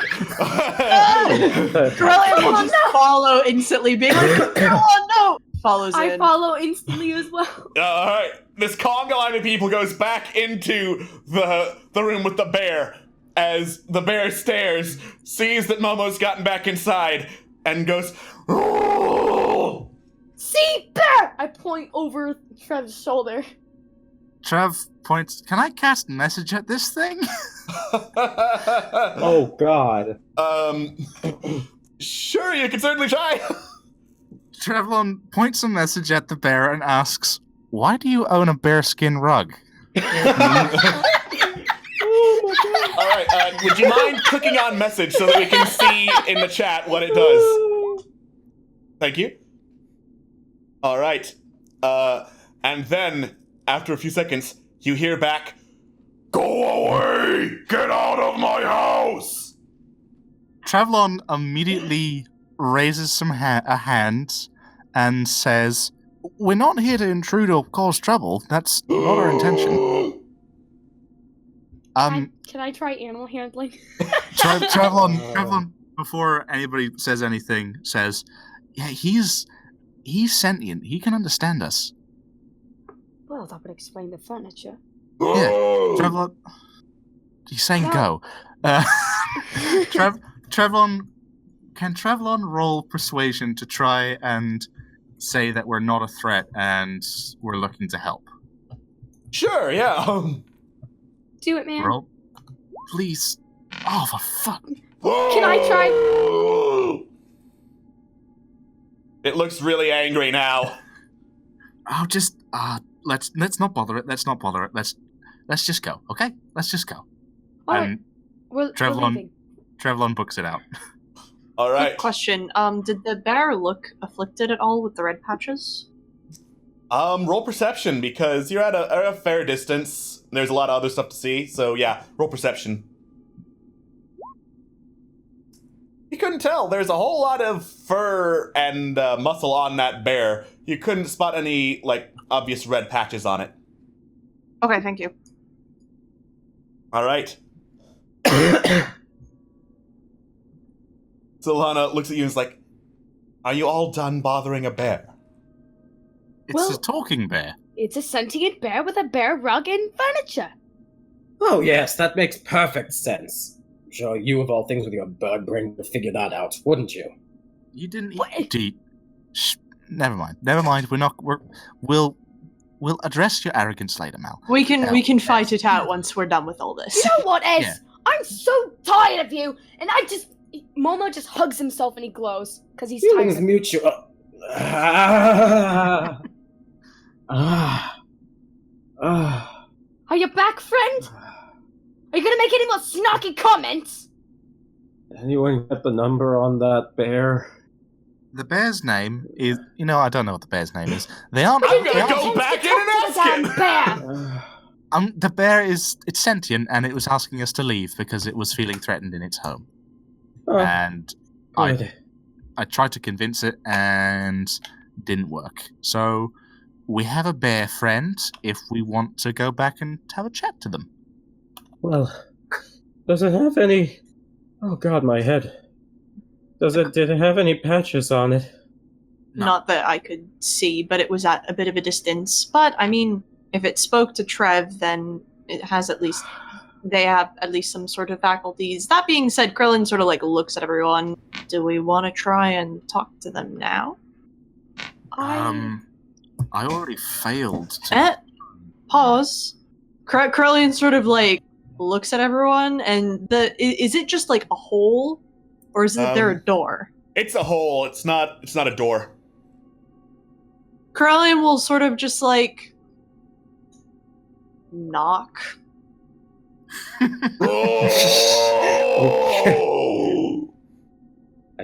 Corellian will just follow instantly, being like, "Oh no!" Follows in. I follow instantly as well. All right. This conga line of people goes back into the room with the bear. as the bear stares, sees that Momo's gotten back inside, and goes, "Oh!" See, bear! I point over Trev's shoulder. Trev points. Can I cast message at this thing? Oh God. Sure, you can certainly try. Trevlon points a message at the bear and asks, "Why do you own a bearskin rug?" All right, would you mind clicking on message so that we can see in the chat what it does? Thank you. All right. And then, after a few seconds, you hear back, "Go away! Get out of my house!" Trevlon immediately raises a hand and says, "We're not here to intrude or cause trouble. That's not our intention." Can I try animal handling? Trevlon, before anybody says anything, says, "Yeah, he's sentient. He can understand us." Well, that would explain the furniture. Yeah, Trevlon. He's saying go. Trevlon, can Trevlon roll persuasion to try and say that we're not a threat and we're looking to help? Sure, yeah. Do it, man. Roll, please. Oh, for fuck! Can I try? It looks really angry now. Oh, just let's not bother it. Let's not bother it. Let's just go. Okay, let's just go. All right. We're leaving. Trevlon books it out. All right. Quick question. Did the bear look afflicted at all with the red patches? Roll perception, because you're at a fair distance. There's a lot of other stuff to see, so yeah, roll perception. You couldn't tell. There's a whole lot of fur and muscle on that bear. You couldn't spot any, obvious red patches on it. Okay, thank you. All right. Solana looks at you and is like, "Are you all done bothering a bear?" It's a talking bear. It's a sentient bear with a bear rug and furniture. Oh yes, that makes perfect sense. I'm sure you, of all things, with your bird brain, would figure that out, wouldn't you? You didn't eat. Shh, never mind. Never mind. We'll address your arrogance later, Mal. We can fight it out once we're done with all this. You know what, Ez? Yeah. I'm so tired of you, and Momo just hugs himself and he glows because he's Feelings tired. mutual. Are you back, friend? Are you gonna make any more snarky comments? Anyone get the number on that bear? The bear's name is... I don't know what the bear's name is. They aren't... I'm gonna go back in and ask it! Bear. The bear is... It's sentient, and it was asking us to leave because it was feeling threatened in its home. And good. I tried to convince it, and didn't work. So we have a bear friend if we want to go back and have a chat to them. Well, does it have any... Oh god, my head. Did it have any patches on it? No. Not that I could see, but it was at a bit of a distance. But, I mean, if it spoke to Trev, then it has at least... They have at least some sort of faculties. That being said, Krillin sort of, looks at everyone. Do we want to try and talk to them now? I already failed to... Pause. Krillin sort of, looks at everyone, and is it just, a hole? Or is there a door? It's a hole. It's not a door. Krillin will sort of just, knock. I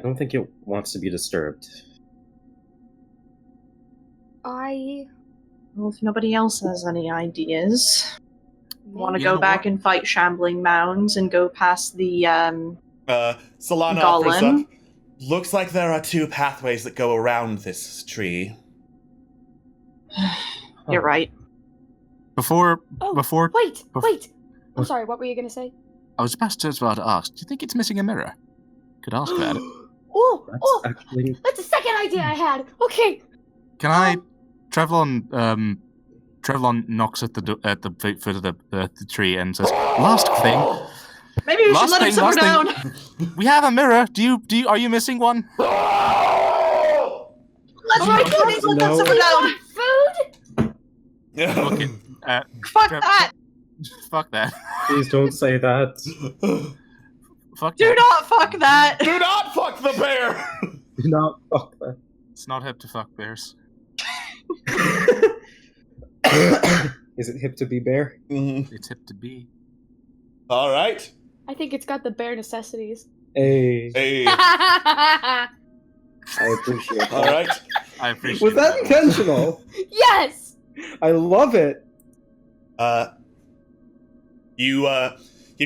don't think it wants to be disturbed. Well, if nobody else has any ideas, want to You go know back what? and fight shambling mounds and go past the Solana offers Golem. up. Looks like there are 2 pathways that go around this tree. You're right. Before... Wait. I'm sorry, what were you gonna say? I was about to ask, do you think it's missing a mirror? Could ask about it. Oh, Actually... that's the second idea I had. Okay. Can I... Trevlon knocks at the foot of the tree and says, "Last thing, Maybe we should Last let him thing, simmer down. last We have a mirror. Are you missing one? Let's try please let that simmer down. Food? Look it. Fuck that. Fuck that. Please don't say that. Fuck Do that. not fuck that. Do not fuck the bear! Do not fuck that. It's not hip to fuck bears. Is it hip to be bear? It's hip to be. All right. I think it's got the bare necessities. Hey, Hey. I appreciate that. All right. I appreciate Was that intentional? Yes! I love it. You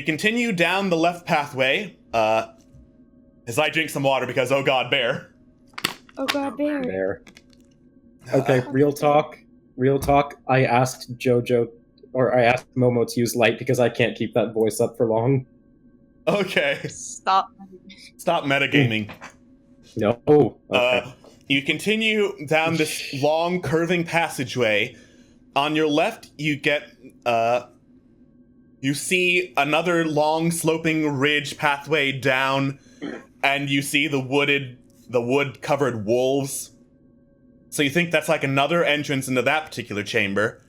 continue down the left pathway. As I drink some water because oh god, bear. Oh god, bear. Bear. Okay, real talk. Real talk. I asked Jojo, or I asked Momo to use light because I can't keep that voice up for long. Okay. Stop. Stop metagaming. No. Okay. You continue down this long curving passageway. On your left, you get you see another long sloping ridge pathway down, and you see the wood covered wolves. So you think that's like another entrance into that particular chamber.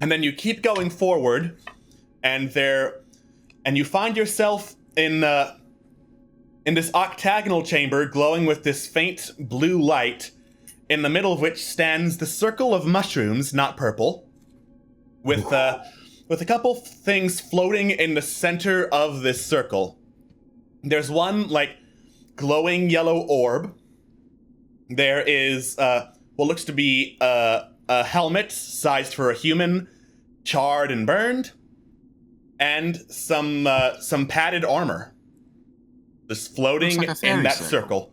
And then you keep going forward, and you find yourself in this octagonal chamber glowing with this faint blue light, in the middle of which stands the circle of mushrooms, not purple, with a couple things floating in the center of this circle. There's one like glowing yellow orb. There is what looks to be a helmet sized for a human, charred and burned, and some padded armor, just floating Looks like a fairy in that circle.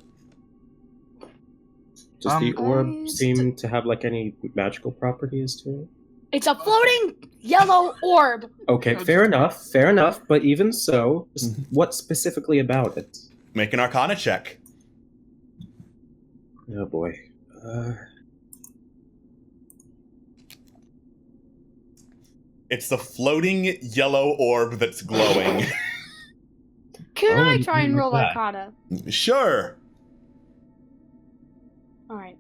Does the orb Guys, seem to have like any magical properties to it? It's a floating yellow orb. Okay, fair enough, but even so, what specifically about it? Make an Arcana check. Oh boy. It's the floating yellow orb that's glowing. Can Oh, I you try and can roll do that. Arcana? Sure. Alright.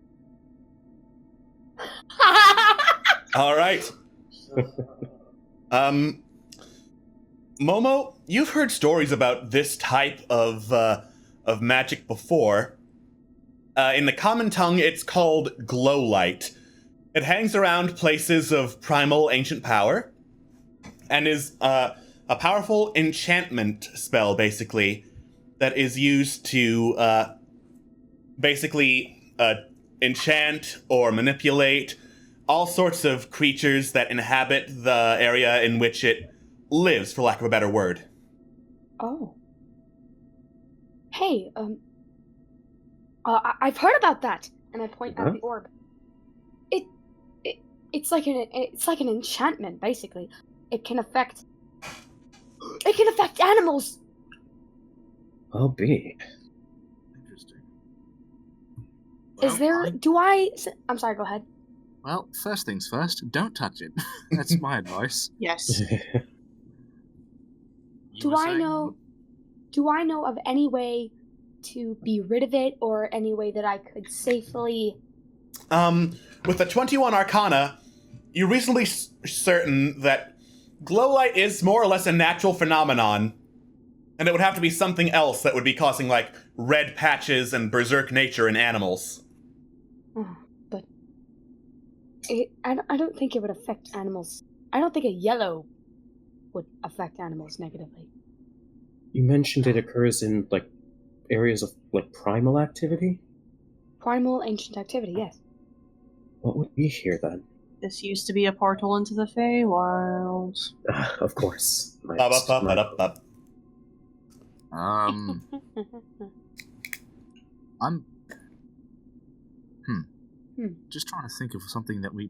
All right. Momo, you've heard stories about this type of magic before. In the common tongue, it's called glow light. It hangs around places of primal ancient power, and is a powerful enchantment spell, basically, that is used to enchant or manipulate all sorts of creatures that inhabit the area in which it lives, for lack of a better word. Oh. Hey, I've heard about that, and I point Huh? at the orb. It's like an enchantment, basically. It can affect animals. I'll be. Interesting. Is there? I'm sorry. Go ahead. Well, first things first, don't touch it. That's my advice. Yes. You Do were I saying- know? Do I know of any way to be rid of it, or any way that I could safely? With the 21 Arcana, you're reasonably certain that glow light is more or less a natural phenomenon, and it would have to be something else that would be causing, like, red patches and berserk nature in animals. But I don't think it would affect animals. I don't think a yellow would affect animals negatively. You mentioned it occurs in like areas of like primal activity. Primal ancient activity, yes. What would be here then? This used to be a portal into the Feywild. Of course. Ba-ba-ba-ba-da-ba. I'm. Just trying to think of something that what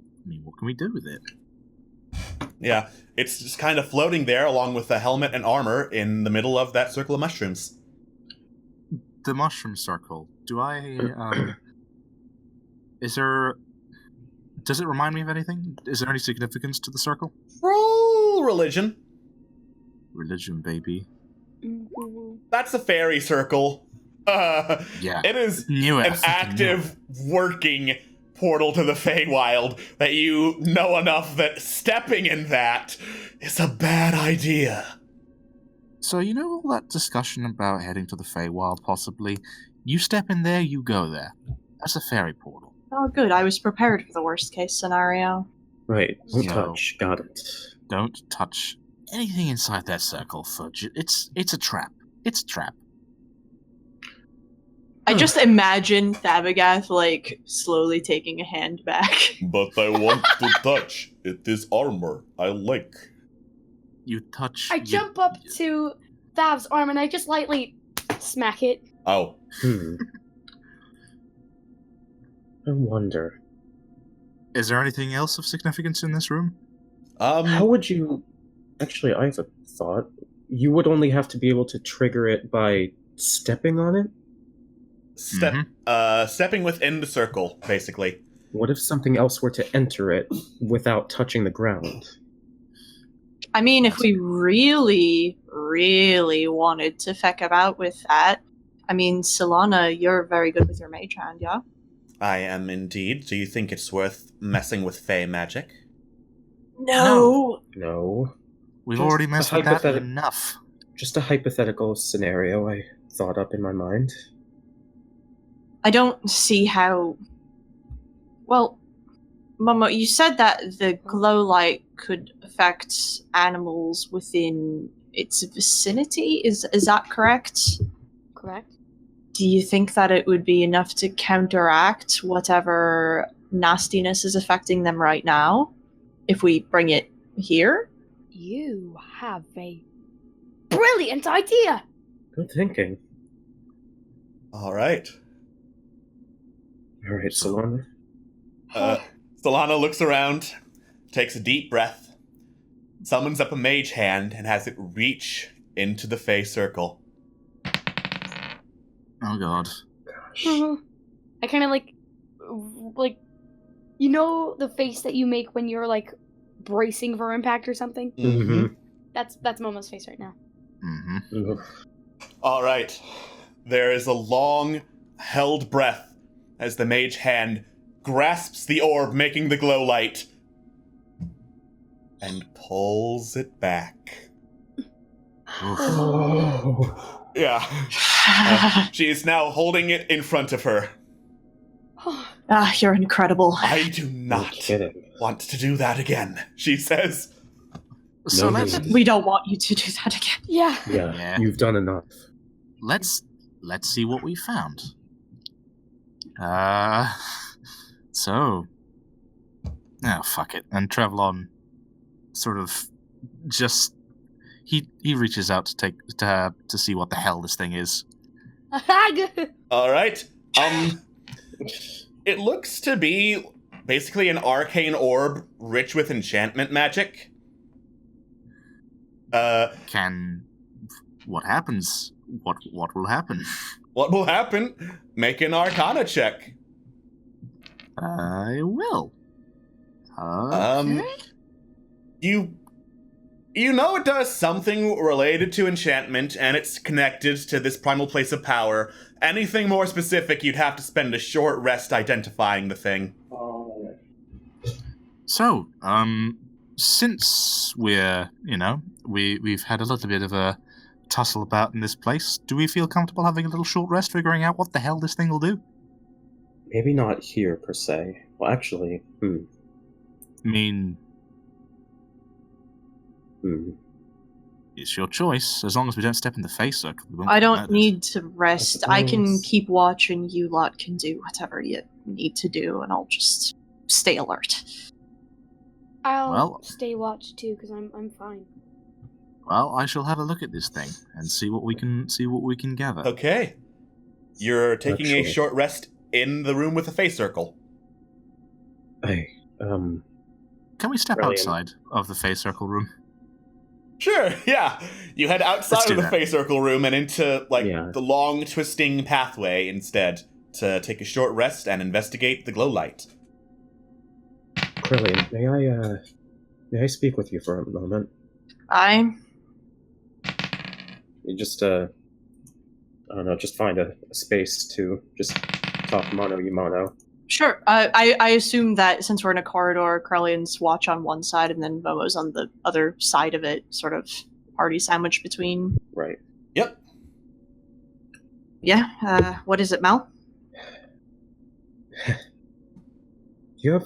can we do with it? Yeah, it's just kind of floating there along with the helmet and armor in the middle of that circle of mushrooms. The mushroom circle. Does it remind me of anything? Is there any significance to the circle? Roll religion. religion, baby. That's a fairy circle. Yeah. It is Knew it. I an fucking active, working portal to the Feywild that you know enough that stepping in that is a bad idea. So, you know all that discussion about heading to the Feywild, possibly? You step in there, you go there. That's a fairy portal. Oh, good. I was prepared for the worst case scenario. Right. Don't So- touch. Got it. Don't touch anything inside that circle, Fudge. It's a trap. It's a trap. I just imagine Thabagath, like, slowly taking a hand back. But I want to touch. It is armor. I like. You touch... I jump up to Thav's arm and I just lightly smack it. Oh. I wonder. Is there anything else of significance in this room? How would you... Actually, I have a thought. You would only have to be able to trigger it by stepping on it? Stepping within the circle, basically. What if something else were to enter it without touching the ground? I mean, if we really, really wanted to feck about with that, I mean, Solana, you're very good with your mage hand, yeah? I am indeed. Do you think it's worth messing with Fey magic? No! No. We've Just already a messed with that hypothetical- enough. Just a hypothetical scenario I thought up in my mind. I don't see how... Well, Momo, you said that the glow light could affect animals within its vicinity. Is that correct? Correct. Do you think that it would be enough to counteract whatever nastiness is affecting them right now if we bring it here? You have a brilliant idea! Good thinking. Alright. Alright, Solana. Solana looks around, takes a deep breath, summons up a mage hand, and has it reach into the Fey circle. Oh god. I kind of like, you know the face that you make when you're like bracing for impact or something? Mm-hmm. That's Momo's face right now. Mm-hmm. Alright. There is a long, held breath as the mage hand grasps the orb making the glow light and pulls it back. Oh. Yeah. She is now holding it in front of her. Ah, you're incredible. I do No not kidding. want to do that again, she says. So No let's need. We don't want you to do that again. Yeah. Yeah, Yeah. you've done enough. let's see what we found. So, oh fuck it. And Trevlon sort of just he reaches out to take to see what the hell this thing is. All right. It looks to be basically an arcane orb rich with enchantment magic. What happens? What will happen? What will happen? Make an Arcana check. I will. You know it does something related to enchantment, and it's connected to this primal place of power. Anything more specific, you'd have to spend a short rest identifying the thing. So, since we're, we've had a little bit of a tussle about in this place, do we feel comfortable having a little short rest figuring out what the hell this thing will do? Maybe not here, per se. Well, actually, I mean, it's your choice. As long as we don't step in the face circle. We won't I get don't murdered. need to rest. I can suppose. keep watch and you lot can do whatever you need to do and I'll just stay alert. I'll Well- stay watch too because I'm fine. Well, I shall have a look at this thing and see what we can gather. Okay. You're taking a Actually- short rest in the room with the face circle. Can we step Brilliant. outside of the face circle room? Sure, yeah. You head Let's outside do of the that. face circle room and into, Yeah. the long, twisting pathway instead to take a short rest and investigate the glow light. Krillin, may I speak with you for a moment? You just, I don't know, just find a space to just talk mono y mono. Sure. I assume that since we're in a corridor, Krellian's watch on one side and then Momo's on the other side of it, sort of party sandwich between. Right. Yep. Yeah. What is it, Mel? Do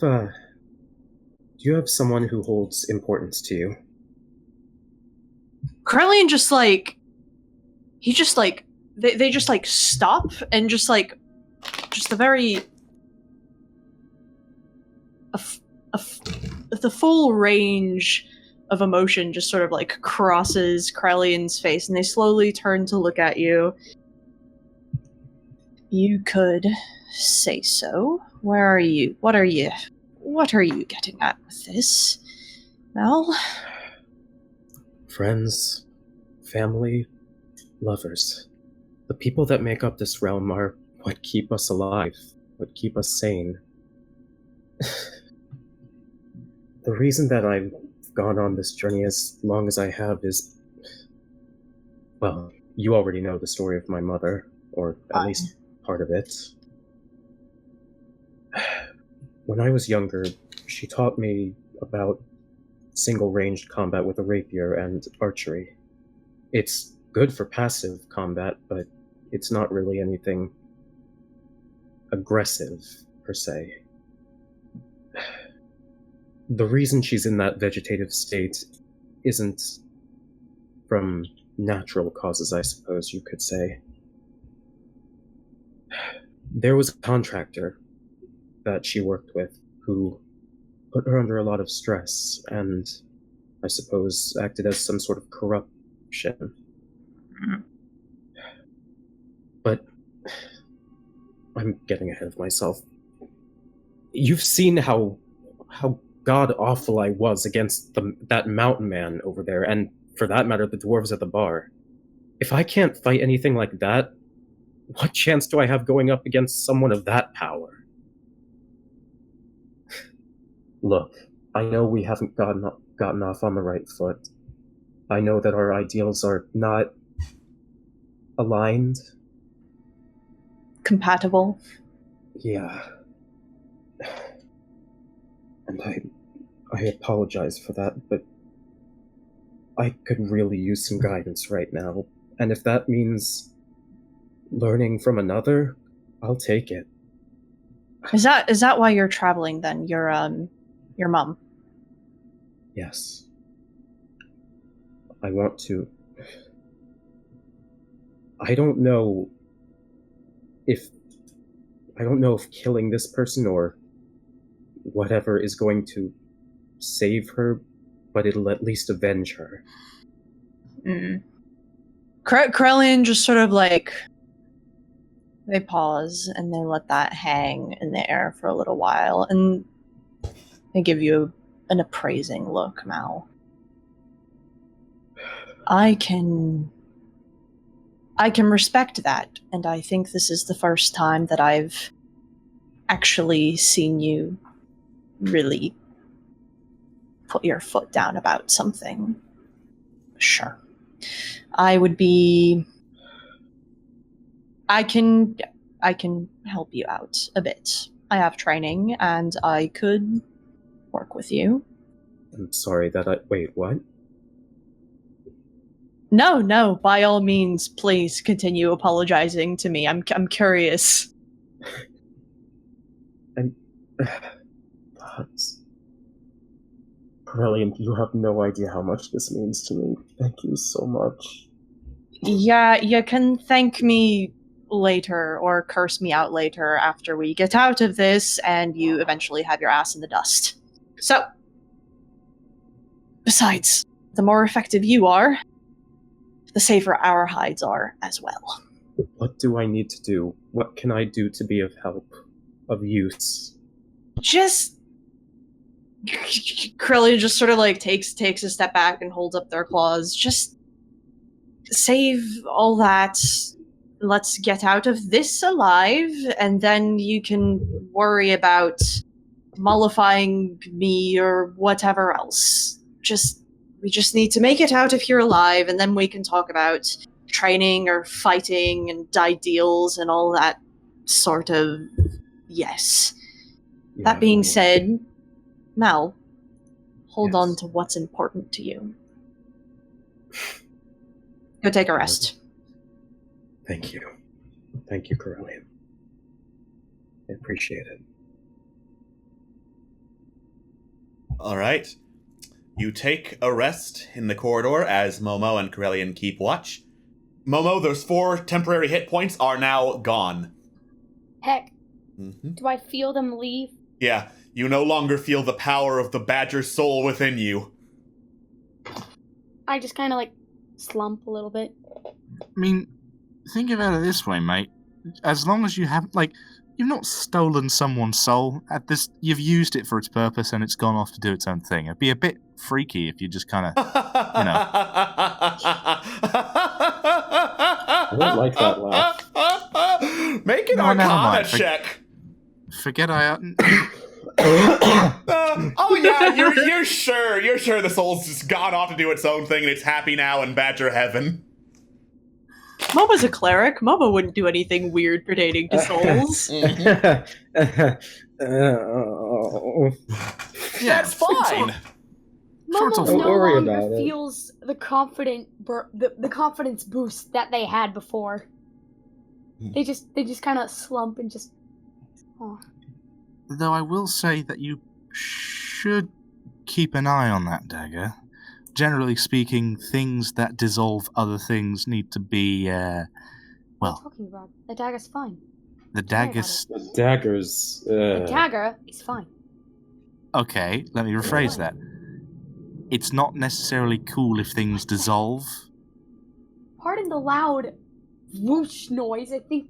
you have someone who holds importance to you? Krellian just like, he just like, they just like stop and just like, just the very, the full range of emotion just sort of like crosses Krellian's face, and they slowly turn to look at you. You could say so. Where are you? What are you getting at with this, Mel? Friends, family, lovers. The people that make up this realm are what keep us alive, what keep us sane. The reason that I've gone on this journey as long as I have is, well, you already know the story of my mother, or at least part of it. When I was younger, she taught me about single-ranged combat with a rapier and archery. It's good for passive combat, but it's not really anything aggressive, per se. The reason she's in that vegetative state isn't from natural causes, I suppose you could say. There was a contractor that she worked with who put her under a lot of stress and, I suppose, acted as some sort of corruption. But I'm getting ahead of myself. You've seen how god-awful I was against that mountain man over there, and for that matter, the dwarves at the bar. If I can't fight anything like that, what chance do I have going up against someone of that power? Look, I know we haven't gotten off on the right foot. I know that our ideals are not aligned. Compatible. Yeah. And I apologize for that, but I could really use some guidance right now. And if that means learning from another, I'll take it. Is that why you're traveling then? Your mom? Yes. I want to... I don't know if killing this person or whatever is going to save her, but it'll at least avenge her. Krellian just sort of like, they pause and they let that hang in the air for a little while, and they give you an appraising look, Mal. I can respect that, and I think this is the first time that I've actually seen you really put your foot down about something. Sure. I can help you out a bit. I have training, and I could work with you. I'm sorry wait, what? No, by all means, please continue apologizing to me. I'm curious. Brilliant, you have no idea how much this means to me. Thank you so much. Yeah, you can thank me later or curse me out later after we get out of this and you eventually have your ass in the dust. So, besides, the more effective you are, the safer our hides are as well. What do I need to do? What can I do to be of help? Of use? Just... Krillin just sort of like takes a step back and holds up their claws. Just save all that. Let's get out of this alive, and then you can worry about mollifying me or whatever else. We just need to make it out of here alive, and then we can talk about training or fighting and ideals and all that sort of yes. That being said, Mel, hold on to what's important to you. Go take a rest. Thank you. Thank you, Corellian. I appreciate it. All right. You take a rest in the corridor as Momo and Corellian keep watch. Momo, those 4 temporary hit points are now gone. Heck, Mm-hmm. do I feel them leave? Yeah, you no longer feel the power of the badger's soul within you. I just kind of like slump a little bit. I mean, think about it this way, mate. As long as you haven't, like, you've not stolen someone's soul. You've used it for its purpose, and it's gone off to do its own thing. It'd be a bit freaky if you just kind of, I don't like that laugh. Make an Arcana check. Forget I. Oh yeah, you're sure the soul's just gone off to do its own thing, and it's happy now in Badger Heaven. Momo's a cleric. Momo wouldn't do anything weird pertaining to souls. That's fine. Momo Don't no worry longer about it. feels the the confidence boost that they had before. They just kind of slump and just. Oh. Though I will say that you should keep an eye on that dagger. Generally speaking, things that dissolve other things need to be, What are you talking about? The dagger's fine. the dagger's... The daggers. The dagger is fine. Okay, let me rephrase that. It's not necessarily cool if things dissolve. Pardon the loud whoosh noise. I think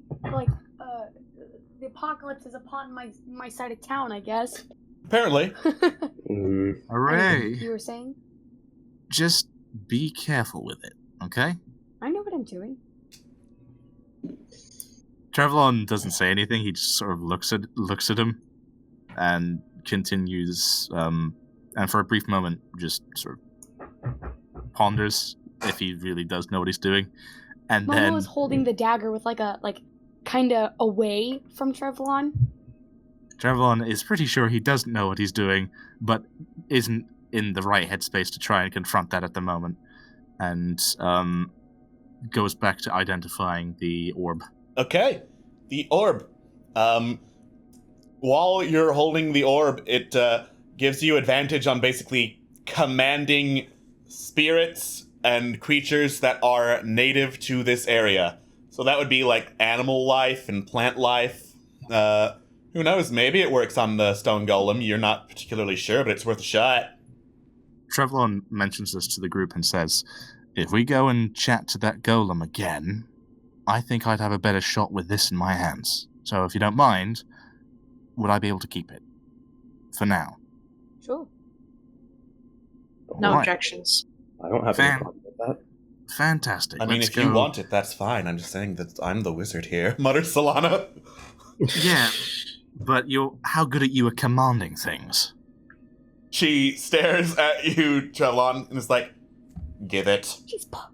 the apocalypse is upon my side of town, I guess. Apparently. Hooray! You were saying? Just be careful with it, okay? I know what I'm doing. Trevlon doesn't say anything. He just sort of looks at him and continues, and for a brief moment, just sort of ponders if he really does know what he's doing, and Momo then is holding the dagger with kind of away from Trevlon. Trevlon is pretty sure he doesn't know what he's doing, but isn't in the right headspace to try and confront that at the moment, and goes back to identifying the orb. Okay, the orb. While you're holding the orb, it gives you advantage on basically commanding spirits and creatures that are native to this area. So that would be like animal life and plant life. Who knows, maybe it works on the stone golem. You're not particularly sure, but it's worth a shot. Trevlon mentions this to the group and says, if we go and chat to that golem again, I think I'd have a better shot with this in my hands. So if you don't mind, would I be able to keep it? For now. Sure. No Right. objections. I don't have any problem with that. Fantastic. I mean, Let's if go. you want it, that's fine. I'm just saying that I'm the wizard here. Mutters Solana. Yeah, but how good are you at commanding things? She stares at you, Trevlon, and is like, give it. She's part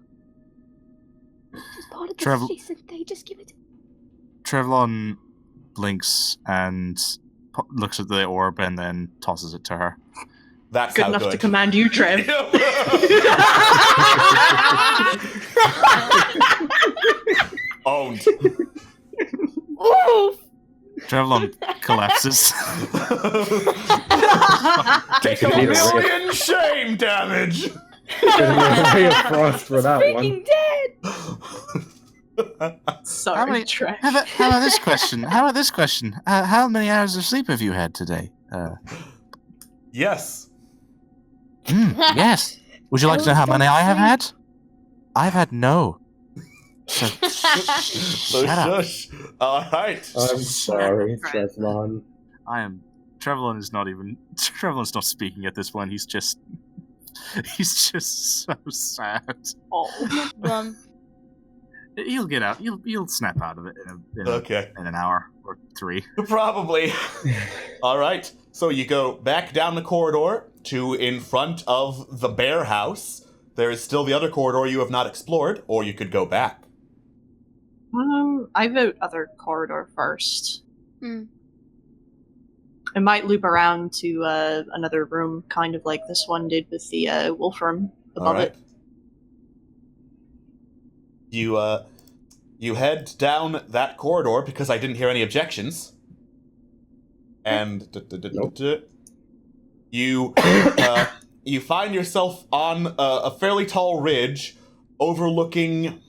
of the Trevl- chase, and they just give it. Trevlon blinks and looks at the orb and then tosses it to her. That's Good how enough good. to command you, Trev. Owned. Oof! Trevlon collapses. Take a million shame damage. Ray of Frost for that one. Freaking dead! Sorry, Trev. How about this question? How many hours of sleep have you had today? Yes. Yes. Would you like to know how many I have had? I've had no. So, So shut up. shush. All right. I'm sorry, Trevlon. Trevlon's not speaking at this point. He's just so sad. Oh. He'll get out. You'll snap out of it Okay. in an hour or 3. Probably. All right. So you go back down the corridor to in front of the bear house. there is still the other corridor you have not explored, or you could go back. I vote other corridor first. Hmm. I might loop around to another room, kind of like this one did with the wolf room above it. You head down that corridor because I didn't hear any objections. And you find yourself on a fairly tall ridge overlooking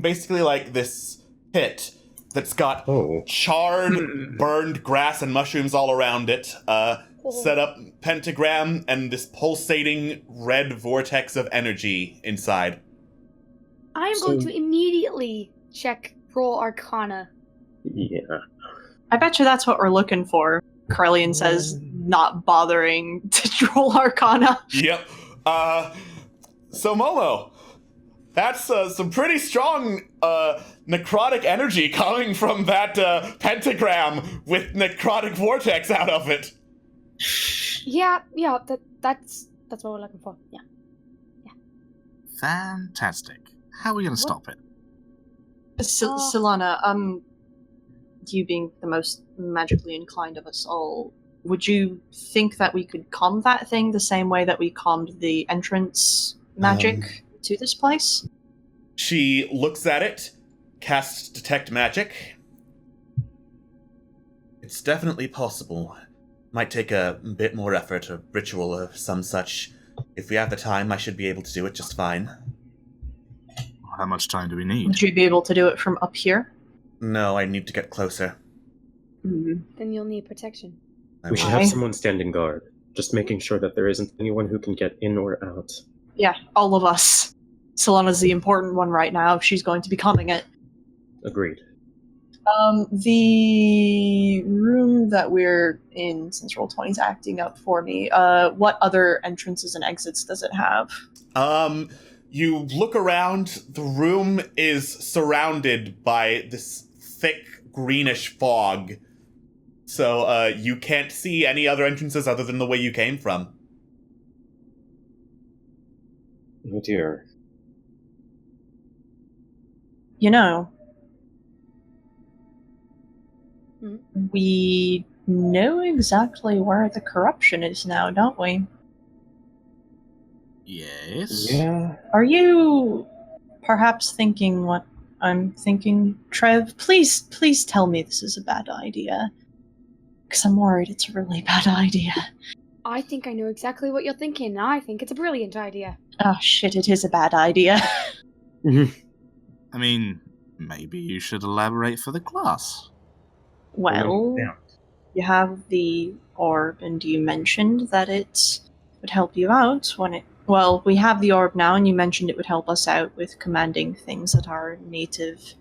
basically like this pit that's got charred, burned grass and mushrooms all around it. Set up pentagram and this pulsating red vortex of energy inside. I'm going to immediately roll Arcana. Yeah. I bet you that's what we're looking for. Corellian says, not bothering to roll Arcana. Yep. So Momo, that's some pretty strong necrotic energy coming from that pentagram with necrotic vortex out of it. Yeah, that's what we're looking for. Yeah. Fantastic. How are we going to stop it? Solana, you being the most magically inclined of us all, would you think that we could calm that thing the same way that we calmed the entrance magic to this place? She looks at it, casts Detect Magic. It's definitely possible. Might take a bit more effort, a ritual or some such. If we have the time, I should be able to do it just fine. How much time do we need? Would you be able to do it from up here? No, I need to get closer. Then you'll need protection. We should have someone standing guard, just making sure that there isn't anyone who can get in or out. Yeah, all of us. Solana's the important one right now. She's going to be calming it. Agreed. The room that we're in, since Roll20's acting up for me, what other entrances and exits does it have? You look around, the room is surrounded by this thick greenish fog. So, you can't see any other entrances other than the way you came from. Oh dear. You know, we know exactly where the corruption is now, don't we? Yes. Yeah. Are you perhaps thinking what I'm thinking, Trev? Please tell me this is a bad idea. Because I'm worried it's a really bad idea. I think I know exactly what you're thinking. I think it's a brilliant idea. Oh shit, it is a bad idea. I mean, maybe you should elaborate for the class. Well, you have the orb, and you mentioned that it would help you out when it... Well, we have the orb now, and you mentioned it would help us out with commanding things that are native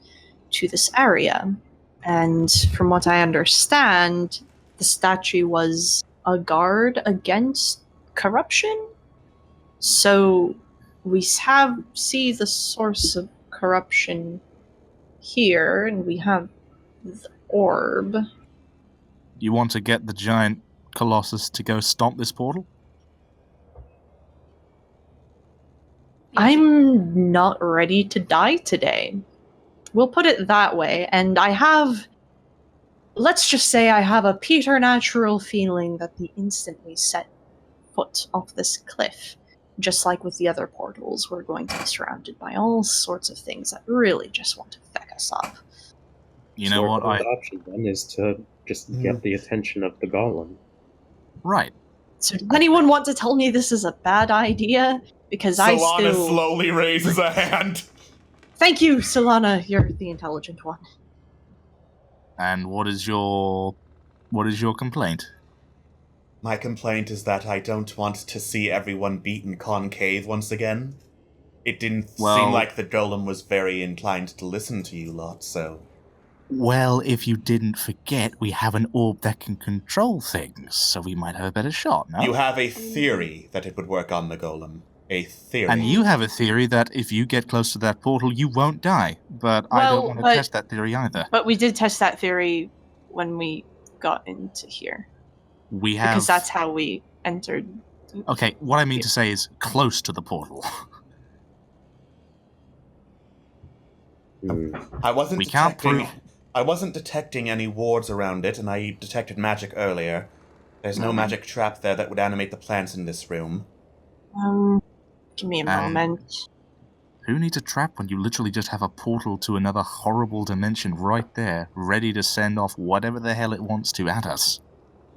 to this area. And from what I understand, the statue was a guard against corruption? So we see the source of corruption here, and we have the orb. You want to get the giant colossus to go stomp this portal? I'm not ready to die today. We'll put it that way, and I have... Let's just say I have a preternatural feeling that the instant we set foot off this cliff, just like with the other portals, we're going to be surrounded by all sorts of things that really just want to feck us up. You know what? The option then is to just get the attention of the golem. Right. So does anyone want to tell me this is a bad idea? Because Solana slowly raises a hand. Thank you, Solana. You're the intelligent one. And what is your complaint? My complaint is that I don't want to see everyone beaten concave once again. It didn't seem like the golem was very inclined to listen to you lot, so... Well, if you didn't forget, we have an orb that can control things, so we might have a better shot, no? You have a theory that it would work on the golem. A theory. And you have a theory that if you get close to that portal, you won't die. But I don't want to test that theory either. But we did test that theory when we got into here. We have... Because that's how we entered Okay, what I mean to say is close to the portal. I wasn't We can't detecting. prove- I wasn't detecting any wards around it, and I detected magic earlier. There's no magic trap there that would animate the plants in this room. Give me a And- moment. Who needs a trap when you literally just have a portal to another horrible dimension right there, ready to send off whatever the hell it wants to at us?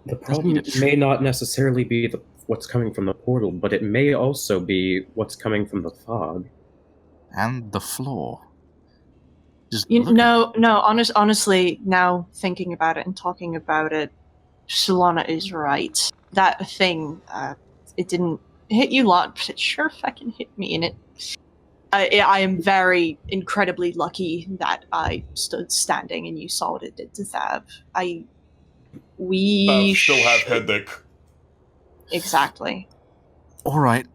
The problem may not necessarily be what's coming from the portal, but it may also be what's coming from the fog. And the floor. Just Honestly, now thinking about it and talking about it, Solana is right. That thing, it didn't hit you lot, but it sure fucking hit me, and it. I am very incredibly lucky that I stood standing and you saw what it did to Thab. We still have headache. Exactly. Alright.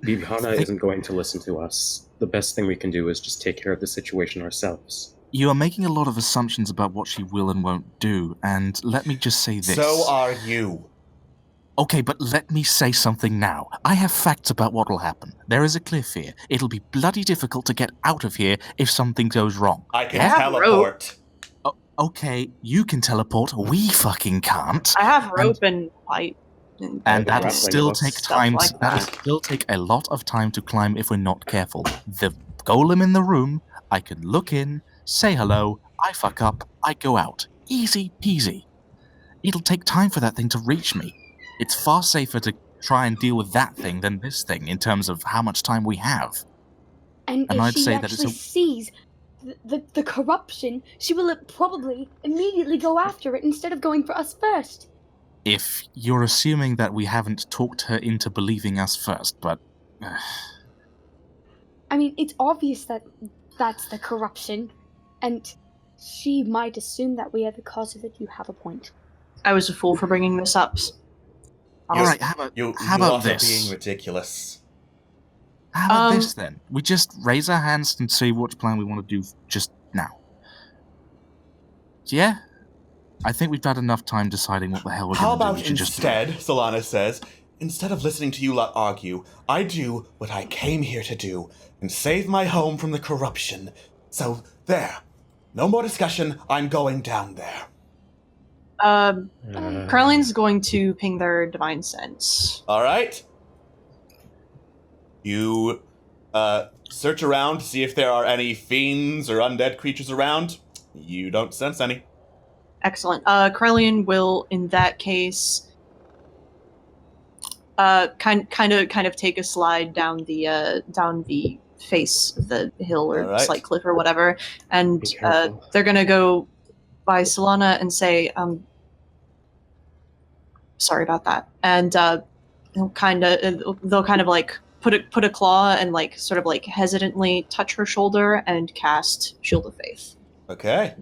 Bibhana isn't going to listen to us. The best thing we can do is just take care of the situation ourselves. You are making a lot of assumptions about what she will and won't do, and let me just say this. So are you. Okay, but let me say something now. I have facts about what will happen. There is a cliff here. It'll be bloody difficult to get out of here if something goes wrong. I can have teleport. Okay, you can teleport. We fucking can't. I have rope and pipe. And that'll grappling still hooks, take stuff time. like That'll that. still take a lot of time to climb if we're not careful. The golem in the room, I can look in, say hello, I fuck up, I go out. Easy peasy. It'll take time for that thing to reach me. It's far safer to try and deal with that thing than this thing in terms of how much time we have. And And if I'd she say that it's actually sees the corruption, she will probably immediately go after it instead of going for us first. If you're assuming that we haven't talked her into believing us first, but... I mean, it's obvious that that's the corruption, and she might assume that we are the cause of it. You have a point. I was a fool for bringing this up. Alright, how about You this? are being ridiculous. How about this then? We just raise our hands and see which plan we want to do just now. Yeah? I think we've had enough time deciding what the hell we're How going to do. about We should just do it. instead, Solana says, instead of listening to you lot argue, I do what I came here to do and save my home from the corruption. So, there. No more discussion. I'm going down there. Caroline's going to ping their divine sense. All right. You search around to see if there are any fiends or undead creatures around. You don't sense any. Excellent. Caroline will, in that case, kind of take a slide down the face of the hill or All right. slight cliff or whatever, and Be careful. they're gonna go by Solana and say, sorry about that, and they'll kind of like put a claw and like sort of like hesitantly touch her shoulder and cast Shield of Faith. Okay.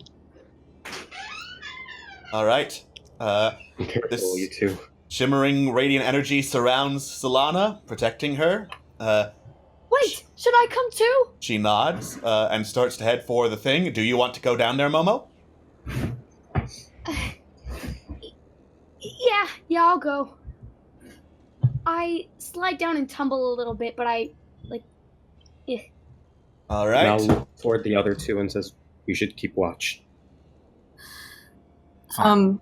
All right. Be careful, This- you two. Shimmering radiant energy surrounds Solana, protecting her. Wait, should I come too? She nods and starts to head for the thing. Do you want to go down there, Momo? Yeah, I'll go. I slide down and tumble a little bit, but All Now right. look toward the other two and says, "You should keep watch." Fine.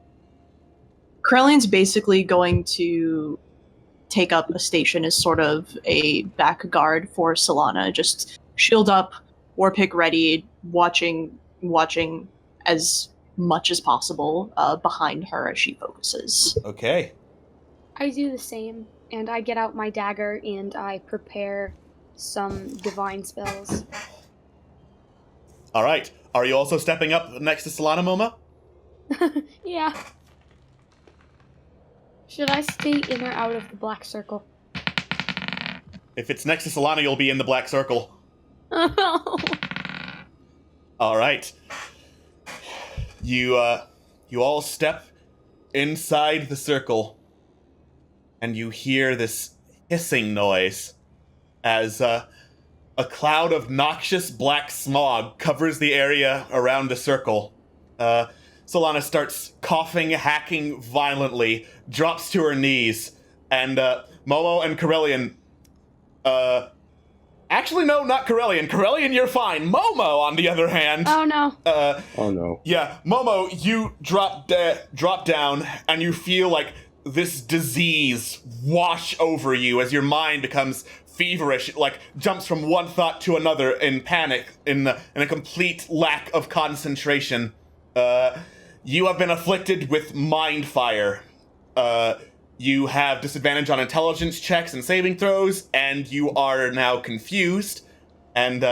Caroline's basically going to take up a station as sort of a back guard for Solana, just shield up, war pick ready, watching as much as possible behind her as she focuses. Okay. I do the same, and I get out my dagger and I prepare some divine spells. All right. Are you also stepping up next to Solana, Momo? Yeah. Should I stay in or out of the black circle? If it's next to Solana, you'll be in the black circle. Oh. All right. You all step inside the circle, and you hear this hissing noise as a cloud of noxious black smog covers the area around the circle. Solana starts coughing, hacking violently, drops to her knees, and Momo and Corellian. Actually, no, not Corellian. Corellian, you're fine. Momo, on the other hand. Oh no. Oh no. Yeah, Momo, you drop down, and you feel like this disease wash over you as your mind becomes feverish, like jumps from one thought to another in panic, in a complete lack of concentration. You have been afflicted with mind fire. You have disadvantage on intelligence checks and saving throws, and you are now confused. And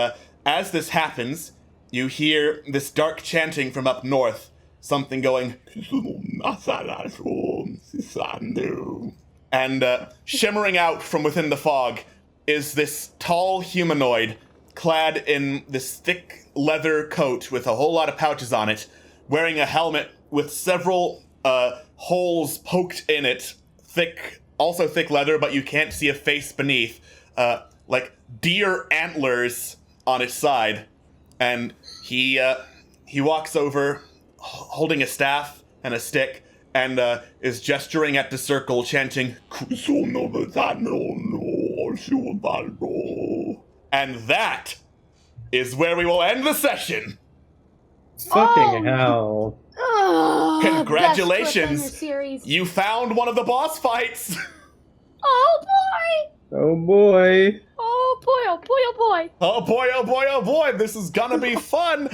as this happens, you hear this dark chanting from up north, something going, and shimmering out from within the fog is this tall humanoid clad in this thick leather coat with a whole lot of pouches on it, wearing a helmet with several holes poked in it, also thick leather, but you can't see a face beneath, like deer antlers on its side. And he walks over holding a staff and a stick and is gesturing at the circle, chanting, and that is where we will end the session. Fucking hell. Oh, Congratulations. best clip in the series. You found one of the boss fights. Oh boy! Oh boy. Oh boy! Oh boy! Oh boy! Oh boy, oh boy, oh boy, this is gonna be fun.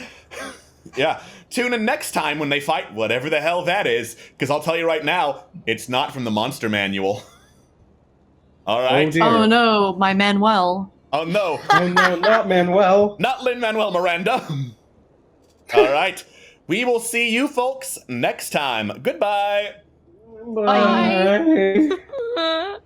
Yeah, tune in next time when they fight whatever the hell that is, because I'll tell you right now, it's not from the monster manual. All right. Oh, dear. Oh no, my Manuel. Oh no. Oh no, not Manuel. Not Lin-Manuel Miranda. All right. We will see you folks next time. Goodbye. Bye. Bye.